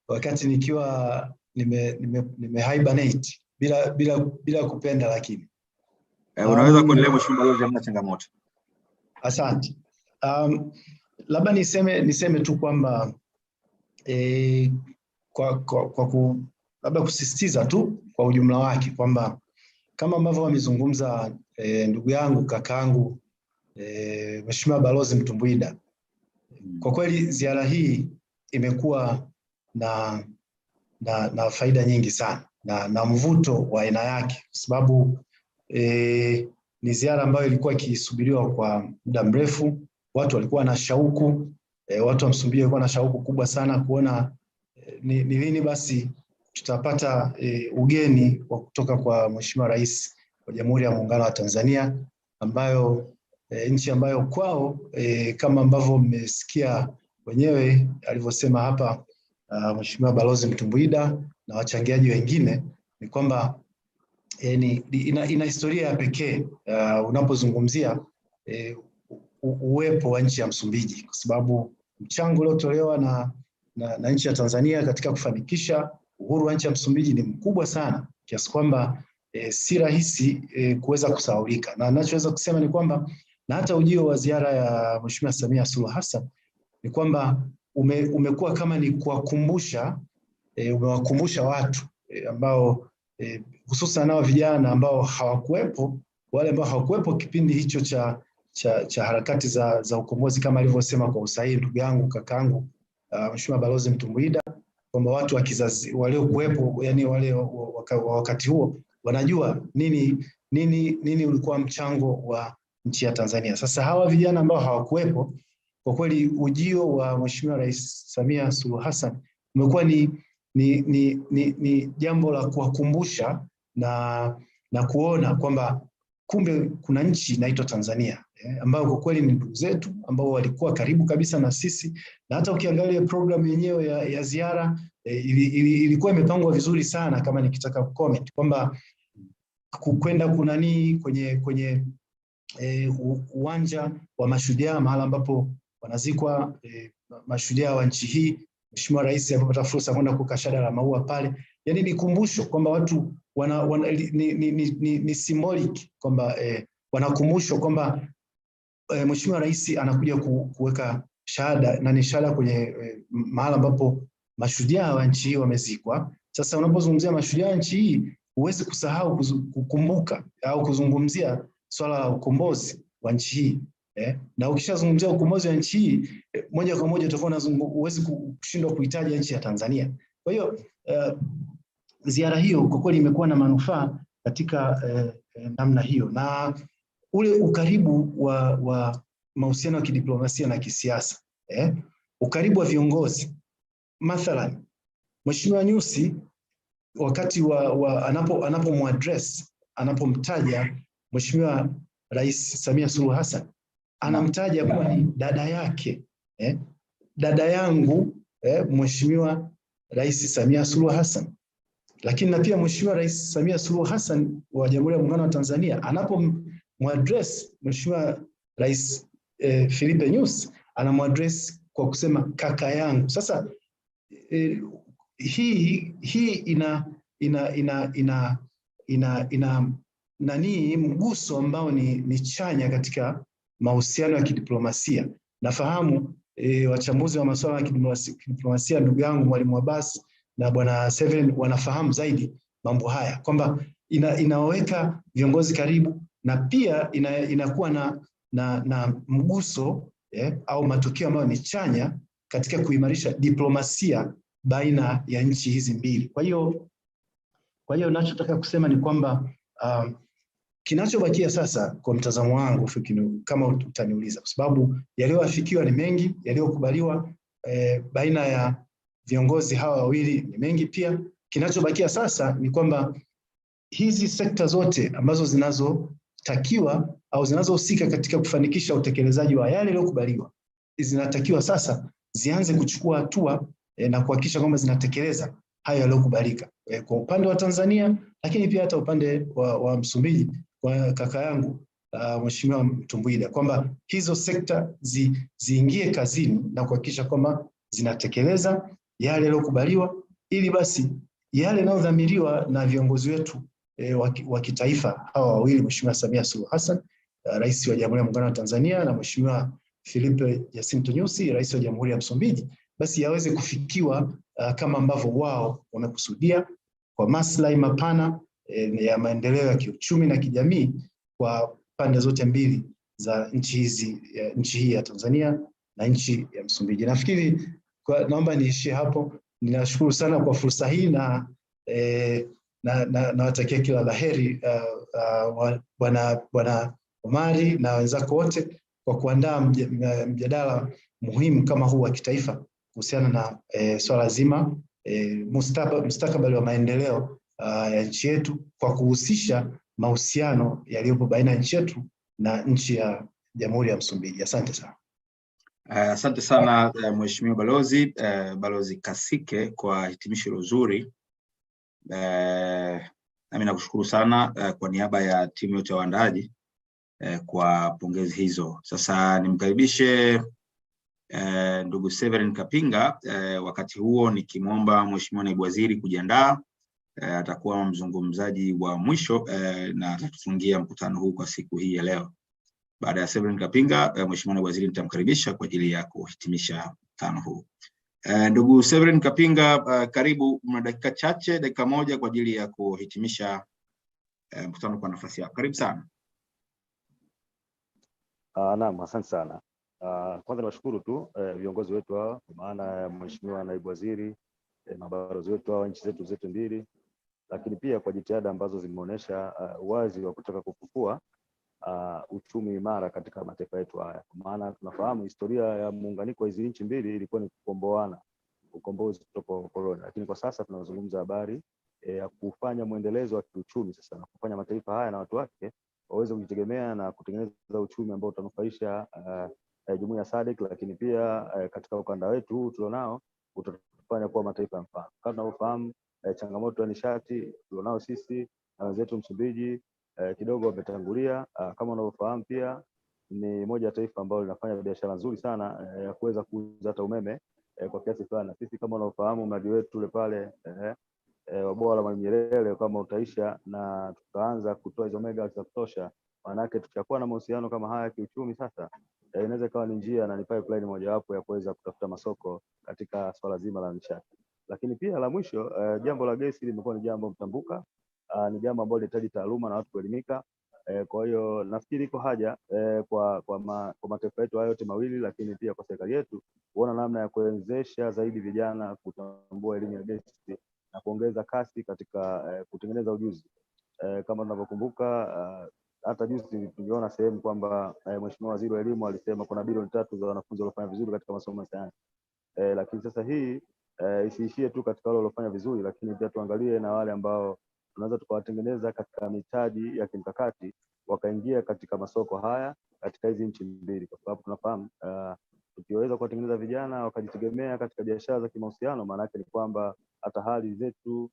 Speaker 1: wakati nikiwa nime hibernate bila kupenda, lakini
Speaker 2: unaweza kuendelea Mheshimiwa Balozi, hamna changamoto.
Speaker 1: Asante. Labda niseme tu kwamba labda kusisitiza tu kwa ujumla wake kwamba kama ambavyo wamezungumza ndugu yangu kakaangu Mheshimiwa Balozi Mtumbwida, kwa kweli ziara hii imekuwa na faida nyingi sana na mvuto wa aina yake, kwa sababu ni ziara ambayo ilikuwa ikisubiriwa kwa muda mrefu. Watu walikuwa na shauku, watu wa Msumbiji walikuwa na shauku kubwa sana kuona ni lini basi tutapata ugeni wa kutoka kwa Mheshimiwa Rais wa Jamhuri ya Muungano wa Tanzania, ambayo nchi ambayo kwao kama ambavyo mmesikia wenyewe alivyosema hapa Mheshimiwa Balozi Mtumbwida na wachangiaji wengine, ni kwamba ina historia ya pekee unapozungumzia uwepo wa nchi ya Msumbiji, kwa sababu mchango uliotolewa na nchi ya Tanzania katika kufanikisha uhuru wa nchi ya Msumbiji ni mkubwa sana, kiasi kwamba si rahisi kuweza kusahaulika. Na ninachoweza kusema ni kwamba na hata ujio wa ziara ya Mheshimiwa Samia Suluhu Hassan ni kwamba umekuwa kama ni umewakumbusha watu ambao hususan nao vijana ambao hawakuwepo, wale ambao hawakuwepo kipindi hicho cha harakati za ukombozi, kama alivyosema kwa usahihi ndugu yangu kakaangu Mheshimiwa Balozi Mtumbwida, kwamba watu wa kizazi waliokuwepo, yani wale wakati huo, wanajua nini ulikuwa mchango wa nchi ya Tanzania. Sasa hawa vijana ambao hawakuwepo, kwa kweli ujio wa Mheshimiwa Rais Samia Suluhu Hassan umekuwa ni jambo la kuwakumbusha na kuona kwamba kumbe kuna nchi inaitwa Tanzania ambayo kwa kweli ni ndugu zetu ambao walikuwa karibu kabisa na sisi, na hata ukiangalia programu yenyewe ya ziara ilikuwa imepangwa vizuri sana. Kama nikitaka comment kwamba kwenda kunani kwenye uwanja wa mashujaa, mahali ambapo wanazikwa mashujaa wa nchi hii, Mheshimiwa Rais alipopata fursa kwenda kuweka shada la maua pale, yani ni kumbusho kwamba watu ni symbolic kwamba wanakumbushwa kwamba Mheshimiwa Rais anakuja kuweka shahada na ni shahada kwenye mahali ambapo mashujaa wa nchi hii wamezikwa. Sasa unapozungumzia mashujaa wa nchi hii, huwezi kusahau kukumbuka au kuzungumzia swala la ukombozi wa nchi hii. Na ukishazungumzia ukombozi wa nchi hii, moja kwa moja utakuwa huwezi kushindwa kuitaja nchi ya Tanzania. Kwa hiyo ziara hiyo kwa kweli imekuwa na manufaa katika namna hiyo, na ule ukaribu wa mahusiano ya kidiplomasia na kisiasa, ukaribu wa viongozi. Mathalan, Mheshimiwa Nyusi wakati anapomtaja Mheshimiwa Rais Samia Suluhu Hassan, anamtaja kuwa ni dada yake, dada yangu Mheshimiwa Rais Samia Suluhu Hassan. Lakini na pia Mheshimiwa Rais Samia Suluhu Hassan wa Jamhuri ya Muungano wa Tanzania anapomwadress Mheshimiwa Rais Philippe Nyusi, anamwadress kwa kusema kaka yangu. Sasa hii ina mguso ambao ni chanya katika mahusiano ya kidiplomasia. Nafahamu wachambuzi wa masuala ya kidiplomasia, ndugu yangu Mwalimu Abbas na Bwana Seven wanafahamu zaidi mambo haya, kwamba inawaweka viongozi karibu, na pia inakuwa na mguso au matokeo ambayo ni chanya katika kuimarisha diplomasia baina ya nchi hizi mbili. Kwa hiyo ninachotaka kusema ni kwamba kinachobakia sasa kwa mtazamo wangu, kama utaniuliza, kwa sababu yaliyoafikiwa ni mengi, yaliyokubaliwa baina ya viongozi hawa wawili ni mengi pia. Kinachobakia sasa ni kwamba hizi sekta zote ambazo zinazotakiwa au zinazohusika katika kufanikisha utekelezaji wa yale yaliyokubaliwa, zinatakiwa sasa zianze kuchukua hatua na kuhakikisha kwamba zinatekeleza hayo yaliyokubalika, kwa upande wa Tanzania, lakini pia hata upande wa Msumbiji kwa kaka yangu Mheshimiwa Mtumbuida, kwamba hizo sekta ziingie kazini na kuhakikisha kwamba zinatekeleza yale yaliyokubaliwa, ili basi yale yanayodhamiriwa na viongozi wetu wa kitaifa hawa wawili, Mheshimiwa Samia Suluhu Hassan, Rais wa Jamhuri ya Muungano wa Tanzania, na Mheshimiwa Philippe Nyusi, Rais wa Jamhuri ya Msumbiji, basi yaweze kufikiwa kama ambavyo wao wamekusudia, kwa maslahi mapana ya maendeleo ya kiuchumi na kijamii kwa pande zote mbili za nchi hii ya Tanzania na nchi ya Msumbiji. Nafikiri naomba niishie hapo. Ninashukuru sana kwa fursa hii na nawatakia kila laheri Bwana Omari na wenzako wote kwa kuandaa mjadala muhimu kama huu wa kitaifa kuhusiana na swala zima mustakabali wa maendeleo ya nchi yetu, kwa kuhusisha mahusiano yaliyopo baina ya nchi yetu na nchi ya Jamhuri ya Msumbiji. Asante sana.
Speaker 2: Asante sana Mheshimiwa Balozi Kasike kwa hitimisho nzuri. Nami nakushukuru sana kwa niaba ya timu yote ya waandaaji kwa pongezi hizo. Sasa nimkaribishe ndugu Severin Kapinga, wakati huo nikimwomba Mheshimiwa Naibu Waziri kujiandaa. Atakuwa mzungumzaji wa mwisho na atatufungia mkutano huu kwa siku hii ya leo. Baada ya Severin Kapinga, Mheshimiwa Naibu Waziri nitamkaribisha kwa ajili ya kuhitimisha mkutano huu. Ndugu Severin Kapinga, karibu, una dakika chache, dakika moja kwa ajili ya kuhitimisha mkutano kwa nafasi yako. Karibu sana.
Speaker 7: Naam, asante sana. Kwanza nashukuru tu viongozi wetu hawa, kwa maana ya Mheshimiwa Naibu Waziri, mabalozi wetu hawa nchi zetu mbili, lakini pia kwa jitihada ambazo zimeonyesha uwazi wa kutaka kufufua uchumi imara katika mataifa yetu haya. Kwa maana tunafahamu historia ya muunganiko wa hizi nchi mbili ilikuwa ni kukomboana, ukombozi kutoka corona. Lakini kwa sasa tunazungumza habari ya kufanya muendelezo wa kiuchumi sasa, na kufanya mataifa haya na watu wake waweze kujitegemea na kutengeneza uchumi ambao utanufaisha jumuiya ya SADC, lakini pia katika ukanda wetu huu tulionao utafanya kuwa mataifa ya mfano. Kama tunavyofahamu changamoto ya nishati tulionao sisi na wenzetu Msumbiji kidogo wametangulia. Kama unavyofahamu pia ni moja ya taifa ambalo linafanya biashara nzuri sana ya kuweza kuuza hata umeme kwa kiasi fulani. Sisi kama unavyofahamu mradi wetu ule pale wa bwawa la Mwalimu Nyerere kama utaisha na tutaanza kutoa hizo megawatts za kutosha, maana yake tutakuwa na mahusiano kama haya kiuchumi sasa, inaweza ikawa ni njia na ni pipeline mojawapo ya kuweza kutafuta masoko katika swala zima la nishati. Lakini pia la mwisho, jambo la gesi limekuwa ni jambo mtambuka, ni jambo ambalo linahitaji taaluma na watu kuelimika. Kwa hiyo nafikiri iko haja kwa mataifa yetu hayo yote mawili, lakini pia kwa serikali yetu kuona namna ya kuwezesha zaidi vijana kutambua elimu ya gesi na kuongeza kasi katika kutengeneza ujuzi. Kama tunavyokumbuka hata juzi tuliona sehemu kwamba Mheshimiwa Waziri wa Elimu alisema kuna bilioni 3 za wanafunzi waliofanya vizuri katika masomo ya sayansi. Lakini sasa hii isiishie tu katika wale waliofanya vizuri, lakini pia tuangalie na wale ambao tunaweza tukawatengeneza katika mitaji ya kimkakati wakaingia katika masoko haya katika hizi nchi mbili, kwa sababu tunafahamu tukiweza kuwatengeneza vijana wakajitegemea katika biashara za kimahusiano, maana yake ni kwamba hata hali zetu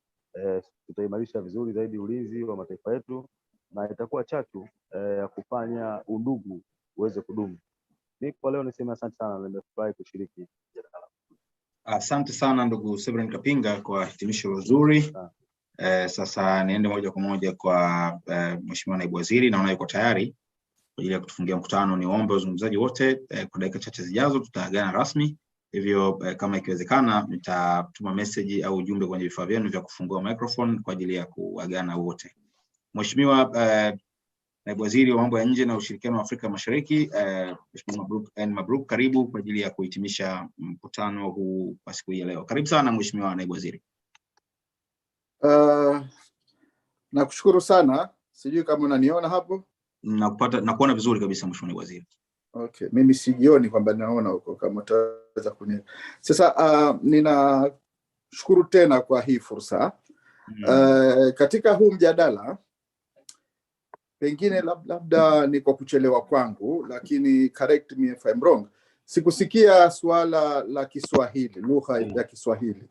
Speaker 7: tutaimarisha vizuri zaidi ulinzi wa mataifa yetu na itakuwa chachu ya kufanya undugu uweze kudumu. Mimi kwa leo niseme asante sana, na nimefurahi kushiriki.
Speaker 2: Asante sana ndugu Severin Kapinga kwa hitimisho zuri. Sasa niende moja kwa moja kwa Mheshimiwa Naibu Waziri, naona yuko tayari kwa ajili ya kutufungia mkutano. Niombe wazungumzaji wote kwa dakika chache zijazo tutaagana rasmi. Hivyo kama ikiwezekana nitatuma message au ujumbe kwenye vifaa vyenu vya kufungua microphone kwa ajili ya kuagana wote. Mheshimiwa Naibu Waziri wa Mambo ya Nje na Ushirikiano wa Afrika Mashariki, Mheshimiwa Mabruk, karibu kwa ajili ya kuhitimisha mkutano huu kwa siku hii leo. Karibu sana Mheshimiwa Naibu Waziri.
Speaker 4: Nakushukuru sana. Sijui kama unaniona hapo.
Speaker 2: Nakuona vizuri kabisa Mheshimiwa Naibu Waziri.
Speaker 4: Okay, mimi sijioni kwamba naona huko, kama utaweza kuniona. Sasa ninashukuru tena kwa hii fursa. Katika huu mjadala pengine labda ni kwa kuchelewa kwangu, lakini correct me if I'm wrong, sikusikia swala la Kiswahili, lugha ya Kiswahili.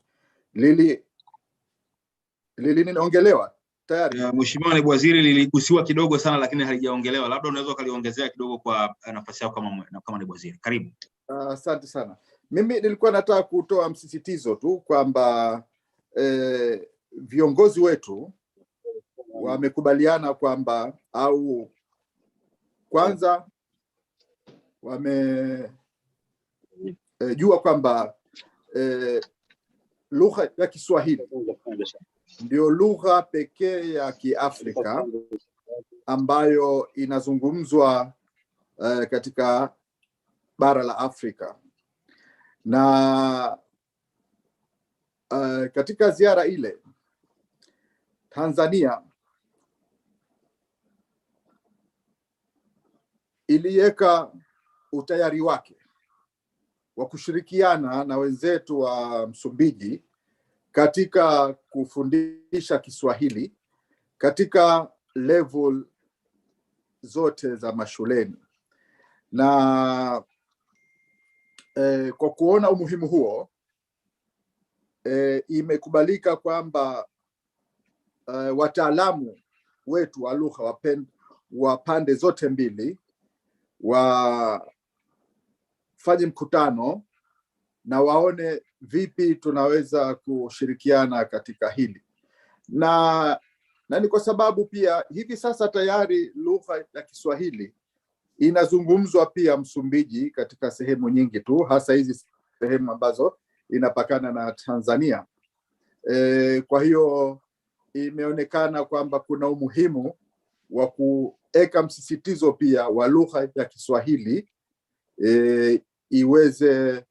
Speaker 4: Linaongelewa tayari?
Speaker 2: Mheshimiwa Naibu Waziri, liligusiwa kidogo sana lakini halijaongelewa. Labda unaweza kaliongezea kidogo kwa nafasi yako kama Naibu Waziri. Karibu.
Speaker 4: Asante sana. Mimi nilikuwa nataka kutoa msisitizo tu kwamba viongozi wetu wamekubaliana kwamba, au kwanza wamejua kwamba lugha ya Kiswahili ndio lugha pekee ya Kiafrika ambayo inazungumzwa katika bara la Afrika. Na katika ziara ile Tanzania iliweka utayari wake wa kushirikiana na wenzetu wa Msumbiji katika kufundisha Kiswahili katika level zote za mashuleni. Na kwa kuona umuhimu huo, imekubalika kwamba wataalamu wetu wa lugha wa pande zote mbili wafanye mkutano na waone vipi tunaweza kushirikiana katika hili. Na ni kwa sababu pia hivi sasa tayari lugha ya Kiswahili inazungumzwa pia Msumbiji katika sehemu nyingi tu, hasa hizi sehemu ambazo inapakana na Tanzania. Kwa hiyo imeonekana kwamba kuna umuhimu wa kuweka msisitizo pia wa lugha ya Kiswahili iweze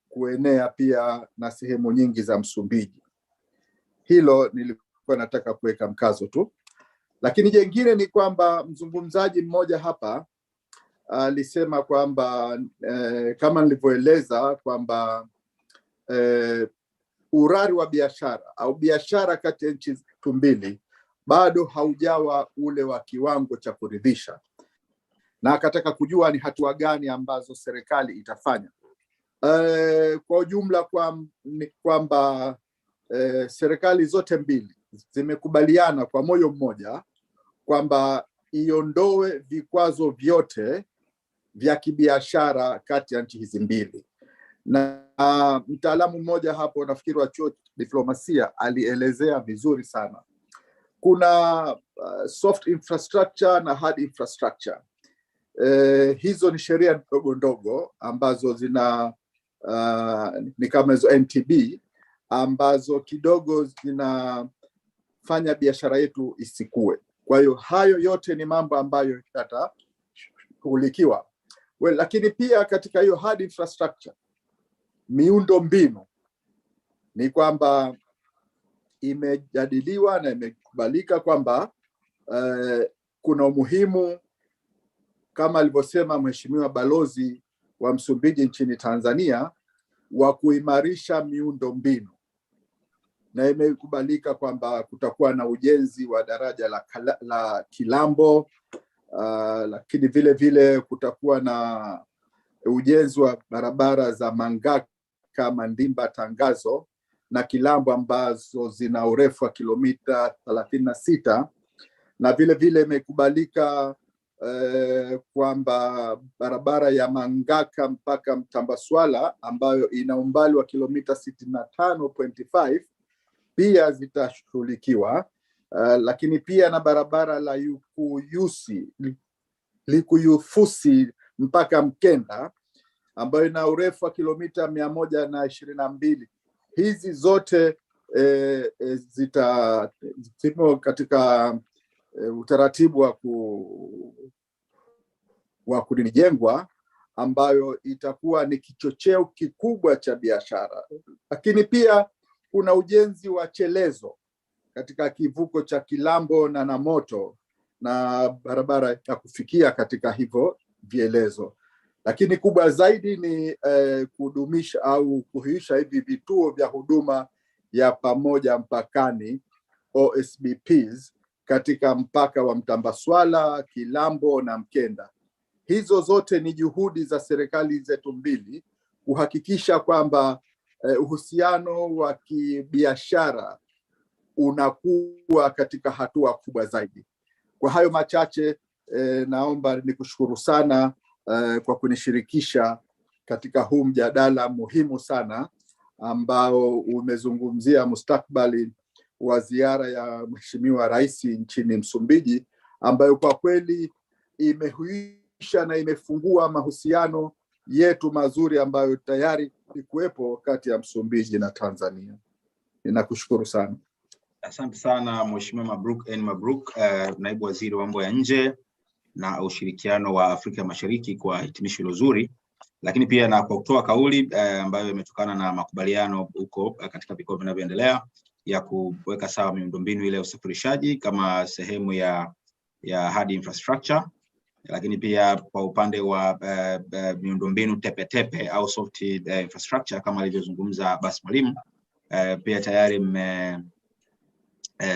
Speaker 4: kuenea pia na sehemu nyingi za Msumbiji. Hilo nilikuwa nataka kuweka mkazo tu. Lakini jengine ni kwamba mzungumzaji mmoja hapa alisema kwamba kama nilivyoeleza kwamba urari wa biashara au biashara kati ya nchi zetu mbili bado haujawa ule wa kiwango cha kuridhisha, na akataka kujua ni hatua gani ambazo serikali itafanya. Kwa ujumla ni kwamba serikali zote mbili zimekubaliana kwa moyo mmoja kwamba iondoe vikwazo vyote vya kibiashara kati ya nchi hizi mbili. Na mtaalamu mmoja hapo, nafikiri wa chuo cha diplomasia, alielezea vizuri sana. Kuna soft infrastructure na hard infrastructure. Hizo ni sheria ndogo ndogo ambazo zina ni kama hizo NTB ambazo kidogo zinafanya biashara yetu isikue. Kwa hiyo hayo yote ni mambo ambayo yatashughulikiwa. Lakini pia katika hiyo hard infrastructure, miundo mbinu, ni kwamba imejadiliwa na imekubalika kwamba kuna umuhimu, kama alivyosema Mheshimiwa Balozi wa Msumbiji nchini Tanzania, wa kuimarisha miundo mbinu, na imekubalika kwamba kutakuwa na ujenzi wa daraja la Kilambo, lakini vile vile kutakuwa na ujenzi wa barabara za Mangaka, Mandimba, Tangazo na Kilambo ambazo zina urefu wa kilomita 36, na vile vile imekubalika kwamba barabara ya Mangaka mpaka Mtambaswala ambayo ina umbali wa kilomita 65.5 pia zitashughulikiwa, lakini pia na barabara la Likuyufusi mpaka Mkenda ambayo ina urefu wa kilomita 122. Hizi zote zimo katika utaratibu wa kujengwa, ambayo itakuwa ni kichocheo kikubwa cha biashara. Lakini pia kuna ujenzi wa chelezo katika kivuko cha Kilambo na Namoto na barabara ya kufikia katika hivyo vielezo. Lakini kubwa zaidi ni kudumisha au kuhuisha hivi vituo vya huduma ya pamoja mpakani, OSBPs, katika mpaka wa Mtambaswala, Kilambo na Mkenda. Hizo zote ni juhudi za serikali zetu mbili kuhakikisha kwamba uhusiano wa kibiashara unakuwa katika hatua kubwa zaidi. Kwa hayo machache, naomba nikushukuru sana kwa kunishirikisha katika huu mjadala muhimu sana ambao umezungumzia mustakbali wa ziara ya Mheshimiwa Rais nchini Msumbiji, ambayo kwa kweli imehuisha na imefungua mahusiano yetu mazuri ambayo tayari ikuwepo kati ya Msumbiji na Tanzania. Ninakushukuru sana.
Speaker 2: Asante sana Mheshimiwa Mabruk, naibu waziri wa mambo ya nje na ushirikiano wa Afrika Mashariki, kwa hitimisho hilo zuri, lakini pia na kwa kutoa kauli ambayo imetokana na makubaliano huko katika vikao vinavyoendelea ya kuweka sawa miundombinu ile ya usafirishaji kama sehemu ya hard infrastructure, lakini pia kwa upande wa miundombinu tepe au soft infrastructure kama alivyozungumza Basi Mwalimu, pia tayari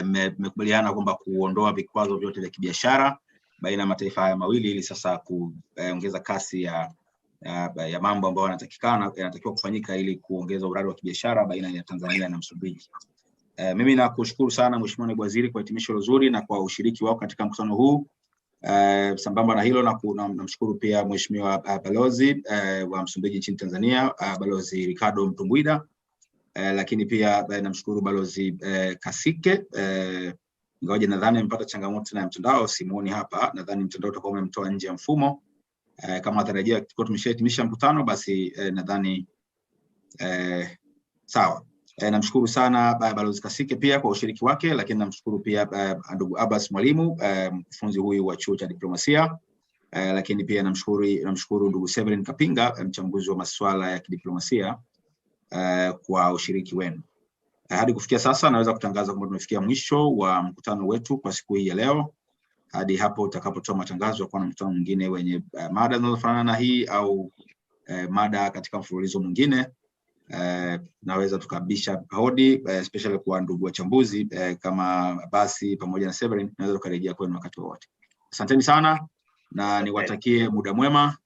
Speaker 2: mmekubaliana kwamba kuondoa vikwazo vyote vya kibiashara baina ya mataifa haya mawili, ili sasa kuongeza kasi ya mambo ambayo yanatakiwa kufanyika ili kuongeza urari wa kibiashara baina ya Tanzania na Msumbiji. Mimi nakushukuru sana Mheshimiwa Naibu Waziri kwa hitimisho nzuri na kwa ushiriki wako katika mkutano huu. Sambamba na hilo namshukuru pia Mheshimiwa Balozi wa Msumbiji nchini Tanzania, Balozi Ricardo Mtumbwida, lakini pia namshukuru Balozi Kasike. Ingawaje nadhani amepata changamoto na mtandao, simuoni hapa, nadhani mtandao utakuwa umemtoa nje ya mfumo. Kama atarejea kwa tumeshahitimisha mkutano, basi nadhani sawa. Namshukuru sana Balozi Kasike pia kwa ushiriki wake, lakini namshukuru pia ndugu Abbas Mwalimu, mfunzi huyu wa chuo cha diplomasia, lakini pia namshukuru ndugu Severin Kapinga, mchambuzi wa masuala ya kidiplomasia, kwa ushiriki wenu. Hadi kufikia sasa naweza kutangaza kwamba tumefikia mwisho wa mkutano wetu kwa siku hii ya leo. Hadi hapo utakapotoa matangazo kwa mkutano mwingine wenye mada zinazofanana na hii au mada katika mfululizo mwingine, naweza tukabisha hodi especially kwa ndugu wachambuzi kama Basi pamoja na Severin, naweza tukarejea kwenu wakati wote. Asanteni sana na niwatakie muda mwema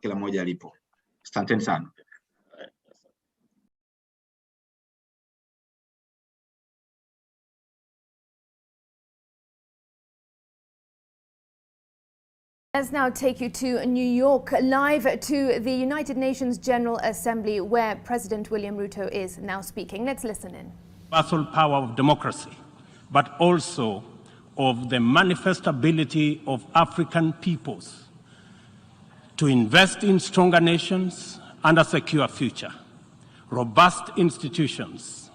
Speaker 2: kila mmoja alipo. Asanteni sana.
Speaker 8: Let's now take you to New York, live to the United Nations General Assembly, where President William Ruto is now speaking. Let's listen in.
Speaker 9: Universal power of democracy, but also of the manifest ability of African peoples to invest in stronger nations and a secure future, robust institutions,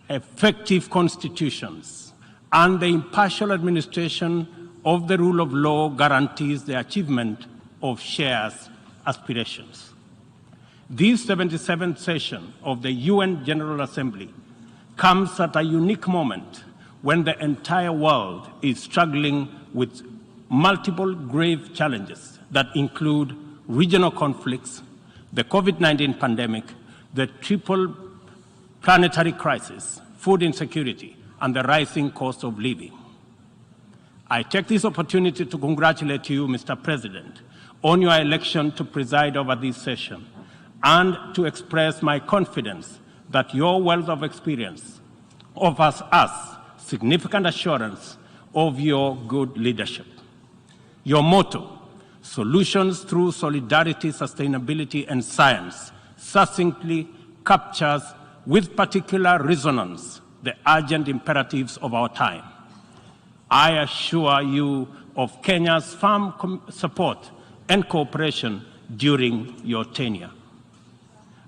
Speaker 9: effective constitutions, and the impartial administration of the rule of law guarantees the achievement of shared aspirations. This 77th session of the UN General Assembly comes at a unique moment when the entire world is struggling with multiple grave challenges that include regional conflicts, the COVID-19 pandemic, the triple planetary crisis, food insecurity, and the rising cost of living. I take this opportunity to congratulate you, Mr. President, on your election to preside over this session and to express my confidence that your wealth of experience offers us significant assurance of your good leadership. Your motto, solutions through solidarity, sustainability, and science, succinctly captures with particular resonance the urgent imperatives of our time. I assure you of Kenya's firm support and cooperation during your tenure.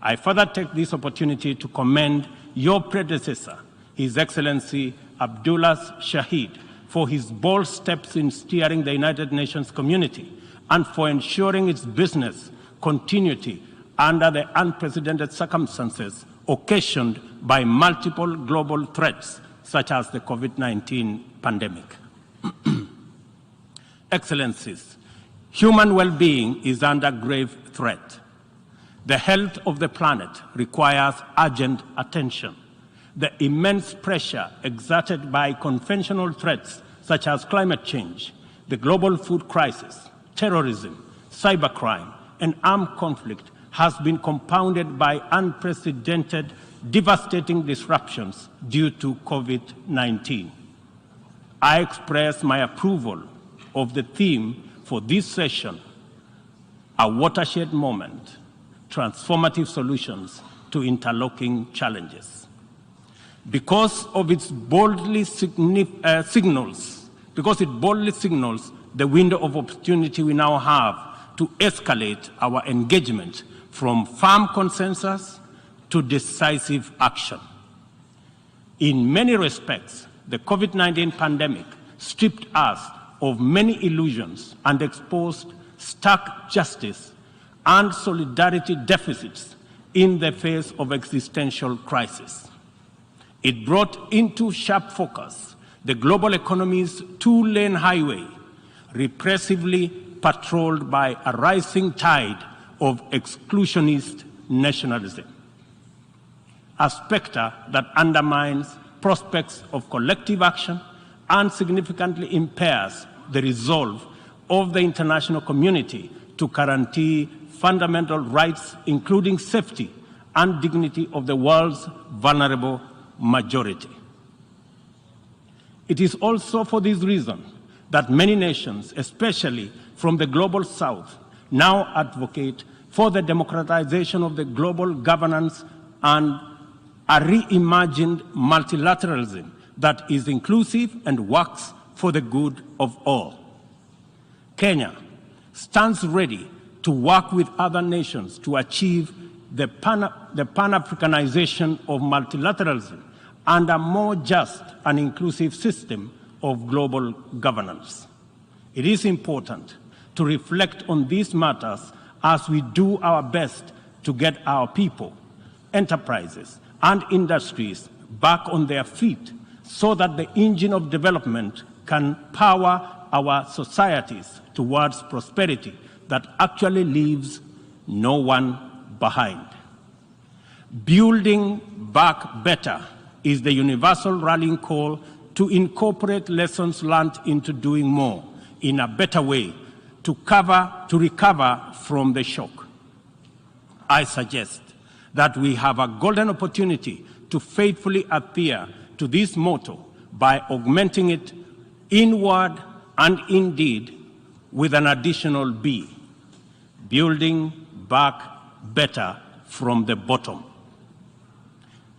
Speaker 9: I further take this opportunity to commend your predecessor, His Excellency Abdullah Shahid, for his bold steps in steering the United Nations community and for ensuring its business continuity under the unprecedented circumstances occasioned by multiple global threats such as the COVID-19 pandemic. Excellencies, human well-being is under grave threat. The health of the planet requires urgent attention. The immense pressure exerted by conventional threats such as climate change, the global food crisis, terrorism, cybercrime, and armed conflict has been compounded by unprecedented, devastating disruptions due to COVID-19. I express my approval of the theme for this session, a watershed moment, transformative solutions to interlocking challenges. Because it boldly signals the window of opportunity we now have to escalate our engagement from firm consensus to decisive action. In many respects, the COVID-19 pandemic stripped us of many illusions and exposed stark justice and solidarity deficits in the face of existential crisis. It brought into sharp focus the global economy's two-lane highway, repressively patrolled by a rising tide of exclusionist nationalism, a specter that undermines prospects of collective action and significantly impairs the resolve of the international community to guarantee fundamental rights, including safety and dignity of the world's vulnerable majority. It is also for this reason that many nations, especially from the global south, now advocate for the democratization of the global governance and a reimagined multilateralism that is inclusive and works for the good of all. Kenya stands ready to work with other nations to achieve the Pan-Africanization of multilateralism and a more just and inclusive system of global governance. It is important to reflect on these matters as we do our best to get our people, enterprises, and industries back on their feet so that the engine of development can power our societies towards prosperity that actually leaves no one behind. Building back better is the universal rallying call to incorporate lessons learned into doing more in a better way to recover from the shock. I suggest that we have a golden opportunity to faithfully adhere to this motto by augmenting it inward and indeed with an additional B, building back better from the bottom.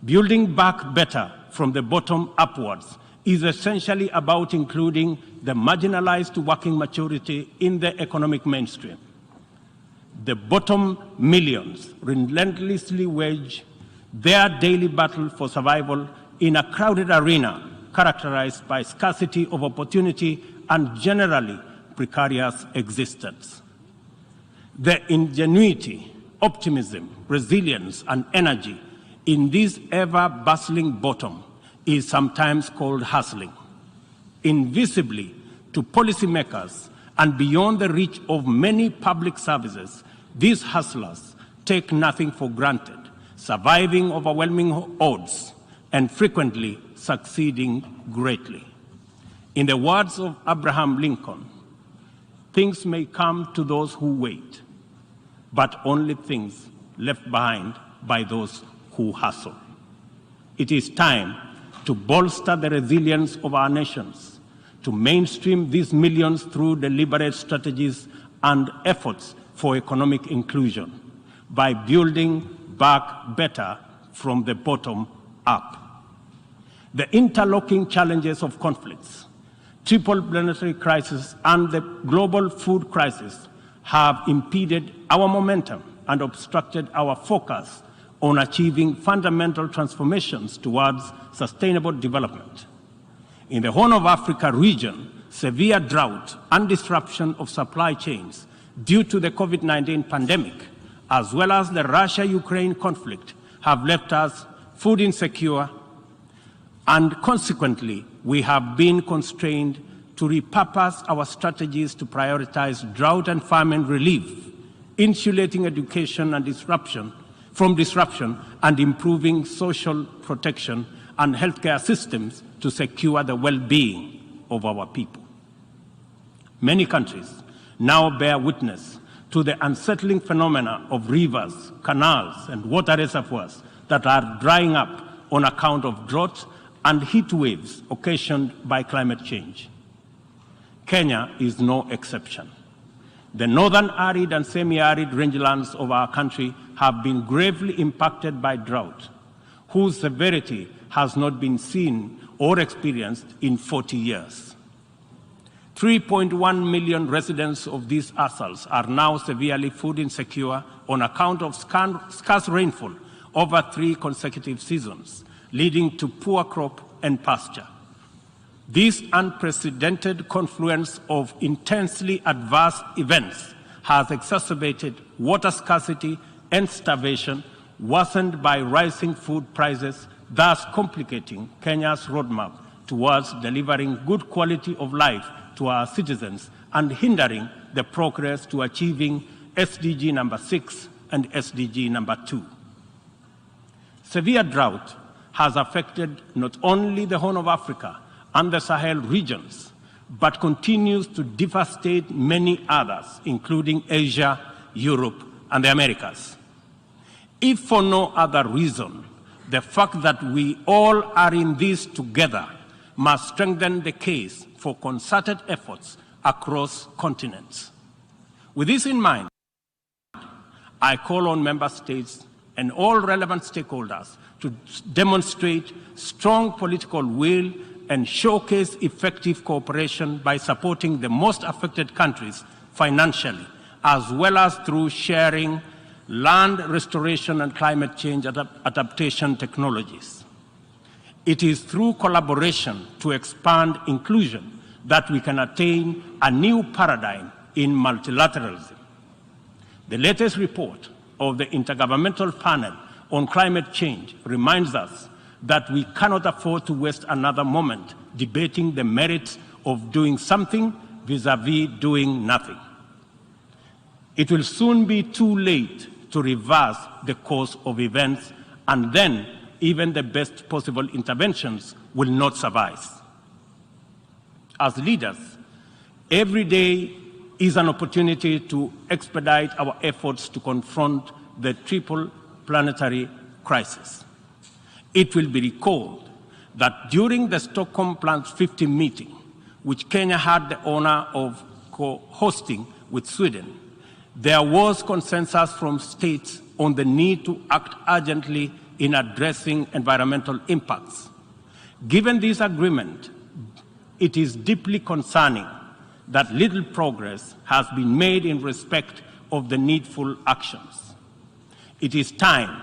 Speaker 9: Building back better from the bottom upwards is essentially about including the marginalized working majority in the economic mainstream. The bottom millions relentlessly wage their daily battle for survival in a crowded arena characterized by scarcity of opportunity and generally precarious existence. The ingenuity, optimism, resilience, and energy in this ever-bustling bottom is sometimes called hustling. Invisibly to policymakers and beyond the reach of many public services, these hustlers take nothing for granted, surviving overwhelming odds and frequently succeeding greatly. In the words of Abraham Lincoln, things may come to those who wait, but only things left behind by those who hustle. It is time to bolster the resilience of our nations, to mainstream these millions through deliberate strategies and efforts for economic inclusion by building back better from the bottom up. The interlocking challenges of conflicts, triple planetary crisis, and the global food crisis have impeded our momentum and obstructed our focus on achieving fundamental transformations towards sustainable development. In the Horn of Africa region, severe drought and disruption of supply chains due to the COVID-19 pandemic, as well as the Russia-Ukraine conflict, have left us food insecure, and consequently, we have been constrained to repurpose our strategies to prioritize drought and famine relief, insulating education and from disruption, and improving social protection and healthcare systems to secure the well-being of our people. Many countries now bear witness to the unsettling phenomena of rivers, canals, and water reservoirs that are drying up on account of drought and heat waves occasioned by climate change. Kenya is no exception. The northern arid and semi-arid rangelands of our country have been gravely impacted by drought, whose severity has not been seen or experienced in 40 years. 3.1 million residents of these atolls are now severely food insecure on account of scarce rainfall over 3 consecutive seasons, leading to poor crop and pasture. This unprecedented confluence of intensely adverse events has exacerbated water scarcity and starvation, worsened by rising food prices, thus complicating Kenya's roadmap towards delivering good quality of life to our citizens and hindering the progress to achieving SDG number 6 and SDG number 2. Severe drought has affected not only the Horn of Africa and the Sahel regions, but continues to devastate many others, including Asia, Europe, and the Americas. If for no other reason, the fact that we all are in this together must strengthen the case for concerted efforts across continents. With this in mind, I call on member states and all relevant stakeholders to demonstrate strong political will and showcase effective cooperation by supporting the most affected countries financially, as well as through sharing land restoration and climate change adaptation technologies. It is through collaboration to expand inclusion that we can attain a new paradigm in multilateralism. The latest report of the Intergovernmental Panel on Climate Change reminds us that we cannot afford to waste another moment debating the merits of doing something vis-à-vis doing nothing. It will soon be too late to reverse the course of events, and then even the best possible interventions will not suffice. As leaders, every day is an opportunity to expedite our efforts to confront the triple planetary crisis. It will be recalled that during the Stockholm Plus 50 meeting, which Kenya had the honor of co-hosting with Sweden, there was consensus from states on the need to act urgently in addressing environmental impacts. Given this agreement, it is deeply concerning that little progress has been made in respect of the needful actions. It is time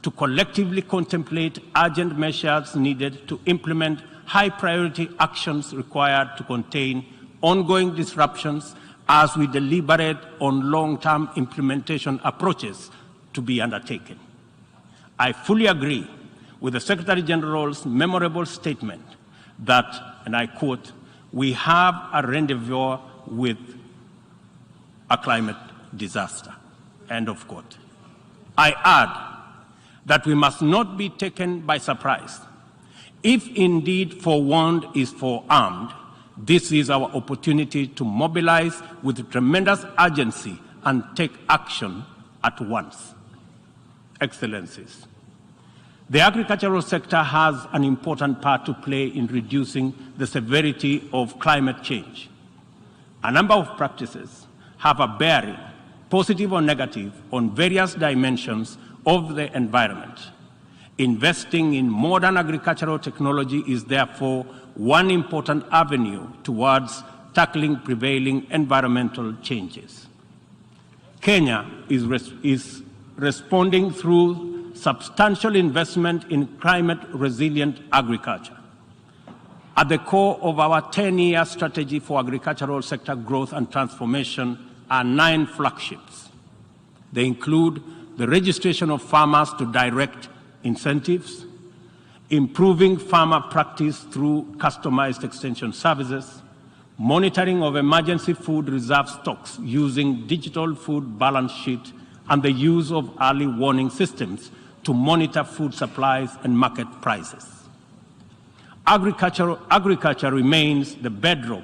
Speaker 9: to collectively contemplate urgent measures needed to implement high-priority actions required to contain ongoing disruptions as we deliberate on long-term implementation approaches to be undertaken. I fully agree with the Secretary General's memorable statement that, and I quote, "We have a rendezvous with a climate disaster," end of quote. I add that we must not be taken by surprise. If indeed forewarned is forearmed, this is our opportunity to mobilize with tremendous urgency and take action at once. Excellencies, the agricultural sector has an important part to play in reducing the severity of climate change. A number of practices have a bearing, positive or negative, on various dimensions of the environment. Investing in modern agricultural technology is therefore one important avenue towards tackling prevailing environmental changes. Kenya is responding through substantial investment in climate-resilient agriculture. At the core of our 10-year strategy for agricultural sector growth and transformation are 9 flagships. They include the registration of farmers to direct incentives, improving farmer practice through customized extension services, monitoring of emergency food reserve stocks using digital food balance sheet, and the use of early warning systems to monitor food supplies and market prices. Agriculture remains the bedrock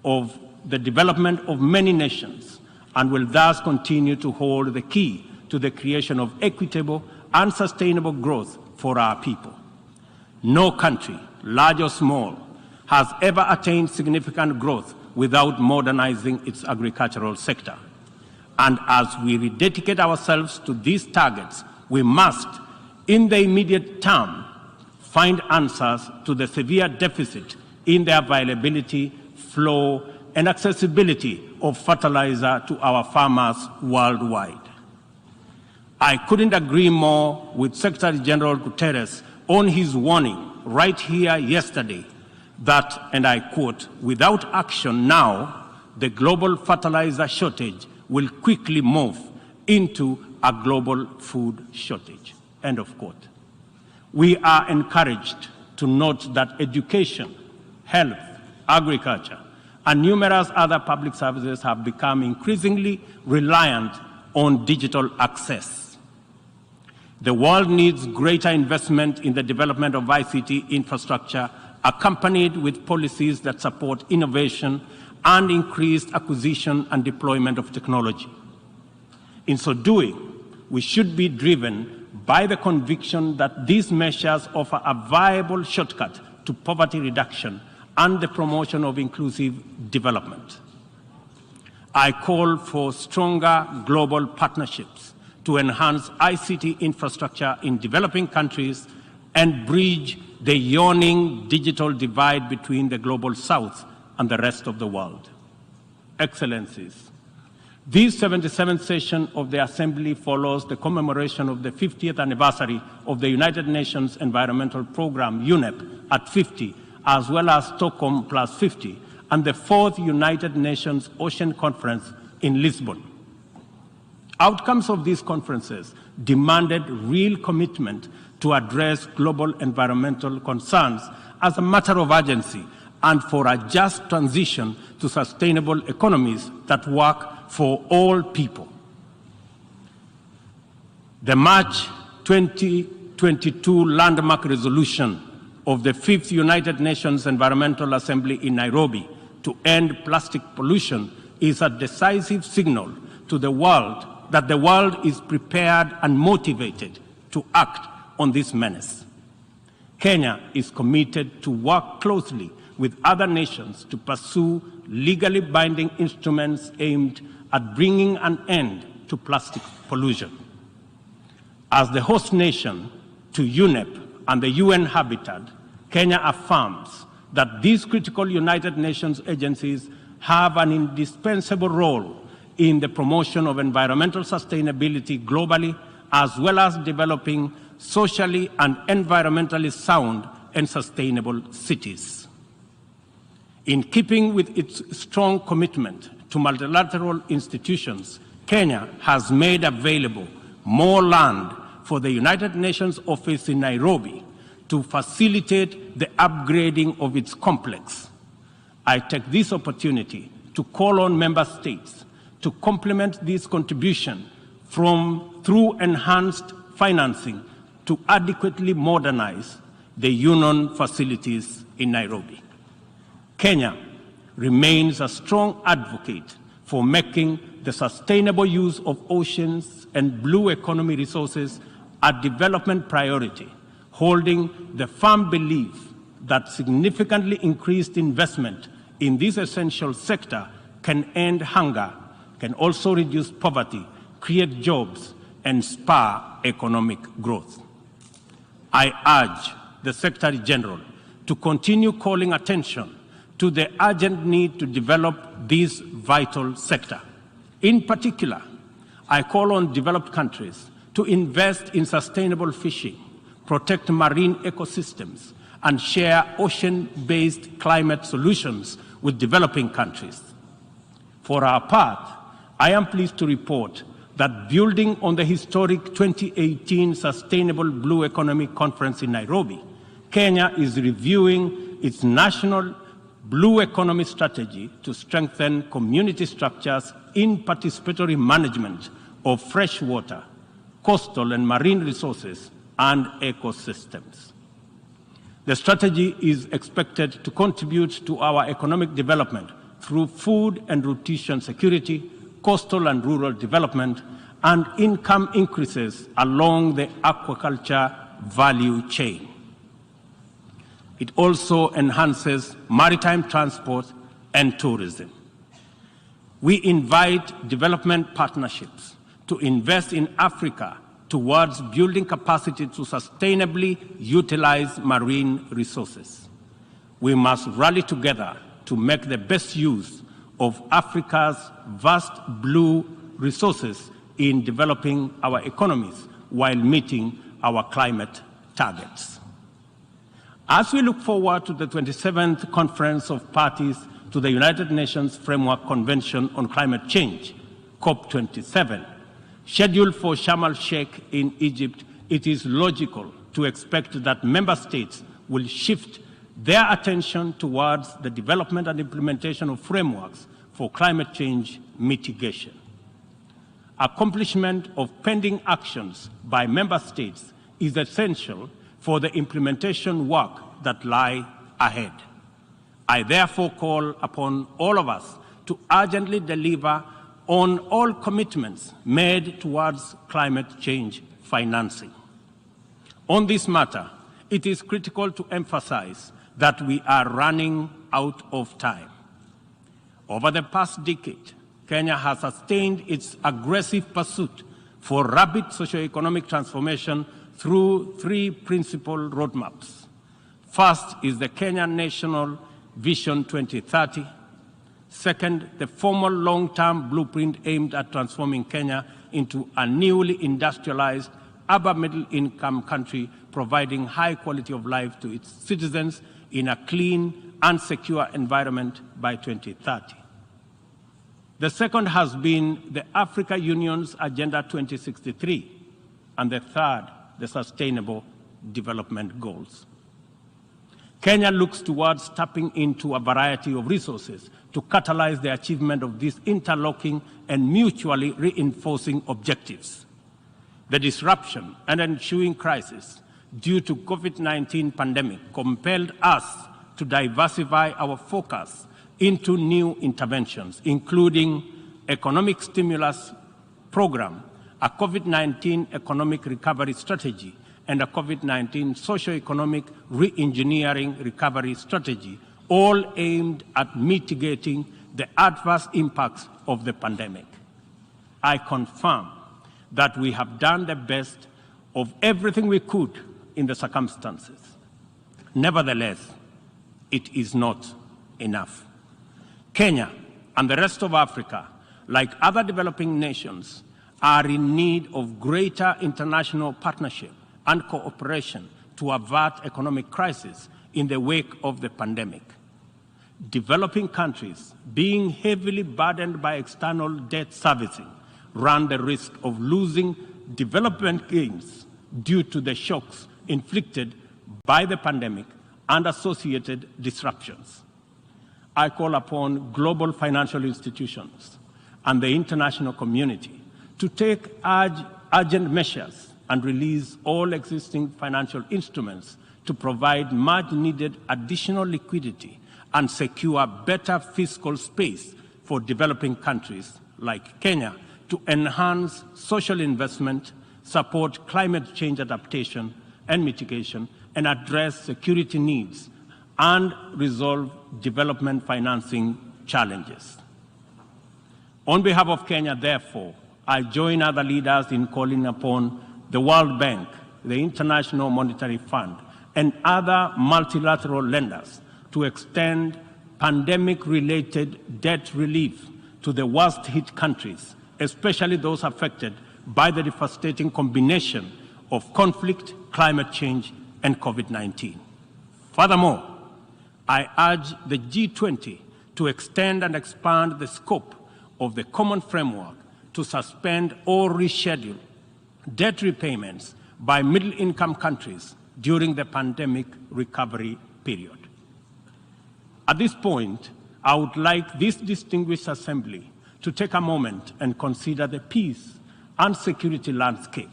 Speaker 9: of the development of many nations and will thus continue to hold the key to the creation of equitable and sustainable growth for our people. No country, large or small, has ever attained significant growth without modernizing its agricultural sector. And as we rededicate ourselves to these targets, we must, in the immediate term, find answers to the severe deficit in the availability, flow, and accessibility of fertilizer to our farmers worldwide. I couldn't agree more with Secretary General Guterres on his warning right here yesterday that, and I quote, "Without action now, the global fertilizer shortage will quickly move into a global food shortage," end of quote. We are encouraged to note that education, health, agriculture, and numerous other public services have become increasingly reliant on digital access. The world needs greater investment in the development of ICT infrastructure, accompanied with policies that support innovation and increased acquisition and deployment of technology. In so doing, we should be driven by the conviction that these measures offer a viable shortcut to poverty reduction and the promotion of inclusive development. I call for stronger global partnerships to enhance ICT infrastructure in developing countries and bridge the yawning digital divide between the global south and the rest of the world. Excellencies, this 77th session of the Assembly follows the commemoration of the 50th anniversary of the United Nations Environmental Programme, UNEP, at 50, as well as Stockholm Plus 50, and the 4th United Nations Ocean Conference in Lisbon. Outcomes of these conferences demanded real commitment to address global environmental concerns as a matter of urgency and for a just transition to sustainable economies that work for all people. The March 2020 22 landmark resolution of the 5th United Nations Environmental Assembly in Nairobi to end plastic pollution is a decisive signal to the world that the world is prepared and motivated to act on this menace. Kenya is committed to work closely with other nations to pursue legally binding instruments aimed at bringing an end to plastic pollution. As the host nation to UNEP and the UN Habitat, Kenya affirms that these critical United Nations agencies have an indispensable role in the promotion of environmental sustainability globally, as well as developing socially and environmentally sound and sustainable cities. In keeping with its strong commitment to multilateral institutions, Kenya has made available more land for the United Nations office in Nairobi to facilitate the upgrading of its complex. I take this opportunity to call on member states to complement this contribution through enhanced financing to adequately modernize the UN facilities in Nairobi. Kenya remains a strong advocate for making the sustainable use of oceans and blue economy resources a development priority, holding the firm belief that significantly increased investment in this essential sector can end hunger, can also reduce poverty, create jobs, and spur economic growth. I urge the Secretary General to continue calling attention to the urgent need to develop this vital sector. In particular, I call on developed countries to invest in sustainable fishing, protect marine ecosystems, and share ocean-based climate solutions with developing countries. For our part, I am pleased to report that building on the historic 2018 Sustainable Blue Economy Conference in Nairobi, Kenya is reviewing its national blue economy strategy to strengthen community structures in participatory management of fresh water, coastal and marine resources, and ecosystems. The strategy is expected to contribute to our economic development through food and nutrition security, coastal and rural development, and income increases along the aquaculture value chain. It also enhances maritime transport and tourism. We invite development partnerships to invest in Africa towards building capacity to sustainably utilize marine resources. We must rally together to make the best use of Africa's vast blue resources in developing our economies while meeting our climate targets. As we look forward to the 27th Conference of Parties to the United Nations Framework Convention on Climate Change, COP27, scheduled for Sharm el-Sheikh in Egypt, it is logical to expect that member states will shift their attention towards the development and implementation of frameworks for climate change mitigation. Accomplishment of pending actions by member states is essential for the implementation work that lie ahead. I therefore call upon all of us to urgently deliver on all commitments made towards climate change financing. On this matter, it is critical to emphasize that we are running out of time. Over the past decade, Kenya has sustained its aggressive pursuit for rapid socioeconomic transformation through three principal roadmaps. First is the Kenya National Vision 2030. Second, the formal long-term blueprint aimed at transforming Kenya into a newly industrialized, upper middle-income country, providing high quality of life to its citizens in a clean and secure environment by 2030. The second has been the Africa Union's Agenda 2063, and the third, the Sustainable Development Goals. Kenya looks towards tapping into a variety of resources to catalyze the achievement of these interlocking and mutually reinforcing objectives. The disruption and ensuing crisis due to COVID-19 pandemic compelled us to diversify our focus into new interventions, including economic stimulus program, a COVID-19 economic recovery strategy, and a COVID-19 socio-economic re-engineering recovery strategy, all aimed at mitigating the adverse impacts of the pandemic. I confirm that we have done the best of everything we could in the circumstances. Nevertheless, it is not enough. Kenya and the rest of Africa, like other developing nations, are in need of greater international partnership and cooperation to avert economic crisis in the wake of the pandemic. Developing countries, being heavily burdened by external debt servicing, run the risk of losing development gains due to the shocks inflicted by the pandemic and associated disruptions. I call upon global financial institutions and the international community to take urgent measures and release all existing financial instruments to provide much-needed additional liquidity and secure better fiscal space for developing countries like Kenya to enhance social investment, support climate change adaptation and mitigation, and address security needs and resolve development financing challenges. On behalf of Kenya, therefore, I join other leaders in calling upon the World Bank, the International Monetary Fund, and other multilateral lenders to extend pandemic-related debt relief to the worst-hit countries, especially those affected by the devastating combination of conflict, climate change, and COVID-19. Furthermore, I urge the G20 to extend and expand the scope of the common framework to suspend or reschedule debt repayments by middle-income countries during the pandemic recovery period. At this point, I would like this distinguished assembly to take a moment and consider the peace and security landscape,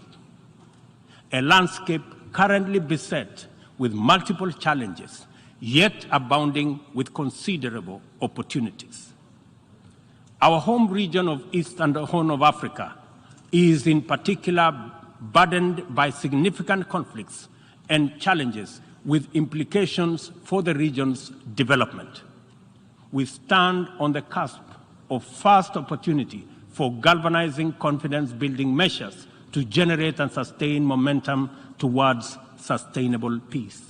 Speaker 9: a landscape currently beset with multiple challenges, yet abounding with considerable opportunities. Our home region of East and Horn of Africa is in particular burdened by significant conflicts and challenges with implications for the region's development. We stand on the cusp of first opportunity for galvanizing confidence-building measures to generate and sustain momentum towards sustainable peace.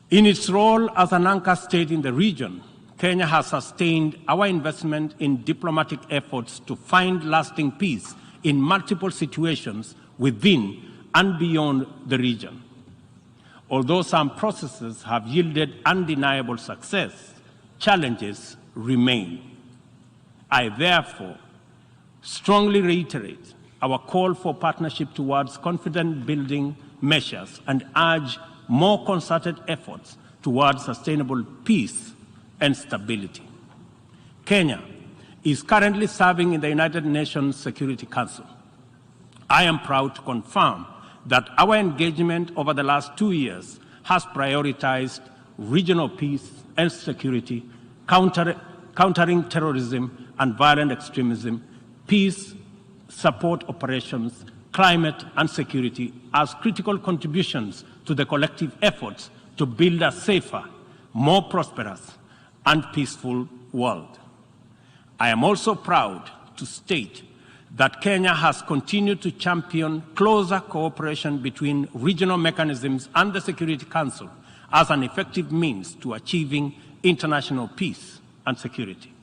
Speaker 9: In its role as an anchor state in the region, Kenya has sustained our investment in diplomatic efforts to find lasting peace in multiple situations within and beyond the region. Although some processes have yielded undeniable success, challenges remain. I therefore strongly reiterate our call for partnership towards confidence-building measures and urge more concerted efforts towards sustainable peace and stability. Kenya is currently serving in the United Nations Security Council. I am proud to confirm that our engagement over the last 2 years has prioritized regional peace and security, countering terrorism and violent extremism, peace support operations, climate and security as critical contributions to the collective efforts to build a safer, more prosperous and peaceful world. I am also proud to state that Kenya has continued to champion closer cooperation between regional mechanisms and the Security Council as an effective means to achieving international peace and security.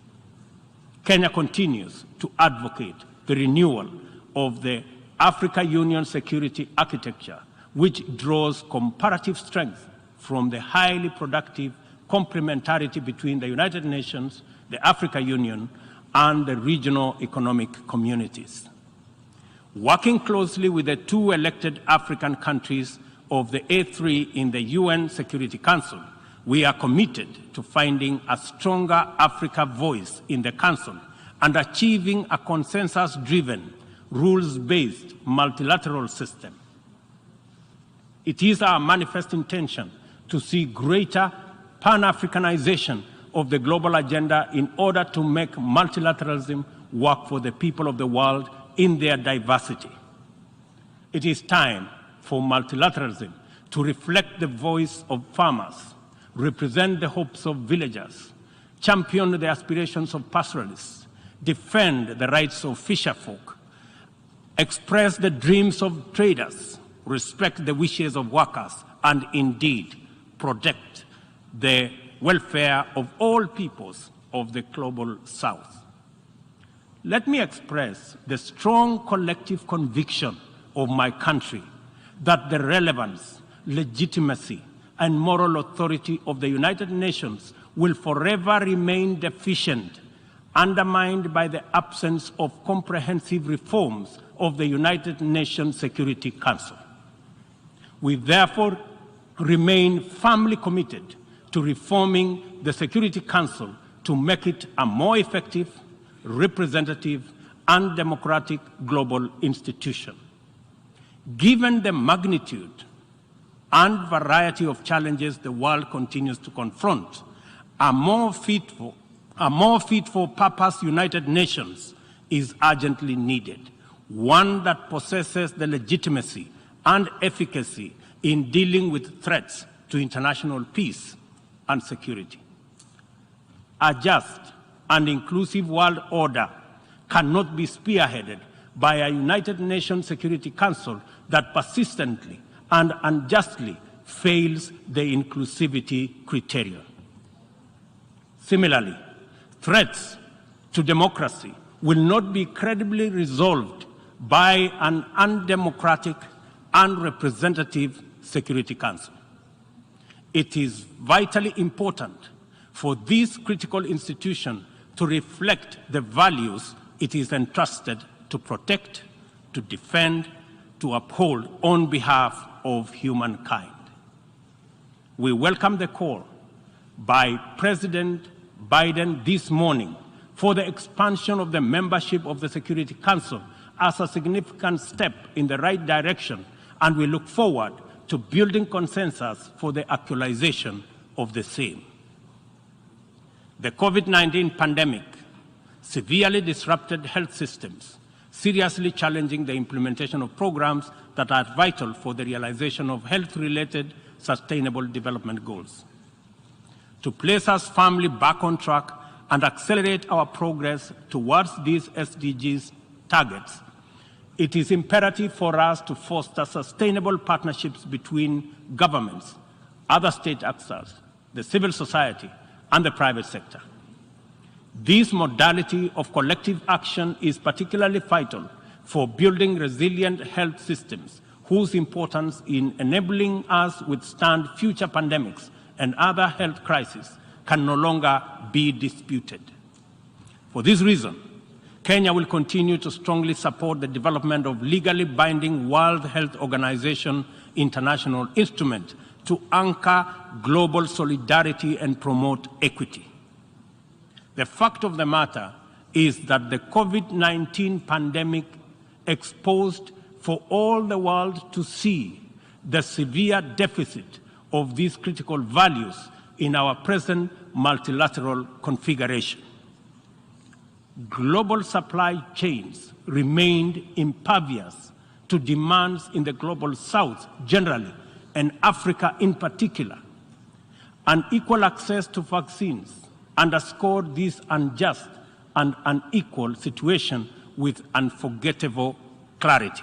Speaker 9: Kenya continues to advocate the renewal of the Africa Union security architecture, which draws comparative strength from the highly productive complementarity between the United Nations, the Africa Union, and the regional economic communities. Working closely with the 2 elected African countries of the A3 in the UN Security Council, we are committed to finding a stronger Africa voice in the Council and achieving a consensus-driven, rules-based multilateral system. It is our manifest intention to see greater Pan-Africanization of the global agenda in order to make multilateralism work for the people of the world in their diversity. It is time for multilateralism to reflect the voice of farmers, represent the hopes of villagers, champion the aspirations of pastoralists, defend the rights of fisherfolk, express the dreams of traders, respect the wishes of workers, and indeed protect the welfare of all peoples of the global South. Let me express the strong collective conviction of my country that the relevance, legitimacy, and moral authority of the United Nations will forever remain deficient, undermined by the absence of comprehensive reforms of the United Nations Security Council. We therefore remain firmly committed to reforming the Security Council to make it a more effective, representative, and democratic global institution. Given the magnitude and variety of challenges the world continues to confront, a more fit for purpose United Nations is urgently needed, one that possesses the legitimacy and efficacy in dealing with threats to international peace and security. A just and inclusive world order cannot be spearheaded by a United Nations Security Council that persistently and unjustly fails the inclusivity criterion. Similarly, threats to democracy will not be credibly resolved by an undemocratic and representative Security Council. It is vitally important for this critical institution to reflect the values it is entrusted to protect, to defend, to uphold on behalf of humankind. We welcome the call by President Biden this morning for the expansion of the membership of the Security Council as a significant step in the right direction, and we look forward to building consensus for the actualization of the same. The COVID-19 pandemic severely disrupted health systems, seriously challenging the implementation of programs that are vital for the realization of health-related sustainable development goals. To place us firmly back on track and accelerate our progress towards these SDGs targets, it is imperative for us to foster sustainable partnerships between governments, other state actors, the civil society, and the private sector. This modality of collective action is particularly vital for building resilient health systems whose importance in enabling us withstand future pandemics and other health crises can no longer be disputed. For this reason, Kenya will continue to strongly support the development of legally binding World Health Organization international instrument to anchor global solidarity and promote equity. The fact of the matter is that the COVID-19 pandemic exposed for all the world to see the severe deficit of these critical values in our present multilateral configuration. Global supply chains remained impervious to demands in the global South generally, and Africa in particular. Unequal access to vaccines underscored this unjust and unequal situation with unforgettable clarity.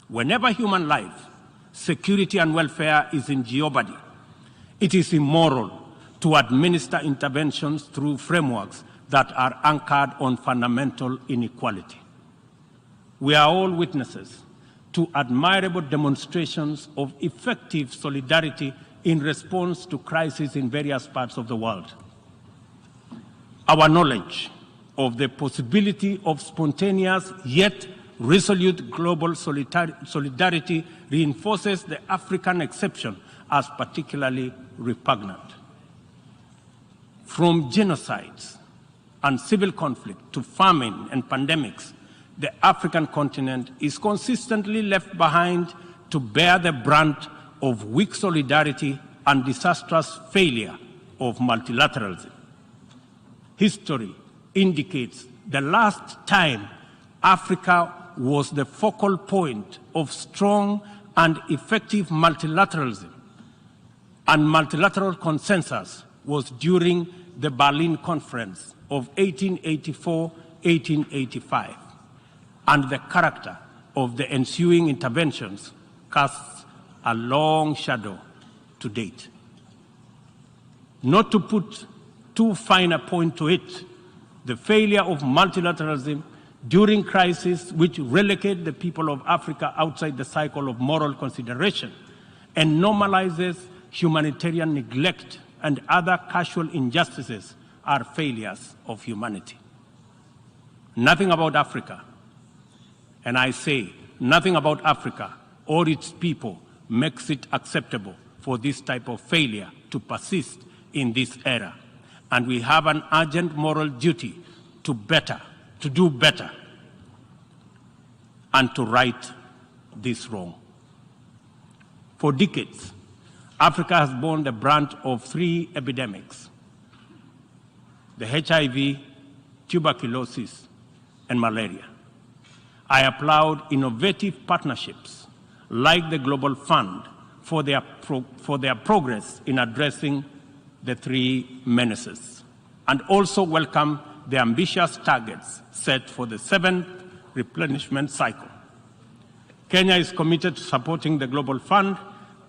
Speaker 9: Whenever human life, security, and welfare is in jeopardy, it is immoral to administer interventions through frameworks that are anchored on fundamental inequality. We are all witnesses to admirable demonstrations of effective solidarity in response to crises in various parts of the world. Our knowledge of the possibility of spontaneous yet resolute global solidarity reinforces the African exception as particularly repugnant. From genocides and civil conflict to famine and pandemics, the African continent is consistently left behind to bear the brunt of weak solidarity and disastrous failure of multilateralism. History indicates the last time Africa was the focal point of strong and effective multilateralism and multilateral consensus was during the Berlin Conference of 1884-1885, and the character of the ensuing interventions casts a long shadow to date. Not to put too fine a point to it, the failure of multilateralism during crises which relegate the people of Africa outside the cycle of moral consideration and normalizes humanitarian neglect and other casual injustices are failures of humanity. Nothing about Africa, and I say nothing about Africa or its people makes it acceptable for this type of failure to persist in this era. And we have an urgent moral duty to do better, and to right this wrong. For decades, Africa has borne the brunt of 3 epidemics: the HIV, tuberculosis, and malaria. I applaud innovative partnerships like the Global Fund for their progress in addressing the 3 menaces, and also welcome the ambitious targets set for the 7th replenishment cycle. Kenya is committed to supporting the Global Fund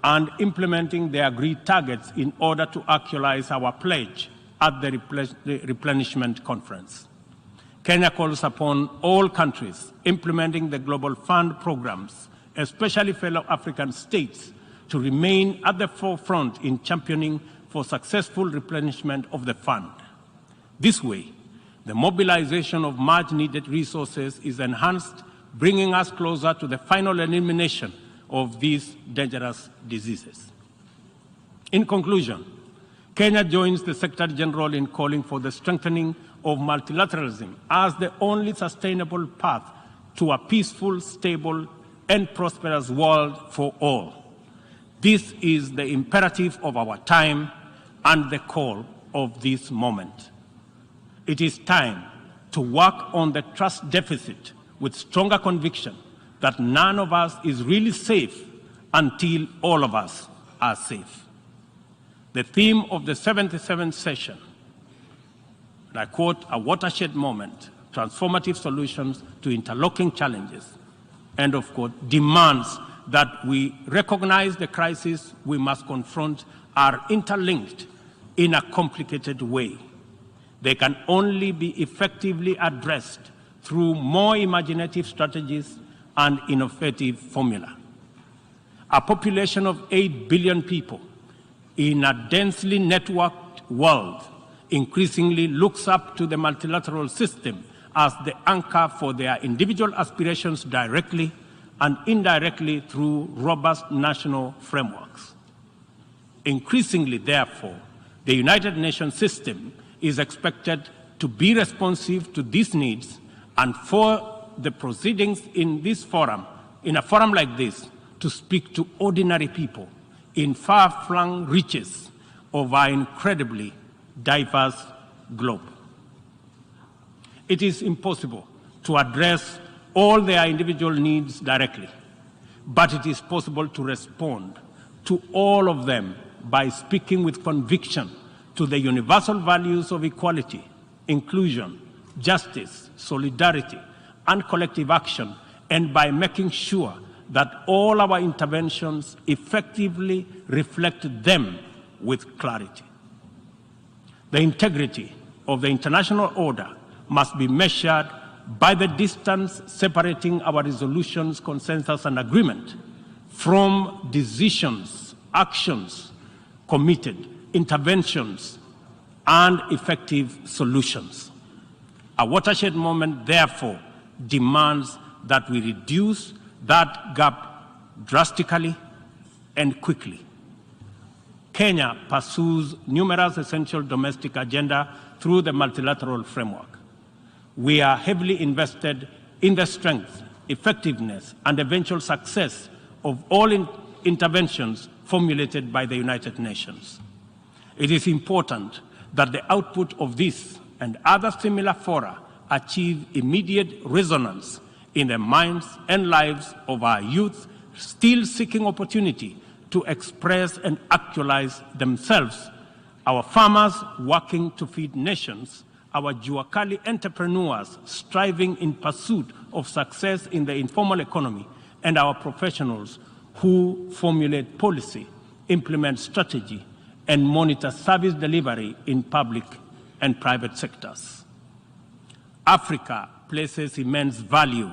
Speaker 9: and implementing the agreed targets in order to actualize our pledge at the replenishment conference. Kenya calls upon all countries implementing the Global Fund programs, especially fellow African states, to remain at the forefront in championing for successful replenishment of the fund. This way, the mobilization of much-needed resources is enhanced, bringing us closer to the final elimination of these dangerous diseases. In conclusion, Kenya joins the Secretary General in calling for the strengthening of multilateralism as the only sustainable path to a peaceful, stable, and prosperous world for all. This is the imperative of our time and the call of this moment. It is time to work on the trust deficit with stronger conviction that none of us is really safe until all of us are safe. The theme of the 77th session, and I quote, "a watershed moment, transformative solutions to interlocking challenges," end of quote, demands that we recognize the crises we must confront are interlinked in a complicated way. They can only be effectively addressed through more imaginative strategies and innovative formula. A population of 8 billion people in a densely networked world increasingly looks up to the multilateral system as the anchor for their individual aspirations directly and indirectly through robust national frameworks. Increasingly, therefore, the United Nations system is expected to be responsive to these needs, and for the proceedings in this forum, in a forum like this, to speak to ordinary people in far-flung reaches of our incredibly diverse globe. It is impossible to address all their individual needs directly, but it is possible to respond to all of them by speaking with conviction to the universal values of equality, inclusion, justice, solidarity, and collective action, and by making sure that all our interventions effectively reflect them with clarity. The integrity of the international order must be measured by the distance separating our resolutions, consensus, and agreement from decisions, actions, committed interventions, and effective solutions. A watershed moment, therefore, demands that we reduce that gap drastically and quickly. Kenya pursues numerous essential domestic agenda through the multilateral framework. We are heavily invested in the strength, effectiveness, and eventual success of all interventions formulated by the United Nations. It is important that the output of this and other similar fora achieve immediate resonance in the minds and lives of our youth still seeking opportunity to express and actualize themselves, our farmers working to feed nations, our Juakali entrepreneurs striving in pursuit of success in the informal economy, and our professionals who formulate policy, implement strategy, and monitor service delivery in public and private sectors. Africa places immense value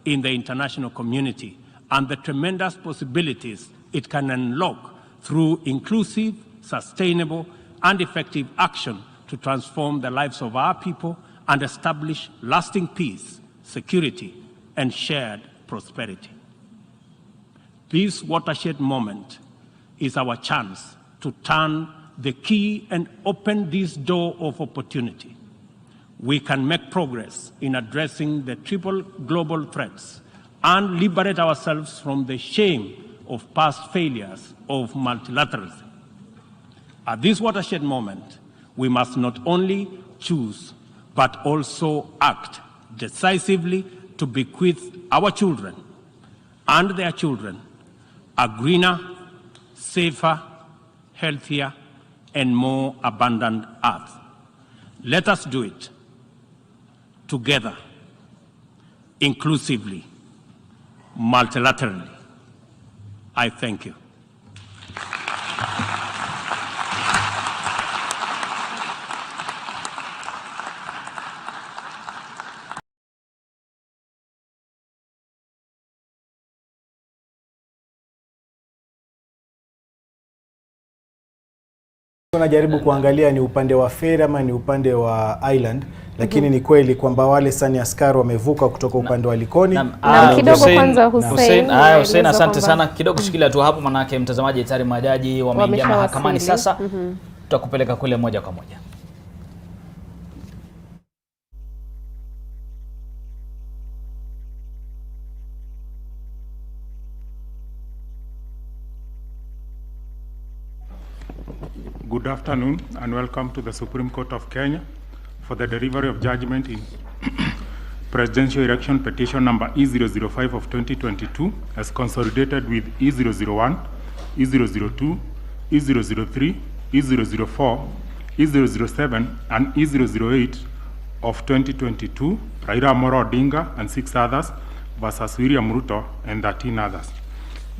Speaker 9: in the international community and the tremendous possibilities it can unlock through inclusive, sustainable, and effective action to transform the lives of our people and establish lasting peace, security, and shared prosperity. This watershed moment is our chance to turn the key and open this door of opportunity. We can make progress in addressing the triple global threats and liberate ourselves from the shame of past failures of multilateralism. At this watershed moment, we must not only choose, but also act decisively to bequeath our children and their children a greener, safer, healthier, and more abundant earth. Let us do it together, inclusively, multilaterally. I thank you.
Speaker 10: Tunajaribu kuangalia ni upande wa ferry ama ni upande wa island, lakini ni kweli kwamba wale sani askari wamevuka kutoka upande wa Likoni.
Speaker 11: Na kidogo kwanza Hussein, asante sana. Kidogo shikilia tu hapo, manake mtazamaji, tayari majaji wameingia mahakamani sasa. Tutakupeleka kule moja kwa moja.
Speaker 12: Good afternoon and welcome to the Supreme Court of Kenya for the delivery of judgment in presidential election petition number E005 of 2022 as consolidated with E001, E002, E003, E004, E007 and E008 of 2022, Raila Amolo Odinga and 6 others versus William Ruto and 13 others.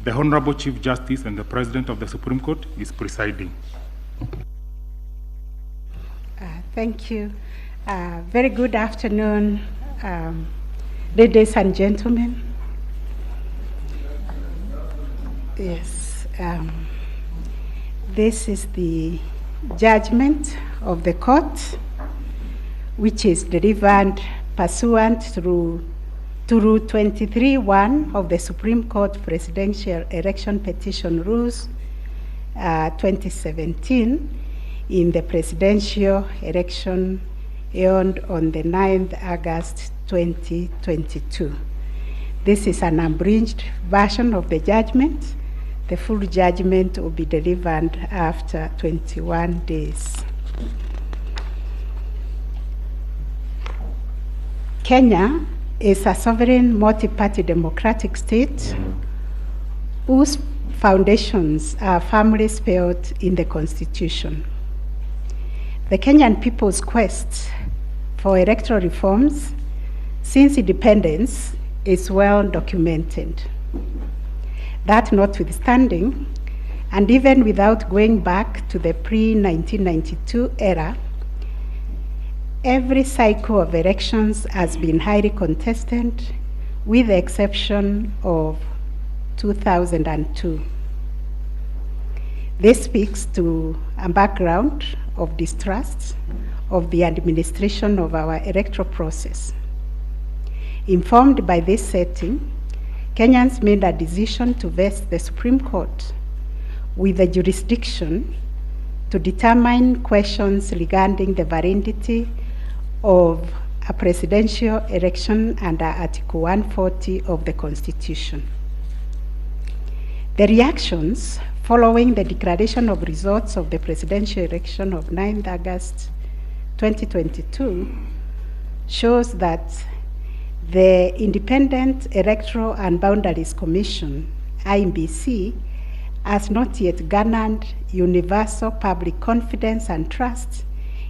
Speaker 12: The Honorable Chief Justice and the President of the Supreme Court is presiding.
Speaker 13: Thank you. Very good afternoon, ladies and gentlemen. Yes, this is the judgment of the court, which is delivered pursuant through to Rule 23(1) of the Supreme Court Presidential Election Petition Rules 2017 in the presidential election held on the 9th August 2022. This is an abridged version of the judgment. The full judgment will be delivered after 21 days. Kenya is a sovereign multi-party democratic state whose foundations are firmly spelled in the Constitution. The Kenyan people's quest for electoral reforms since independence is well documented. That notwithstanding, and even without going back to the pre-1992 era, every cycle of elections has been highly contested, with the exception of 2002. This speaks to a background of distrust of the administration of our electoral process. Informed by this setting, Kenyans made a decision to vest the Supreme Court with the jurisdiction to determine questions regarding the validity of a presidential election under Article 140 of the Constitution. The reactions following the declaration of results of the presidential election of 9th August 2022 shows that the Independent Electoral and Boundaries Commission, IEBC, has not yet garnered universal public confidence and trust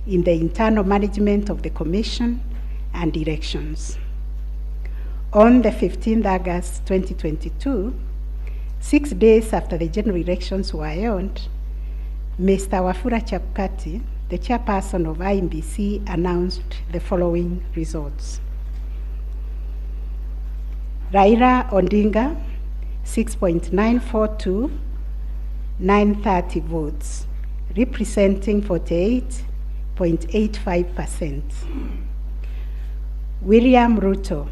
Speaker 13: in the internal management of the Commission and elections. On the 15th August 2022, 6 days after the general elections were held, Mr. Wafula Chebukati, the chairperson of IEBC, announced the following results. Raila Odinga, 6.942,930 votes, representing 48.85%. William Ruto,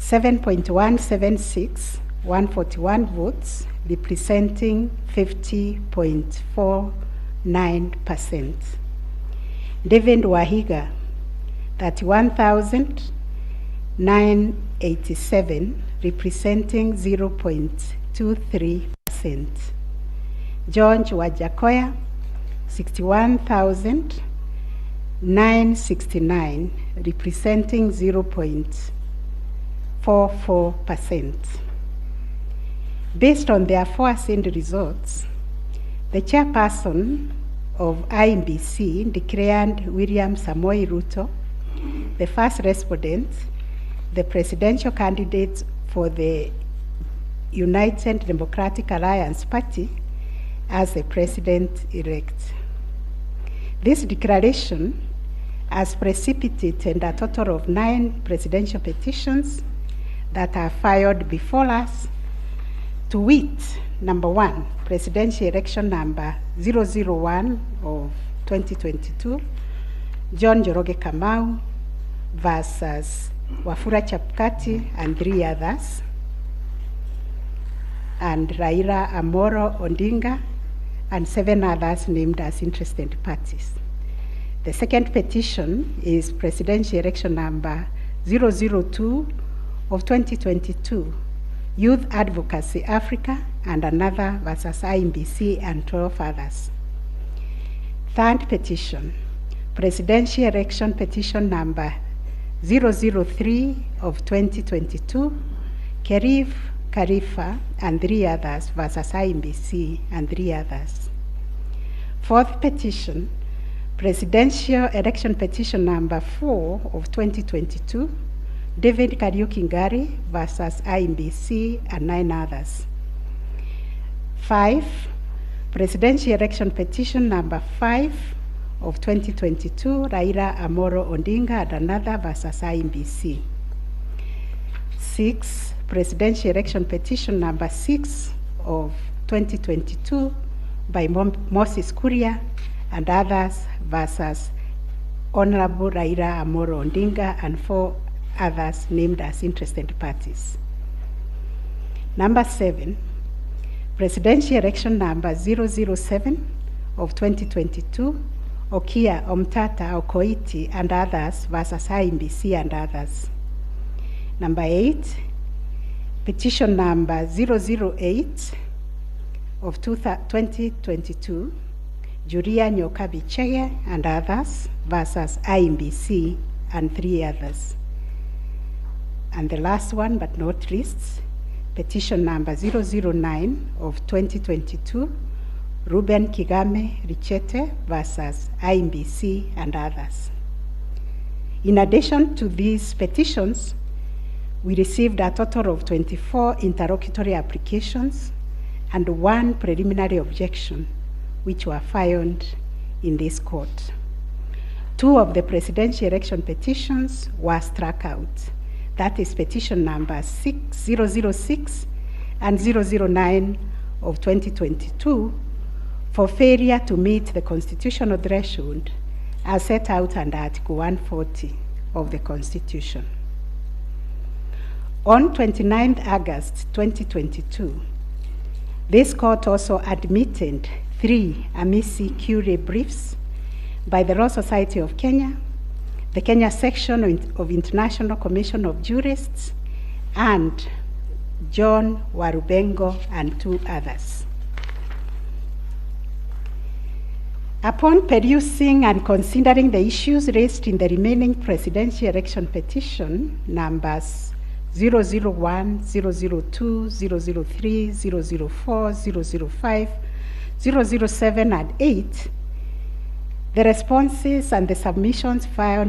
Speaker 13: 7.176,141 votes, representing 50.49%. David Wahiga, 31,987, representing 0.23%. George Wajakoya, 61,969, representing 0.44%. Based on their foreseen results, the chairperson of IEBC declared William Samoei Ruto the first respondent, the presidential candidate for the United Democratic Alliance Party, as the president-elect. This declaration has precipitated a total of 9 presidential petitions that are filed before us, to wit, number 1, presidential election number 001 of 2022, John Njoroge Kamau versus Wafula Chebukati and 3 others, and Raila Amolo Odinga and 7 others named as interested parties. The second petition is presidential election number 002 of 2022, Youth Advocacy Africa and another versus IEBC and 12 others. Third petition, presidential election petition number 003 of 2022, Kerif Khalifa and 3 others versus IEBC and 3 others. Fourth petition, presidential election petition number 4 of 2022, David Kariuki Ngari versus IEBC and 9 others. 5, presidential election petition number 5 of 2022, Raila Amolo Odinga and another versus IEBC. 6, presidential election petition number 6 of 2022 by Moses Kuria and others versus Honorable Raila Amolo Odinga and 4 others named as interested parties. Number 7, presidential election number 007 of 2022, Okia Omtata Okoiti and others versus IEBC and others. Number 8, petition number 008 of 2022, Julia Nyokabi Chege and others versus IEBC and 3 others. And the last one, but not least, petition number 009 of 2022, Ruben Kigame Richete versus IEBC and others. In addition to these petitions, we received a total of 24 interlocutory applications and 1 preliminary objection, which were filed in this court. 2 of the presidential election petitions were struck out. That is petition number 006 and 009 of 2022 for failure to meet the constitutional threshold as set out under Article 140 of the Constitution. On 29th August 2022, this court also admitted 3 amici curiae briefs by the Law Society of Kenya, the Kenya section of International Commission of Jurists, and John Warubengo, and 2 others. Upon perusing and considering the issues raised in the remaining presidential election petition numbers 001, 002, 003, 004, 005, 007, and 8, the responses and the submissions filed